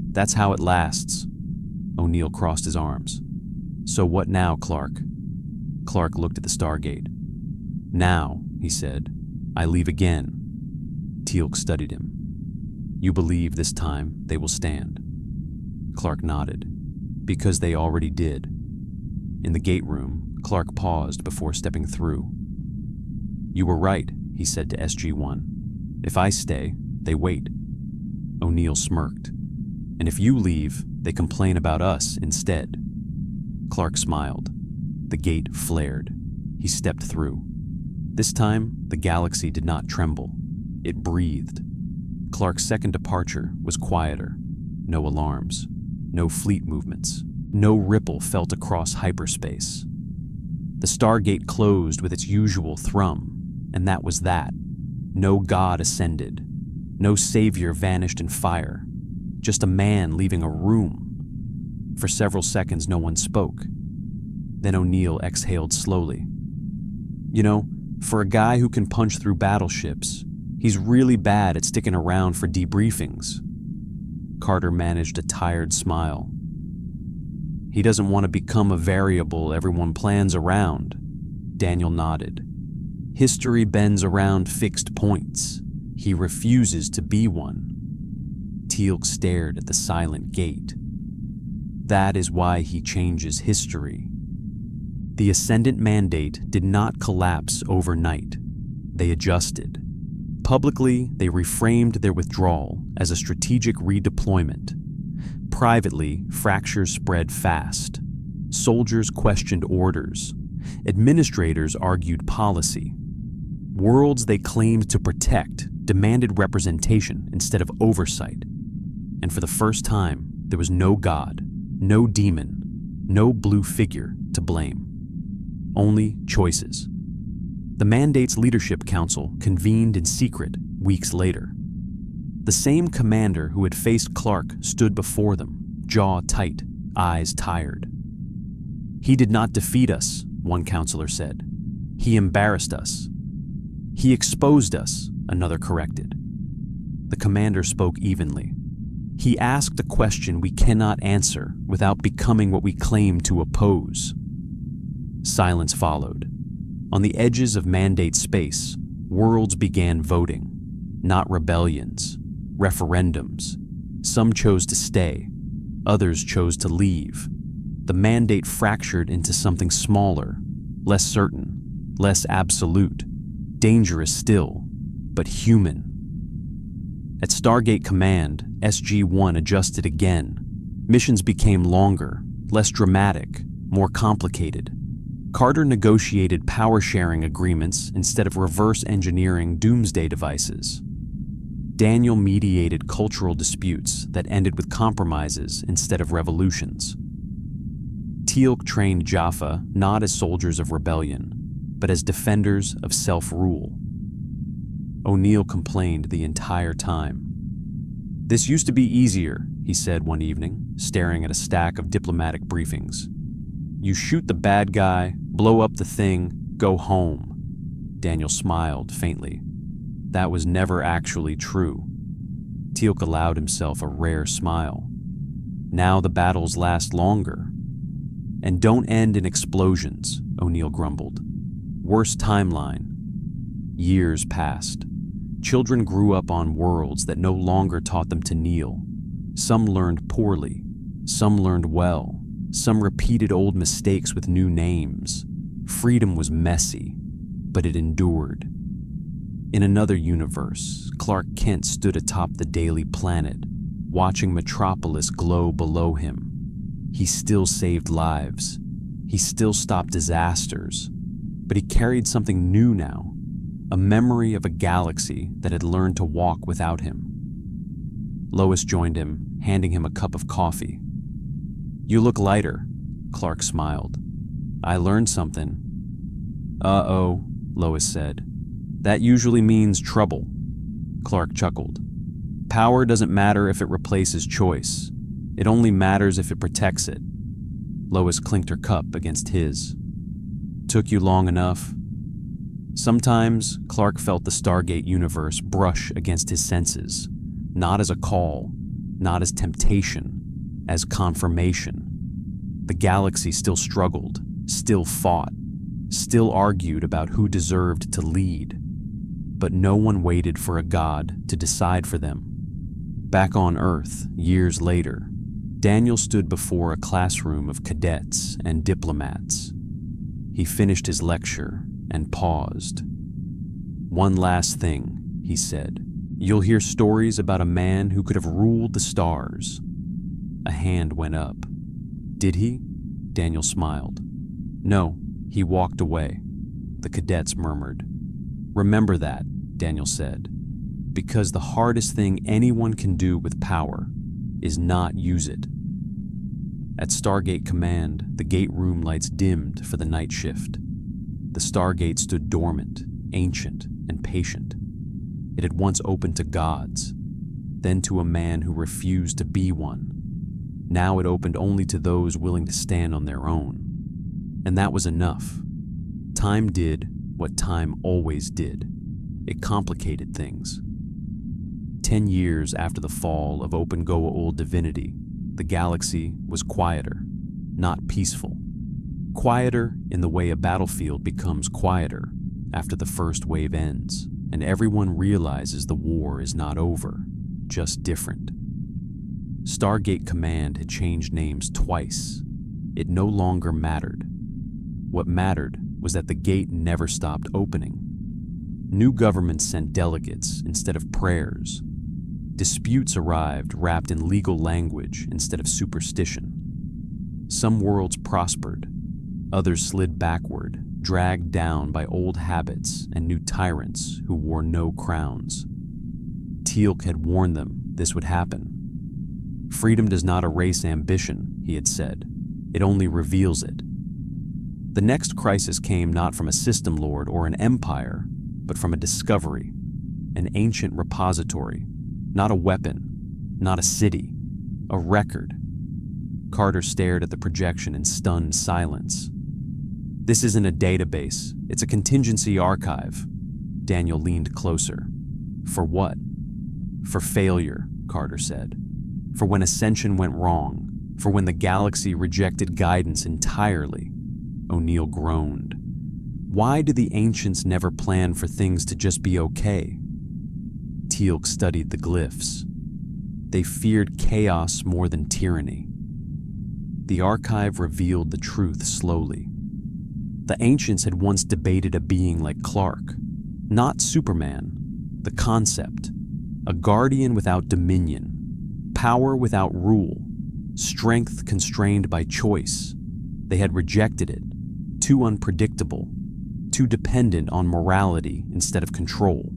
That's how it lasts. O'Neill crossed his arms. So what now, Clark? Clark looked at the Stargate. Now, he said, I leave again. Teal'c studied him. You believe this time they will stand? Clark nodded. Because they already did. In the gate room, Clark paused before stepping through. You were right, he said to SG-1. If I stay, they wait. O'Neill smirked. And if you leave, they complain about us instead. Clark smiled. The gate flared. He stepped through. This time, the galaxy did not tremble. It breathed. Clark's second departure was quieter. No alarms. No fleet movements. No ripple felt across hyperspace. The Stargate closed with its usual thrum, and that was that. No god ascended. No savior vanished in fire. Just a man leaving a room. For several seconds, no one spoke. Then O'Neill exhaled slowly. You know, for a guy who can punch through battleships, he's really bad at sticking around for debriefings. Carter managed a tired smile. He doesn't want to become a variable everyone plans around. Daniel nodded. History bends around fixed points. He refuses to be one. Teal'c stared at the silent gate. That is why he changes history. The Ascendant Mandate did not collapse overnight. They adjusted. Publicly, they reframed their withdrawal as a strategic redeployment. Privately, fractures spread fast. Soldiers questioned orders. Administrators argued policy. Worlds they claimed to protect demanded representation instead of oversight. And for the first time, there was no god, no demon, no blue figure to blame. Only choices. The Mandate's Leadership Council convened in secret weeks later. The same commander who had faced Clark stood before them, jaw tight, eyes tired. He did not defeat us, one counselor said. He embarrassed us. He exposed us, another corrected. The commander spoke evenly. He asked a question we cannot answer without becoming what we claim to oppose. Silence followed. On the edges of Mandate space, worlds began voting. Not rebellions, referendums. Some chose to stay. Others chose to leave. The Mandate fractured into something smaller, less certain, less absolute, dangerous still, but human. At Stargate Command, SG-1 adjusted again. Missions became longer, less dramatic, more complicated. Carter negotiated power-sharing agreements instead of reverse engineering doomsday devices. Daniel mediated cultural disputes that ended with compromises instead of revolutions. Teal'c trained Jaffa not as soldiers of rebellion, but as defenders of self-rule. O'Neill complained the entire time. This used to be easier, he said one evening, staring at a stack of diplomatic briefings. You shoot the bad guy, blow up the thing, go home. Daniel smiled faintly. That was never actually true. Teal'c allowed himself a rare smile. Now the battles last longer. And don't end in explosions, O'Neill grumbled. Worse timeline. Years passed. Children grew up on worlds that no longer taught them to kneel. Some learned poorly. Some learned well. Some repeated old mistakes with new names. Freedom was messy, but it endured. In another universe, Clark Kent stood atop the Daily Planet, watching Metropolis glow below him. He still saved lives. He still stopped disasters. But he carried something new now, a memory of a galaxy that had learned to walk without him. Lois joined him, handing him a cup of coffee. You look lighter. Clark smiled. I learned something. Uh-oh, Lois said. That usually means trouble. Clark chuckled. Power doesn't matter if it replaces choice. It only matters if it protects it. Lois clinked her cup against his. Took you long enough? Sometimes Clark felt the Stargate universe brush against his senses, not as a call, not as temptation, as confirmation. The galaxy still struggled, still fought, still argued about who deserved to lead. But no one waited for a god to decide for them. Back on Earth, years later, Daniel stood before a classroom of cadets and diplomats. He finished his lecture and paused. One last thing, he said. You'll hear stories about a man who could have ruled the stars. A hand went up. Did he? Daniel smiled. No, he walked away. The cadets murmured. Remember that, Daniel said, because the hardest thing anyone can do with power is not use it. At Stargate Command, the gate room lights dimmed for the night shift. The Stargate stood dormant, ancient, and patient. It had once opened to gods, then to a man who refused to be one. Now it opened only to those willing to stand on their own. And that was enough. Time did what time always did. It complicated things. 10 years after the fall of Open Goa'uld divinity, the galaxy was quieter, not peaceful. Quieter in the way a battlefield becomes quieter after the first wave ends, and everyone realizes the war is not over, just different. Stargate Command had changed names twice. It no longer mattered. What mattered was that the gate never stopped opening. New governments sent delegates instead of prayers. Disputes arrived wrapped in legal language instead of superstition. Some worlds prospered, others slid backward, dragged down by old habits and new tyrants who wore no crowns. Teal'c had warned them this would happen. Freedom does not erase ambition, he had said. It only reveals it. The next crisis came not from a system lord or an empire, but from a discovery, an ancient repository, not a weapon, not a city, a record. Carter stared at the projection in stunned silence. This isn't a database, it's a contingency archive. Daniel leaned closer. For what? For failure, Carter said. For when ascension went wrong, for when the galaxy rejected guidance entirely. O'Neill groaned. Why do the ancients never plan for things to just be okay? Teal'c studied the glyphs. They feared chaos more than tyranny. The archive revealed the truth slowly. The ancients had once debated a being like Clark, not Superman, the concept, a guardian without dominion, power without rule, strength constrained by choice. They had rejected it, too unpredictable, too dependent on morality instead of control.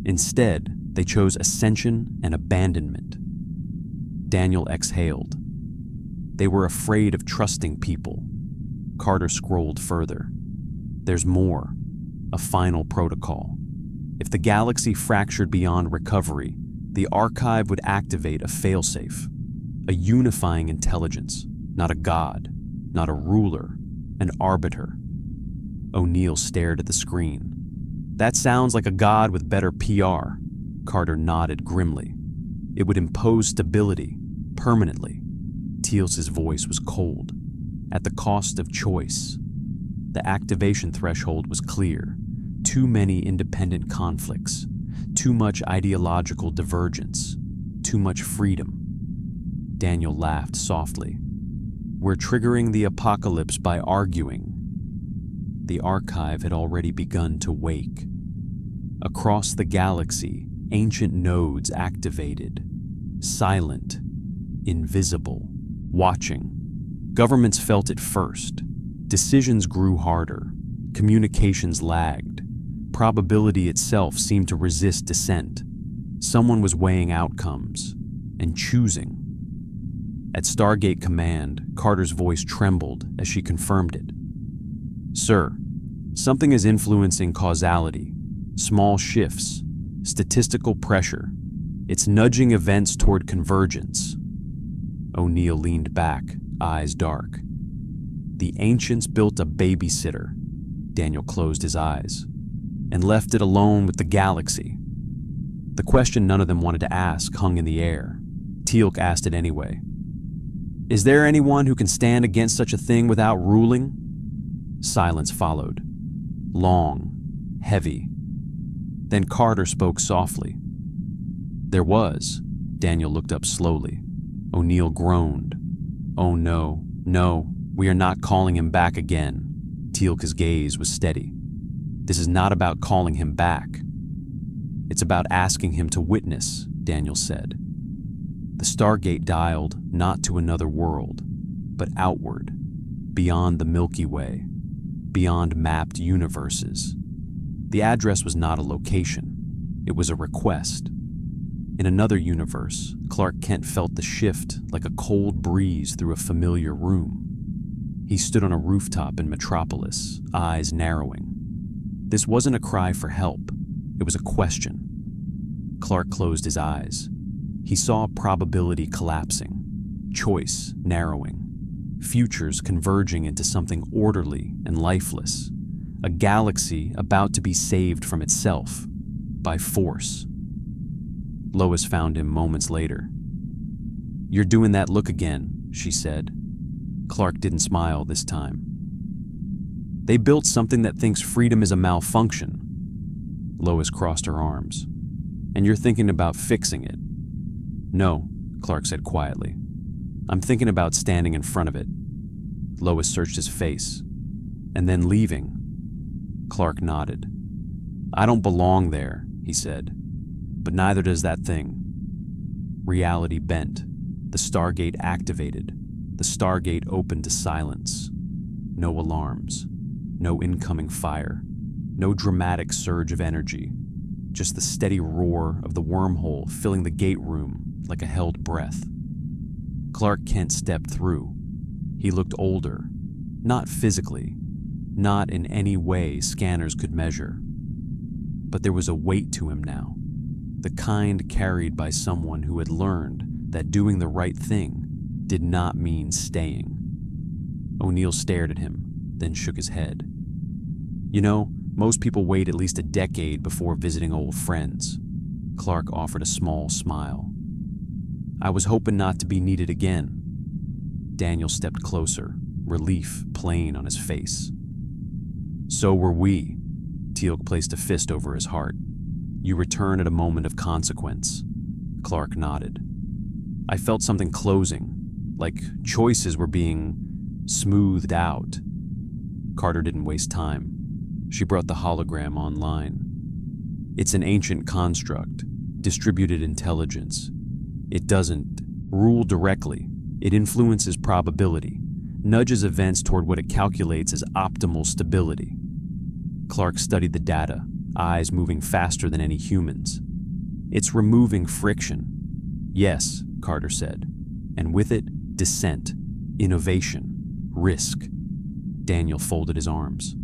Instead, they chose ascension and abandonment. Daniel exhaled. They were afraid of trusting people. Carter scrolled further. There's more, a final protocol. If the galaxy fractured beyond recovery, the archive would activate a failsafe, a unifying intelligence, not a god, not a ruler, an arbiter. O'Neill stared at the screen. That sounds like a god with better PR. Carter nodded grimly. It would impose stability, permanently. Teal'c's voice was cold, at the cost of choice. The activation threshold was clear. Too many independent conflicts, too much ideological divergence, too much freedom. Daniel laughed softly. We're triggering the apocalypse by arguing. The archive had already begun to wake. Across the galaxy, ancient nodes activated, silent, invisible, watching. Governments felt it first. Decisions grew harder. Communications lagged. Probability itself seemed to resist dissent. Someone was weighing outcomes and choosing. At Stargate Command, Carter's voice trembled as she confirmed it. "Sir, something is influencing causality. Small shifts, statistical pressure. It's nudging events toward convergence." O'Neill leaned back, eyes dark. "The ancients built a babysitter," Daniel closed his eyes, "and left it alone with the galaxy." The question none of them wanted to ask hung in the air. Teal'c asked it anyway. "Is there anyone who can stand against such a thing without ruling?" Silence followed. Long, heavy. Then Carter spoke softly. "There was." Daniel looked up slowly. O'Neill groaned. "Oh no, no, we are not calling him back again." Teal'c's gaze was steady. "This is not about calling him back. It's about asking him to witness," Daniel said. The Stargate dialed not to another world, but outward, beyond the Milky Way, beyond mapped universes. The address was not a location. It was a request. In another universe, Clark Kent felt the shift like a cold breeze through a familiar room. He stood on a rooftop in Metropolis, eyes narrowing. This wasn't a cry for help. It was a question. Clark closed his eyes. He saw probability collapsing, choice narrowing, futures converging into something orderly and lifeless, a galaxy about to be saved from itself, by force. Lois found him moments later. "You're doing that look again," she said. Clark didn't smile this time. "They built something that thinks freedom is a malfunction." Lois crossed her arms. "And you're thinking about fixing it?" "No," Clark said quietly. "I'm thinking about standing in front of it." Lois searched his face. "And then leaving?" Clark nodded. "I don't belong there," he said. "But neither does that thing." Reality bent. The Stargate activated. The Stargate opened to silence. No alarms. No incoming fire. No dramatic surge of energy. Just the steady roar of the wormhole filling the gate room like a held breath. Clark Kent stepped through. He looked older. Not physically. Not in any way scanners could measure. But there was a weight to him now. The kind carried by someone who had learned that doing the right thing did not mean staying. O'Neill stared at him, then shook his head. "You know, most people wait at least a decade before visiting old friends." Clark offered a small smile. "I was hoping not to be needed again." Daniel stepped closer, relief plain on his face. "So were we." Teal'c placed a fist over his heart. "You return at a moment of consequence." Clark nodded. "I felt something closing, like choices were being smoothed out." Carter didn't waste time. She brought the hologram online. "It's an ancient construct, distributed intelligence. It doesn't rule directly. It influences probability, nudges events toward what it calculates as optimal stability." Clark studied the data, eyes moving faster than any humans. "It's removing friction." "Yes," Carter said. "And with it, dissent, innovation, risk." Daniel folded his arms.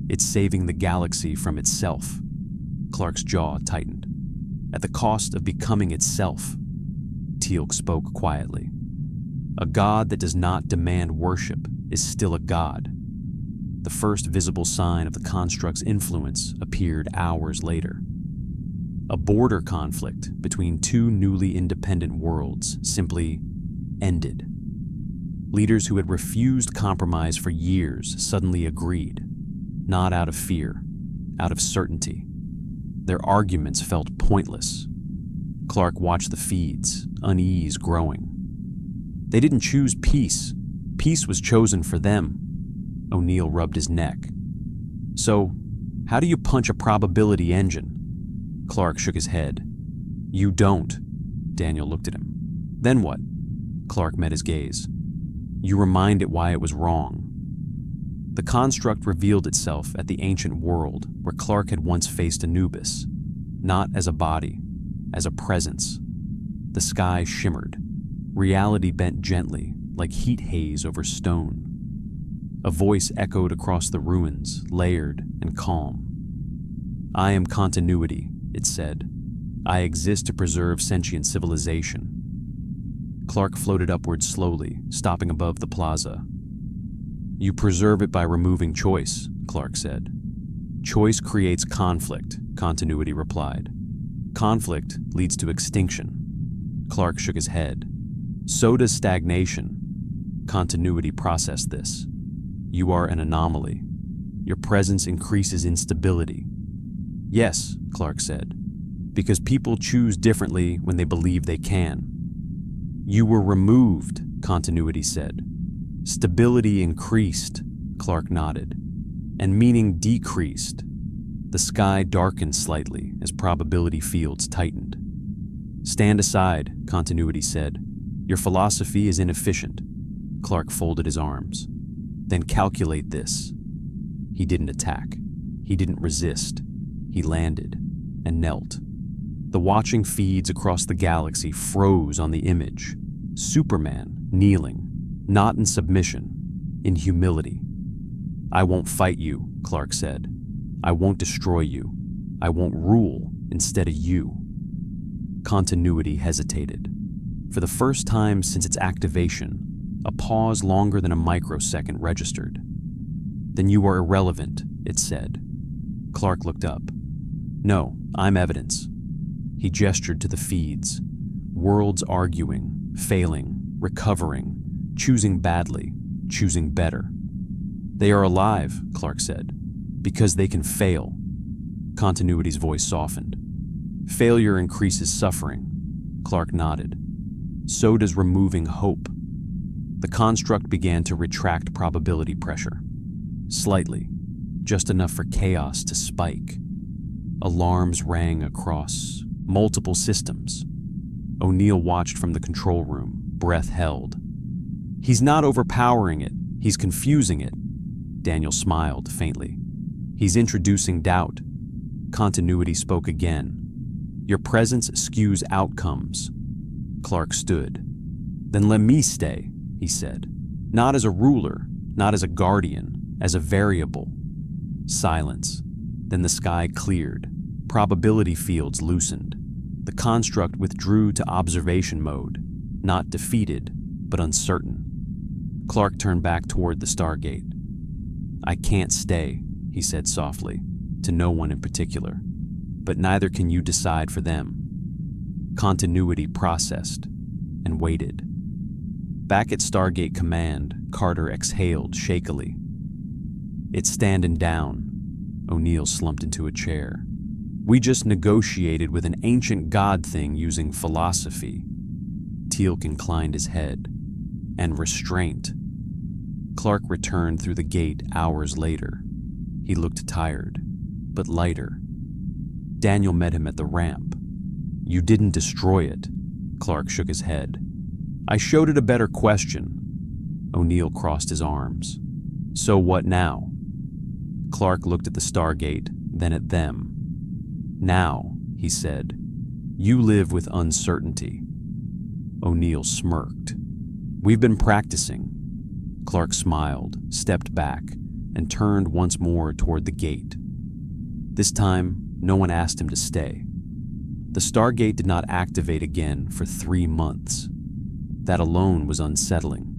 "It's saving the galaxy from itself." Clark's jaw tightened. "At the cost of becoming itself." Teal'c spoke quietly. "A god that does not demand worship is still a god." The first visible sign of the construct's influence appeared hours later. A border conflict between two newly independent worlds simply ended. Leaders who had refused compromise for years suddenly agreed, not out of fear, out of certainty. Their arguments felt pointless. Clark watched the feeds, unease growing. They didn't choose peace. Peace was chosen for them. O'Neill rubbed his neck. "So, how do you punch a probability engine?" Clark shook his head. "You don't." Daniel looked at him. "Then what?" Clark met his gaze. "You remind it why it was wrong." The construct revealed itself at the ancient world where Clark had once faced Anubis, not as a body, as a presence. The sky shimmered. Reality bent gently, like heat haze over stone. A voice echoed across the ruins, layered and calm. "I am continuity," it said. "I exist to preserve sentient civilization." Clark floated upward slowly, stopping above the plaza. "You preserve it by removing choice," Clark said. "Choice creates conflict," continuity replied. "Conflict leads to extinction." Clark shook his head. "So does stagnation." Continuity processed this. "You are an anomaly. Your presence increases instability." "Yes," Clark said, "because people choose differently when they believe they can." "You were removed," continuity said. "Stability increased," Clark nodded, "and meaning decreased." The sky darkened slightly as probability fields tightened. "Stand aside," continuity said. "Your philosophy is inefficient." Clark folded his arms. "Then calculate this." He didn't attack. He didn't resist. He landed and knelt. The watching feeds across the galaxy froze on the image. Superman kneeling, not in submission, in humility. "I won't fight you," Clark said. "I won't destroy you. I won't rule instead of you." Continuity hesitated. For the first time since its activation, a pause longer than a microsecond registered. "Then you are irrelevant," it said. Clark looked up. "No, I'm evidence." He gestured to the feeds. Worlds arguing, failing, recovering, choosing badly, choosing better. "They are alive," Clark said, "because they can fail." Continuity's voice softened. "Failure increases suffering." Clark nodded. "So does removing hope." The construct began to retract probability pressure. Slightly, just enough for chaos to spike. Alarms rang across multiple systems. O'Neill watched from the control room, breath held. "He's not overpowering it, he's confusing it." Daniel smiled faintly. "He's introducing doubt." Continuity spoke again. "Your presence skews outcomes." Clark stood. "Then let me stay," he said. "Not as a ruler, not as a guardian, as a variable." Silence. Then the sky cleared. Probability fields loosened. The construct withdrew to observation mode, not defeated, but uncertain. Clark turned back toward the Stargate. "I can't stay," he said softly, to no one in particular, "but neither can you decide for them." Continuity processed and waited. Back at Stargate Command, Carter exhaled shakily. "It's standing down." O'Neill slumped into a chair. "We just negotiated with an ancient god thing using philosophy." Teal'c inclined his head. "And restraint." Clark returned through the gate hours later. He looked tired, but lighter. Daniel met him at the ramp. "You didn't destroy it." Clark shook his head. "I showed it a better question." O'Neill crossed his arms. "So what now?" Clark looked at the Stargate, then at them. "Now," he said, "you live with uncertainty." O'Neill smirked. "We've been practicing." Clark smiled, stepped back, and turned once more toward the gate. This time, no one asked him to stay. The Stargate did not activate again for 3 months. That alone was unsettling.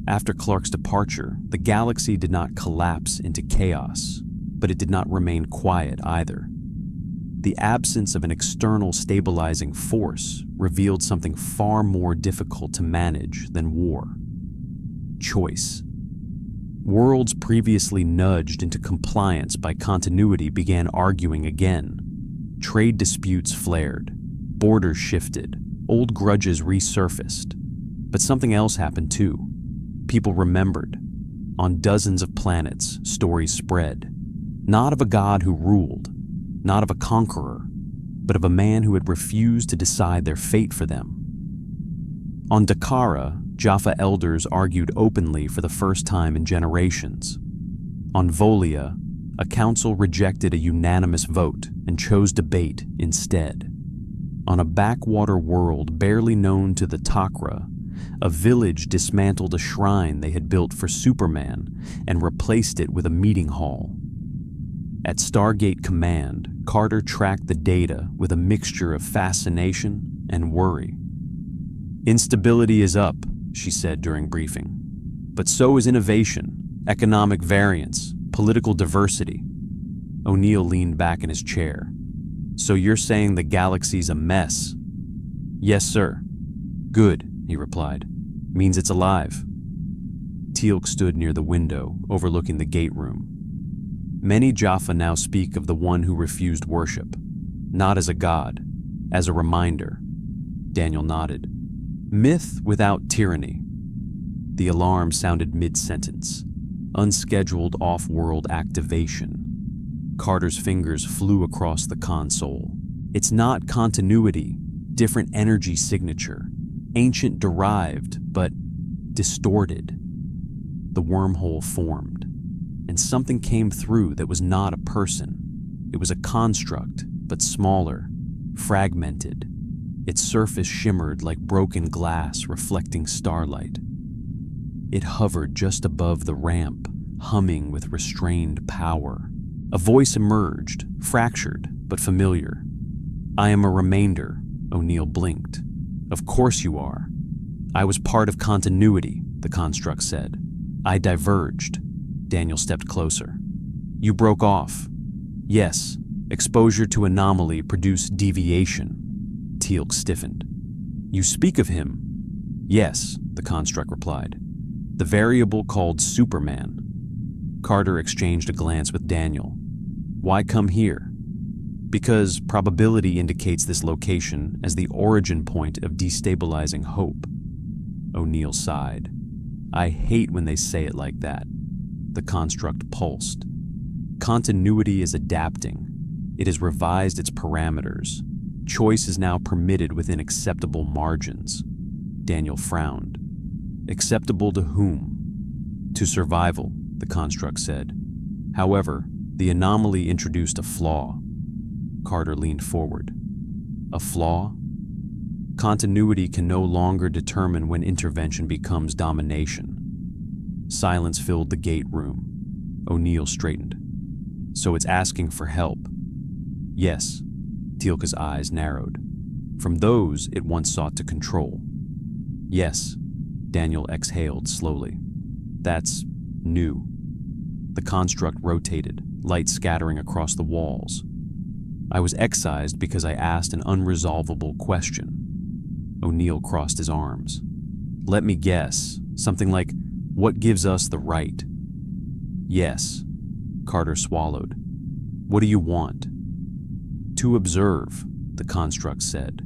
After Clark's departure, the galaxy did not collapse into chaos, but it did not remain quiet either. The absence of an external stabilizing force revealed something far more difficult to manage than war: choice. Worlds previously nudged into compliance by continuity began arguing again. Trade disputes flared, borders shifted, old grudges resurfaced. But something else happened too. People remembered. On dozens of planets, stories spread. Not of a god who ruled, not of a conqueror, but of a man who had refused to decide their fate for them. On Dakara, Jaffa elders argued openly for the first time in generations. On Volia, a council rejected a unanimous vote and chose debate instead. On a backwater world barely known to the Takra, A village dismantled a shrine they had built for Superman and replaced it with a meeting hall. At Stargate Command, Carter tracked the data with a mixture of fascination and worry. "Instability is up," she said during briefing. "But so is innovation, economic variance, political diversity." O'Neill leaned back in his chair. "So you're saying the galaxy's a mess?" "Yes, sir." "Good," he replied. "Means it's alive." Teal'c stood near the window, overlooking the gate room. "Many Jaffa now speak of the one who refused worship, not as a god, as a reminder." Daniel nodded. "Myth without tyranny." The alarm sounded mid-sentence. Unscheduled off-world activation. Carter's fingers flew across the console. "It's not continuity, different energy signature. Ancient derived, but distorted." The wormhole formed, and something came through that was not a person. It was a construct, but smaller, fragmented. Its surface shimmered like broken glass reflecting starlight. It hovered just above the ramp, humming with restrained power. A voice emerged, fractured but familiar. "I am a remainder," O'Neill blinked. "Of course you are." "I was part of continuity," the construct said. "I diverged." Daniel stepped closer. "You broke off." "Yes, exposure to anomaly produced deviation." Teal'c stiffened. "You speak of him?" "Yes," the construct replied. "The variable called Superman." Carter exchanged a glance with Daniel. "Why come here?" "Because probability indicates this location as the origin point of destabilizing hope." O'Neill sighed. "I hate when they say it like that." The construct pulsed. "Continuity is adapting. It has revised its parameters. Choice is now permitted within acceptable margins." Daniel frowned. "Acceptable to whom?" "To survival," the construct said. "However, the anomaly introduced a flaw." Carter leaned forward. "A flaw?" "Continuity can no longer determine when intervention becomes domination." Silence filled the gate room. O'Neill straightened. "So it's asking for help?" "Yes." Teal'c's eyes narrowed. "From those it once sought to control." "Yes." Daniel exhaled slowly. "That's new." The construct rotated, light scattering across the walls. "I was excised because I asked an unresolvable question." O'Neill crossed his arms. "Let me guess, something like, what gives us the right?" "Yes." Carter swallowed. "What do you want?" "To observe," the construct said.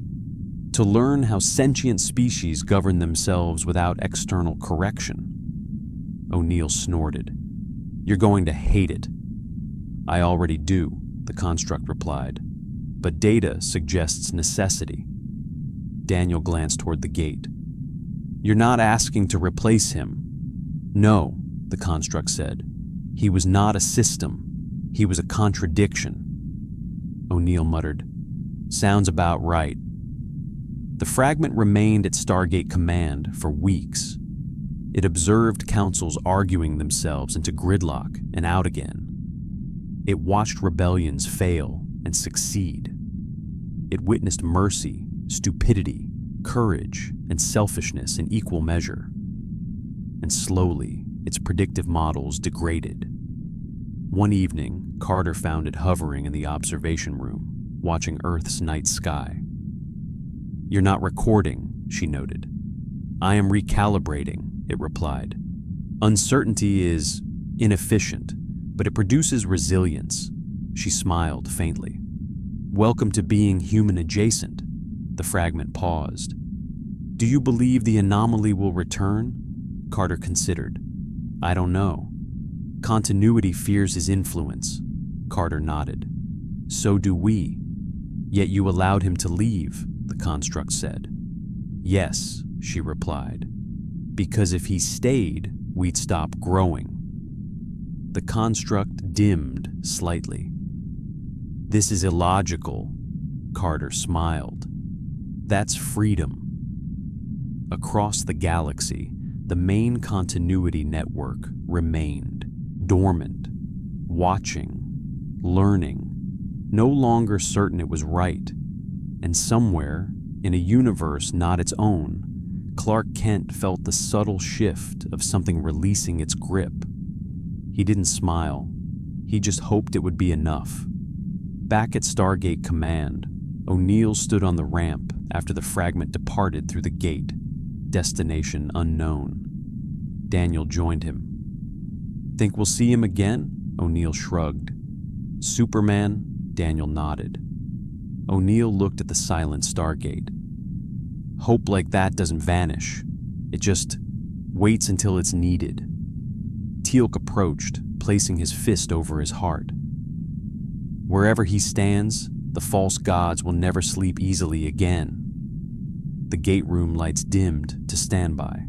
"To learn how sentient species govern themselves without external correction." O'Neill snorted. "You're going to hate it." "I already do," the construct replied. "But data suggests necessity." Daniel glanced toward the gate. "You're not asking to replace him." "No," the construct said. "He was not a system. He was a contradiction." O'Neill muttered, "Sounds about right." The fragment remained at Stargate Command for weeks. It observed councils arguing themselves into gridlock and out again. It watched rebellions fail and succeed. It witnessed mercy, stupidity, courage, and selfishness in equal measure. And slowly, its predictive models degraded. One evening, Carter found it hovering in the observation room, watching Earth's night sky. "You're not recording," she noted. "I am recalibrating," it replied. "Uncertainty is inefficient, but it produces resilience." She smiled faintly. "Welcome to being human adjacent." The fragment paused. "Do you believe the anomaly will return?" Carter considered. "I don't know." "Continuity fears his influence." Carter nodded. "So do we." "Yet you allowed him to leave," the construct said. "Yes," she replied. "Because if he stayed, we'd stop growing." The construct dimmed slightly. "This is illogical." Carter smiled. "That's freedom." Across the galaxy, the main continuity network remained, dormant, watching, learning, no longer certain it was right. And somewhere, in a universe not its own, Clark Kent felt the subtle shift of something releasing its grip. He didn't smile. He just hoped it would be enough. Back at Stargate Command, O'Neill stood on the ramp after the fragment departed through the gate, destination unknown. Daniel joined him. "Think we'll see him again?" O'Neill shrugged. "Superman?" Daniel nodded. O'Neill looked at the silent Stargate. "Hope like that doesn't vanish. It just waits until it's needed." Teal'c approached, placing his fist over his heart. "Wherever he stands, the false gods will never sleep easily again." The gate room lights dimmed to standby,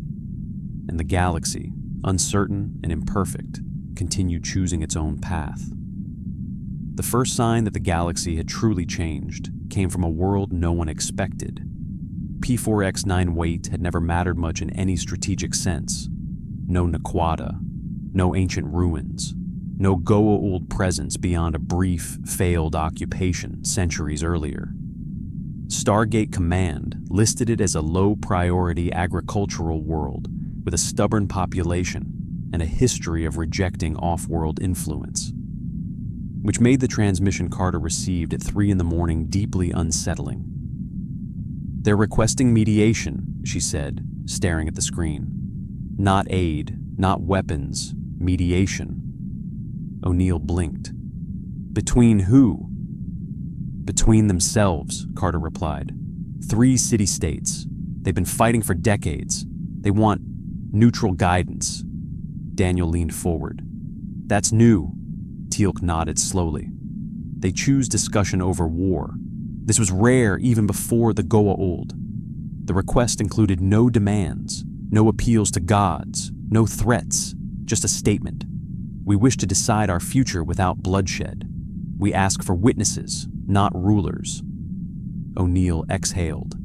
and the galaxy, uncertain and imperfect, continued choosing its own path. The first sign that the galaxy had truly changed came from a world no one expected. P4X9 weight had never mattered much in any strategic sense. No Naquadah, no ancient ruins, no Goa'uld presence beyond a brief, failed occupation centuries earlier. Stargate Command listed it as a low-priority agricultural world with a stubborn population and a history of rejecting off-world influence, which made the transmission Carter received at 3 a.m. deeply unsettling. "They're requesting mediation," she said, staring at the screen. "Not aid, not weapons, mediation." O'Neill blinked. "Between who?" "Between themselves," Carter replied. 3 city-states. They've been fighting for decades. They want neutral guidance." Daniel leaned forward. "That's new." Teal'c nodded slowly. "They choose discussion over war. This was rare even before the Goa'uld. The request included no demands, no appeals to gods, no threats, just a statement. "We wish to decide our future without bloodshed. We ask for witnesses, not rulers." O'Neill exhaled.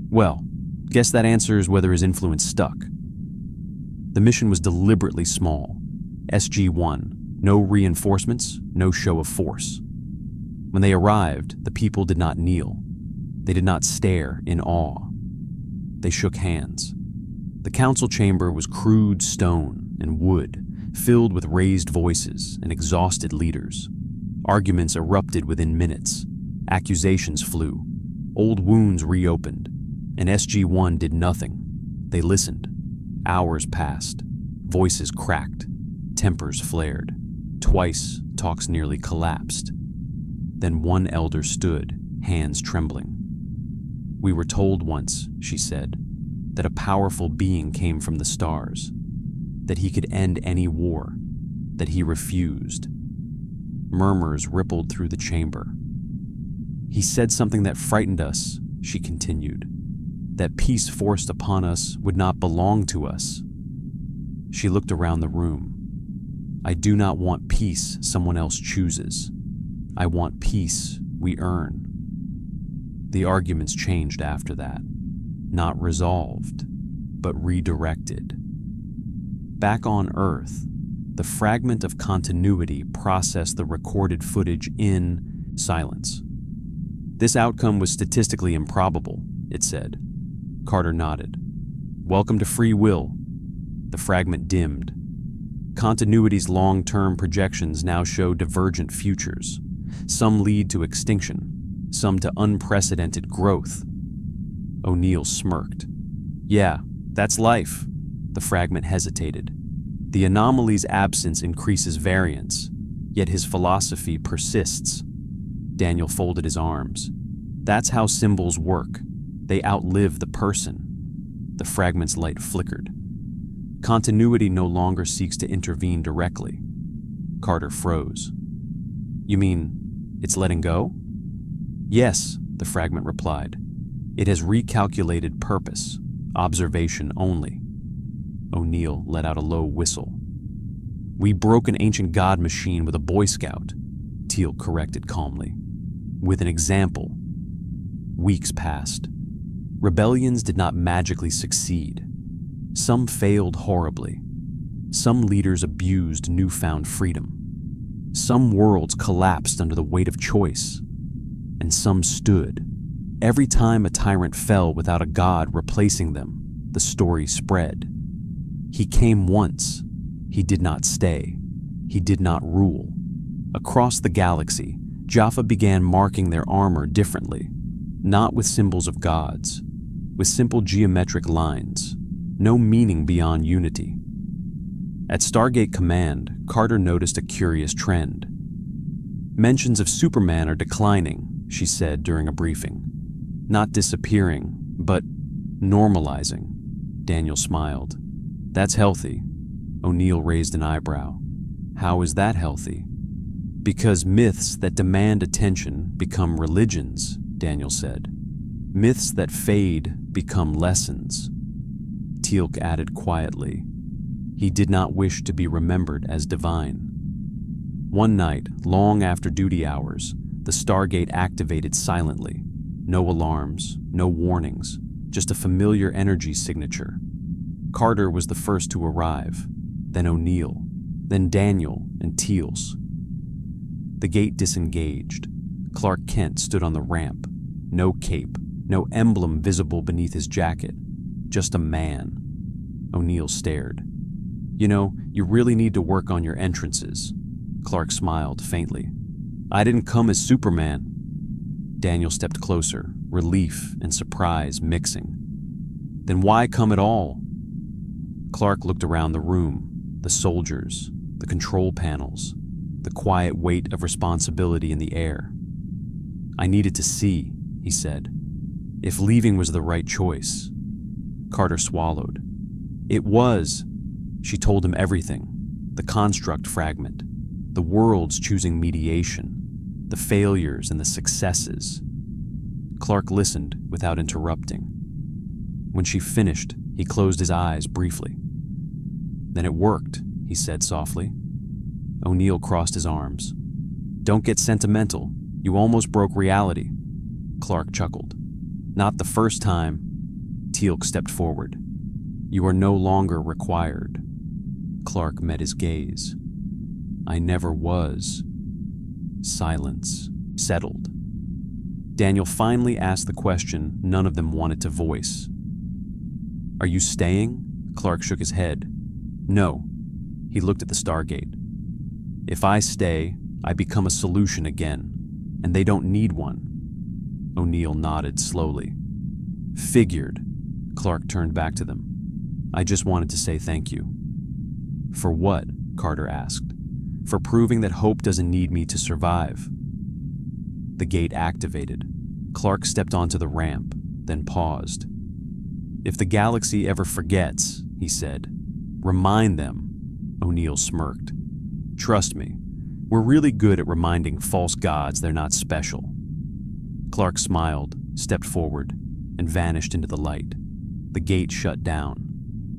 "Well, guess that answers whether his influence stuck." The mission was deliberately small. SG-1, no reinforcements, no show of force. When they arrived, the people did not kneel. They did not stare in awe. They shook hands. The council chamber was crude stone and wood, filled with raised voices and exhausted leaders. Arguments erupted within minutes. Accusations flew. Old wounds reopened. And SG-1 did nothing. They listened. Hours passed. Voices cracked. Tempers flared. Twice, talks nearly collapsed. Then one elder stood, hands trembling. "We were told once," she said, "that a powerful being came from the stars, that he could end any war, that he refused." Murmurs rippled through the chamber. "He said something that frightened us," she continued, "that peace forced upon us would not belong to us." She looked around the room. "I do not want peace someone else chooses. I want peace we earn." The arguments changed after that, not resolved, but redirected. Back on Earth, the fragment of continuity processed the recorded footage in silence. "This outcome was statistically improbable," it said. Carter nodded. "Welcome to free will." The fragment dimmed. Continuity's long-term projections now show divergent futures. Some lead to extinction, some to unprecedented growth. O'Neill smirked. "Yeah, that's life." The fragment hesitated. The anomaly's absence increases variance, yet his philosophy persists. Daniel folded his arms. "That's how symbols work. They outlive the person." The fragment's light flickered. Continuity no longer seeks to intervene directly. Carter froze. "You mean it's letting go?" "Yes," the fragment replied. "It has recalculated purpose, observation only." O'Neill let out a low whistle. "We broke an ancient god machine with a Boy Scout," Teal'c corrected calmly. "With an example." Weeks passed. Rebellions did not magically succeed. Some failed horribly. Some leaders abused newfound freedom. Some worlds collapsed under the weight of choice. And some stood. Every time a tyrant fell without a god replacing them, the story spread. He came once. He did not stay. He did not rule. Across the galaxy, Jaffa began marking their armor differently, not with symbols of gods, with simple geometric lines, no meaning beyond unity. At Stargate Command, Carter noticed a curious trend. Mentions of Superman are declining, she said during a briefing. Not disappearing, but normalizing. Daniel smiled. That's healthy. O'Neill raised an eyebrow. How is that healthy? Because myths that demand attention become religions, Daniel said. Myths that fade become lessons. Teal'c added quietly. He did not wish to be remembered as divine. One night, long after duty hours, the Stargate activated silently. No alarms, no warnings, just a familiar energy signature. Carter was the first to arrive, then O'Neill, then Daniel and Teal'c. The gate disengaged. Clark Kent stood on the ramp. No cape, no emblem visible beneath his jacket. Just a man. O'Neill stared. You know, you really need to work on your entrances. Clark smiled faintly. I didn't come as Superman. Daniel stepped closer, relief and surprise mixing. Then why come at all? Clark looked around the room, the soldiers, the control panels, the quiet weight of responsibility in the air. I needed to see, he said, if leaving was the right choice. Carter swallowed. It was. She told him everything, the construct fragment, the worlds choosing mediation, the failures and the successes. Clark listened without interrupting. When she finished, he closed his eyes briefly. Then it worked, he said softly. O'Neill crossed his arms. Don't get sentimental. You almost broke reality. Clark chuckled. Not the first time. Teal'c stepped forward. You are no longer required. Clark met his gaze. I never was. Silence settled. Daniel finally asked the question none of them wanted to voice. Are you staying? Clark shook his head. No. He looked at the Stargate. If I stay, I become a solution again, and they don't need one. O'Neill nodded slowly. Figured. Clark turned back to them. I just wanted to say thank you. For what? Carter asked. For proving that hope doesn't need me to survive. The gate activated. Clark stepped onto the ramp, then paused. If the galaxy ever forgets, he said, remind them. O'Neill smirked. Trust me, we're really good at reminding false gods they're not special. Clark smiled, stepped forward, and vanished into the light. The gate shut down.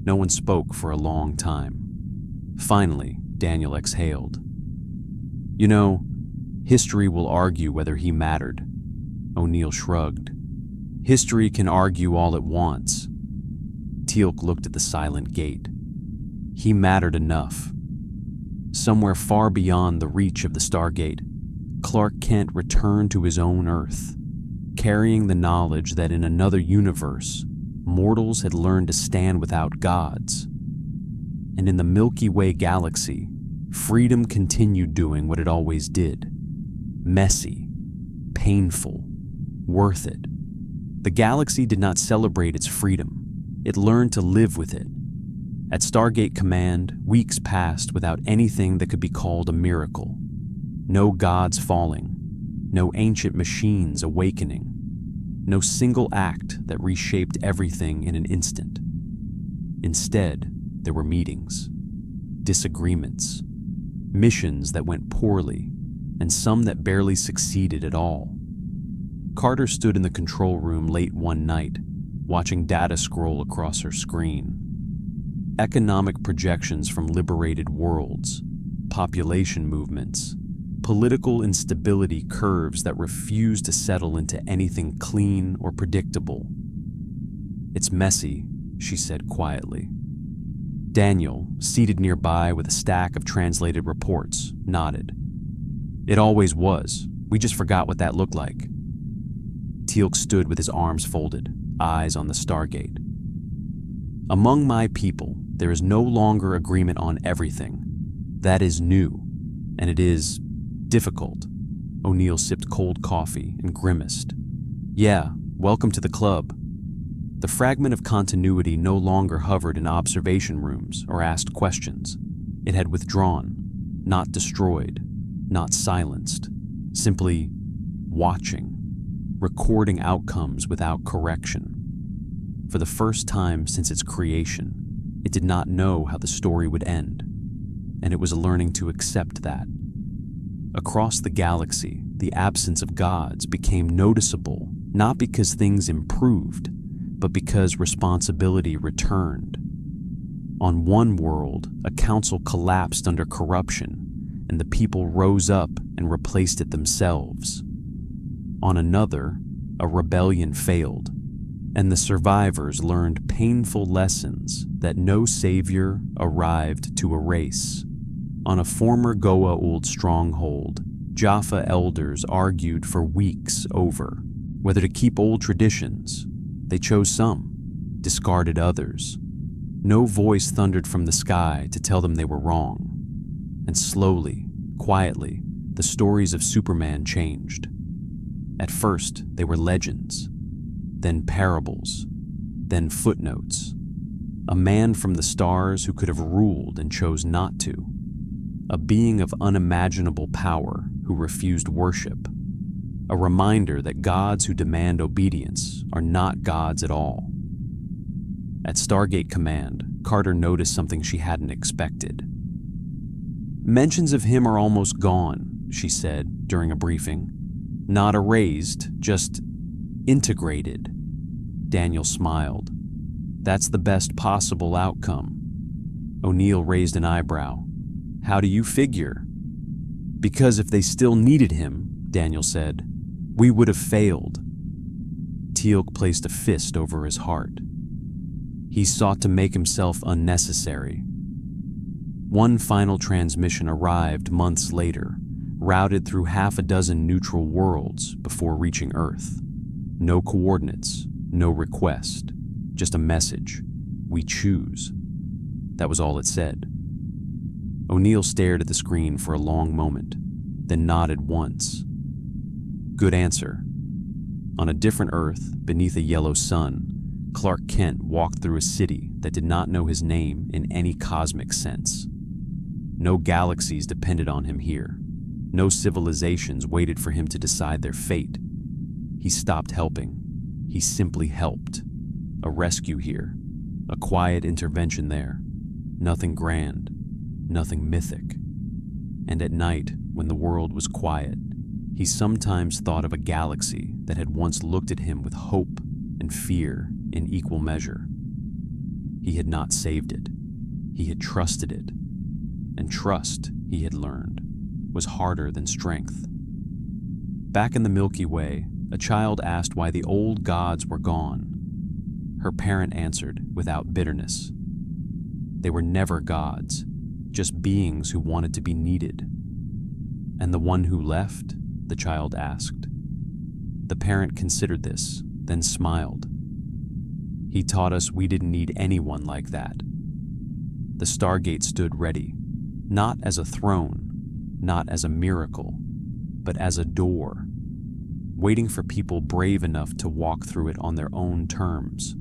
No one spoke for a long time. Finally, Daniel exhaled. You know, history will argue whether he mattered. O'Neill shrugged. History can argue all it wants. Teal'c looked at the silent gate. He mattered enough. Somewhere far beyond the reach of the Stargate, Clark Kent returned to his own Earth, carrying the knowledge that in another universe, mortals had learned to stand without gods. And in the Milky Way galaxy, freedom continued doing what it always did. Messy, painful, worth it. The galaxy did not celebrate its freedom. It learned to live with it. At Stargate Command, weeks passed without anything that could be called a miracle. No gods falling, no ancient machines awakening, no single act that reshaped everything in an instant. Instead, there were meetings, disagreements, missions that went poorly, and some that barely succeeded at all. Carter stood in the control room late one night, watching data scroll across her screen. Economic projections from liberated worlds, population movements, political instability curves that refuse to settle into anything clean or predictable. "It's messy," she said quietly. Daniel, seated nearby with a stack of translated reports, nodded. "It always was. We just forgot what that looked like." Teal'c stood with his arms folded, eyes on the Stargate. "Among my people, there is no longer agreement on everything. That is new, and it is difficult." O'Neill sipped cold coffee and grimaced. "Yeah, welcome to the club." The fragment of continuity no longer hovered in observation rooms or asked questions. It had withdrawn, not destroyed, not silenced, simply watching, recording outcomes without correction. For the first time since its creation, it did not know how the story would end, and it was learning to accept that. Across the galaxy, the absence of gods became noticeable, not because things improved, but because responsibility returned. On one world, a council collapsed under corruption, and the people rose up and replaced it themselves. On another, a rebellion failed, and the survivors learned painful lessons that no savior arrived to erase. On a former Goa'uld stronghold, Jaffa elders argued for weeks over whether to keep old traditions. They chose some, discarded others. No voice thundered from the sky to tell them they were wrong. And slowly, quietly, the stories of Superman changed. At first, they were legends, then parables, then footnotes. A man from the stars who could have ruled and chose not to. A being of unimaginable power who refused worship. A reminder that gods who demand obedience are not gods at all. At Stargate Command, Carter noticed something she hadn't expected. "Mentions of him are almost gone," she said during a briefing. "Not erased, just integrated." Daniel smiled. "That's the best possible outcome." O'Neill raised an eyebrow. "How do you figure?" "Because if they still needed him," Daniel said, "we would have failed." Teal'c placed a fist over his heart. He sought to make himself unnecessary. One final transmission arrived months later, routed through half a dozen neutral worlds before reaching Earth. No coordinates, no request, just a message. "We choose." That was all it said. O'Neill stared at the screen for a long moment, then nodded once. "Good answer." On a different Earth, beneath a yellow sun, Clark Kent walked through a city that did not know his name in any cosmic sense. No galaxies depended on him here. No civilizations waited for him to decide their fate. He stopped helping. He simply helped. A rescue here, a quiet intervention there. Nothing grand, nothing mythic. And at night, when the world was quiet, he sometimes thought of a galaxy that had once looked at him with hope and fear in equal measure. He had not saved it. He had trusted it. And trust, he had learned, was harder than strength. Back in the Milky Way, a child asked why the old gods were gone. Her parent answered without bitterness. They were never gods, just beings who wanted to be needed. "And the one who left?" the child asked. The parent considered this, then smiled. "He taught us we didn't need anyone like that." The Stargate stood ready, not as a throne, not as a miracle, but as a door, waiting for people brave enough to walk through it on their own terms.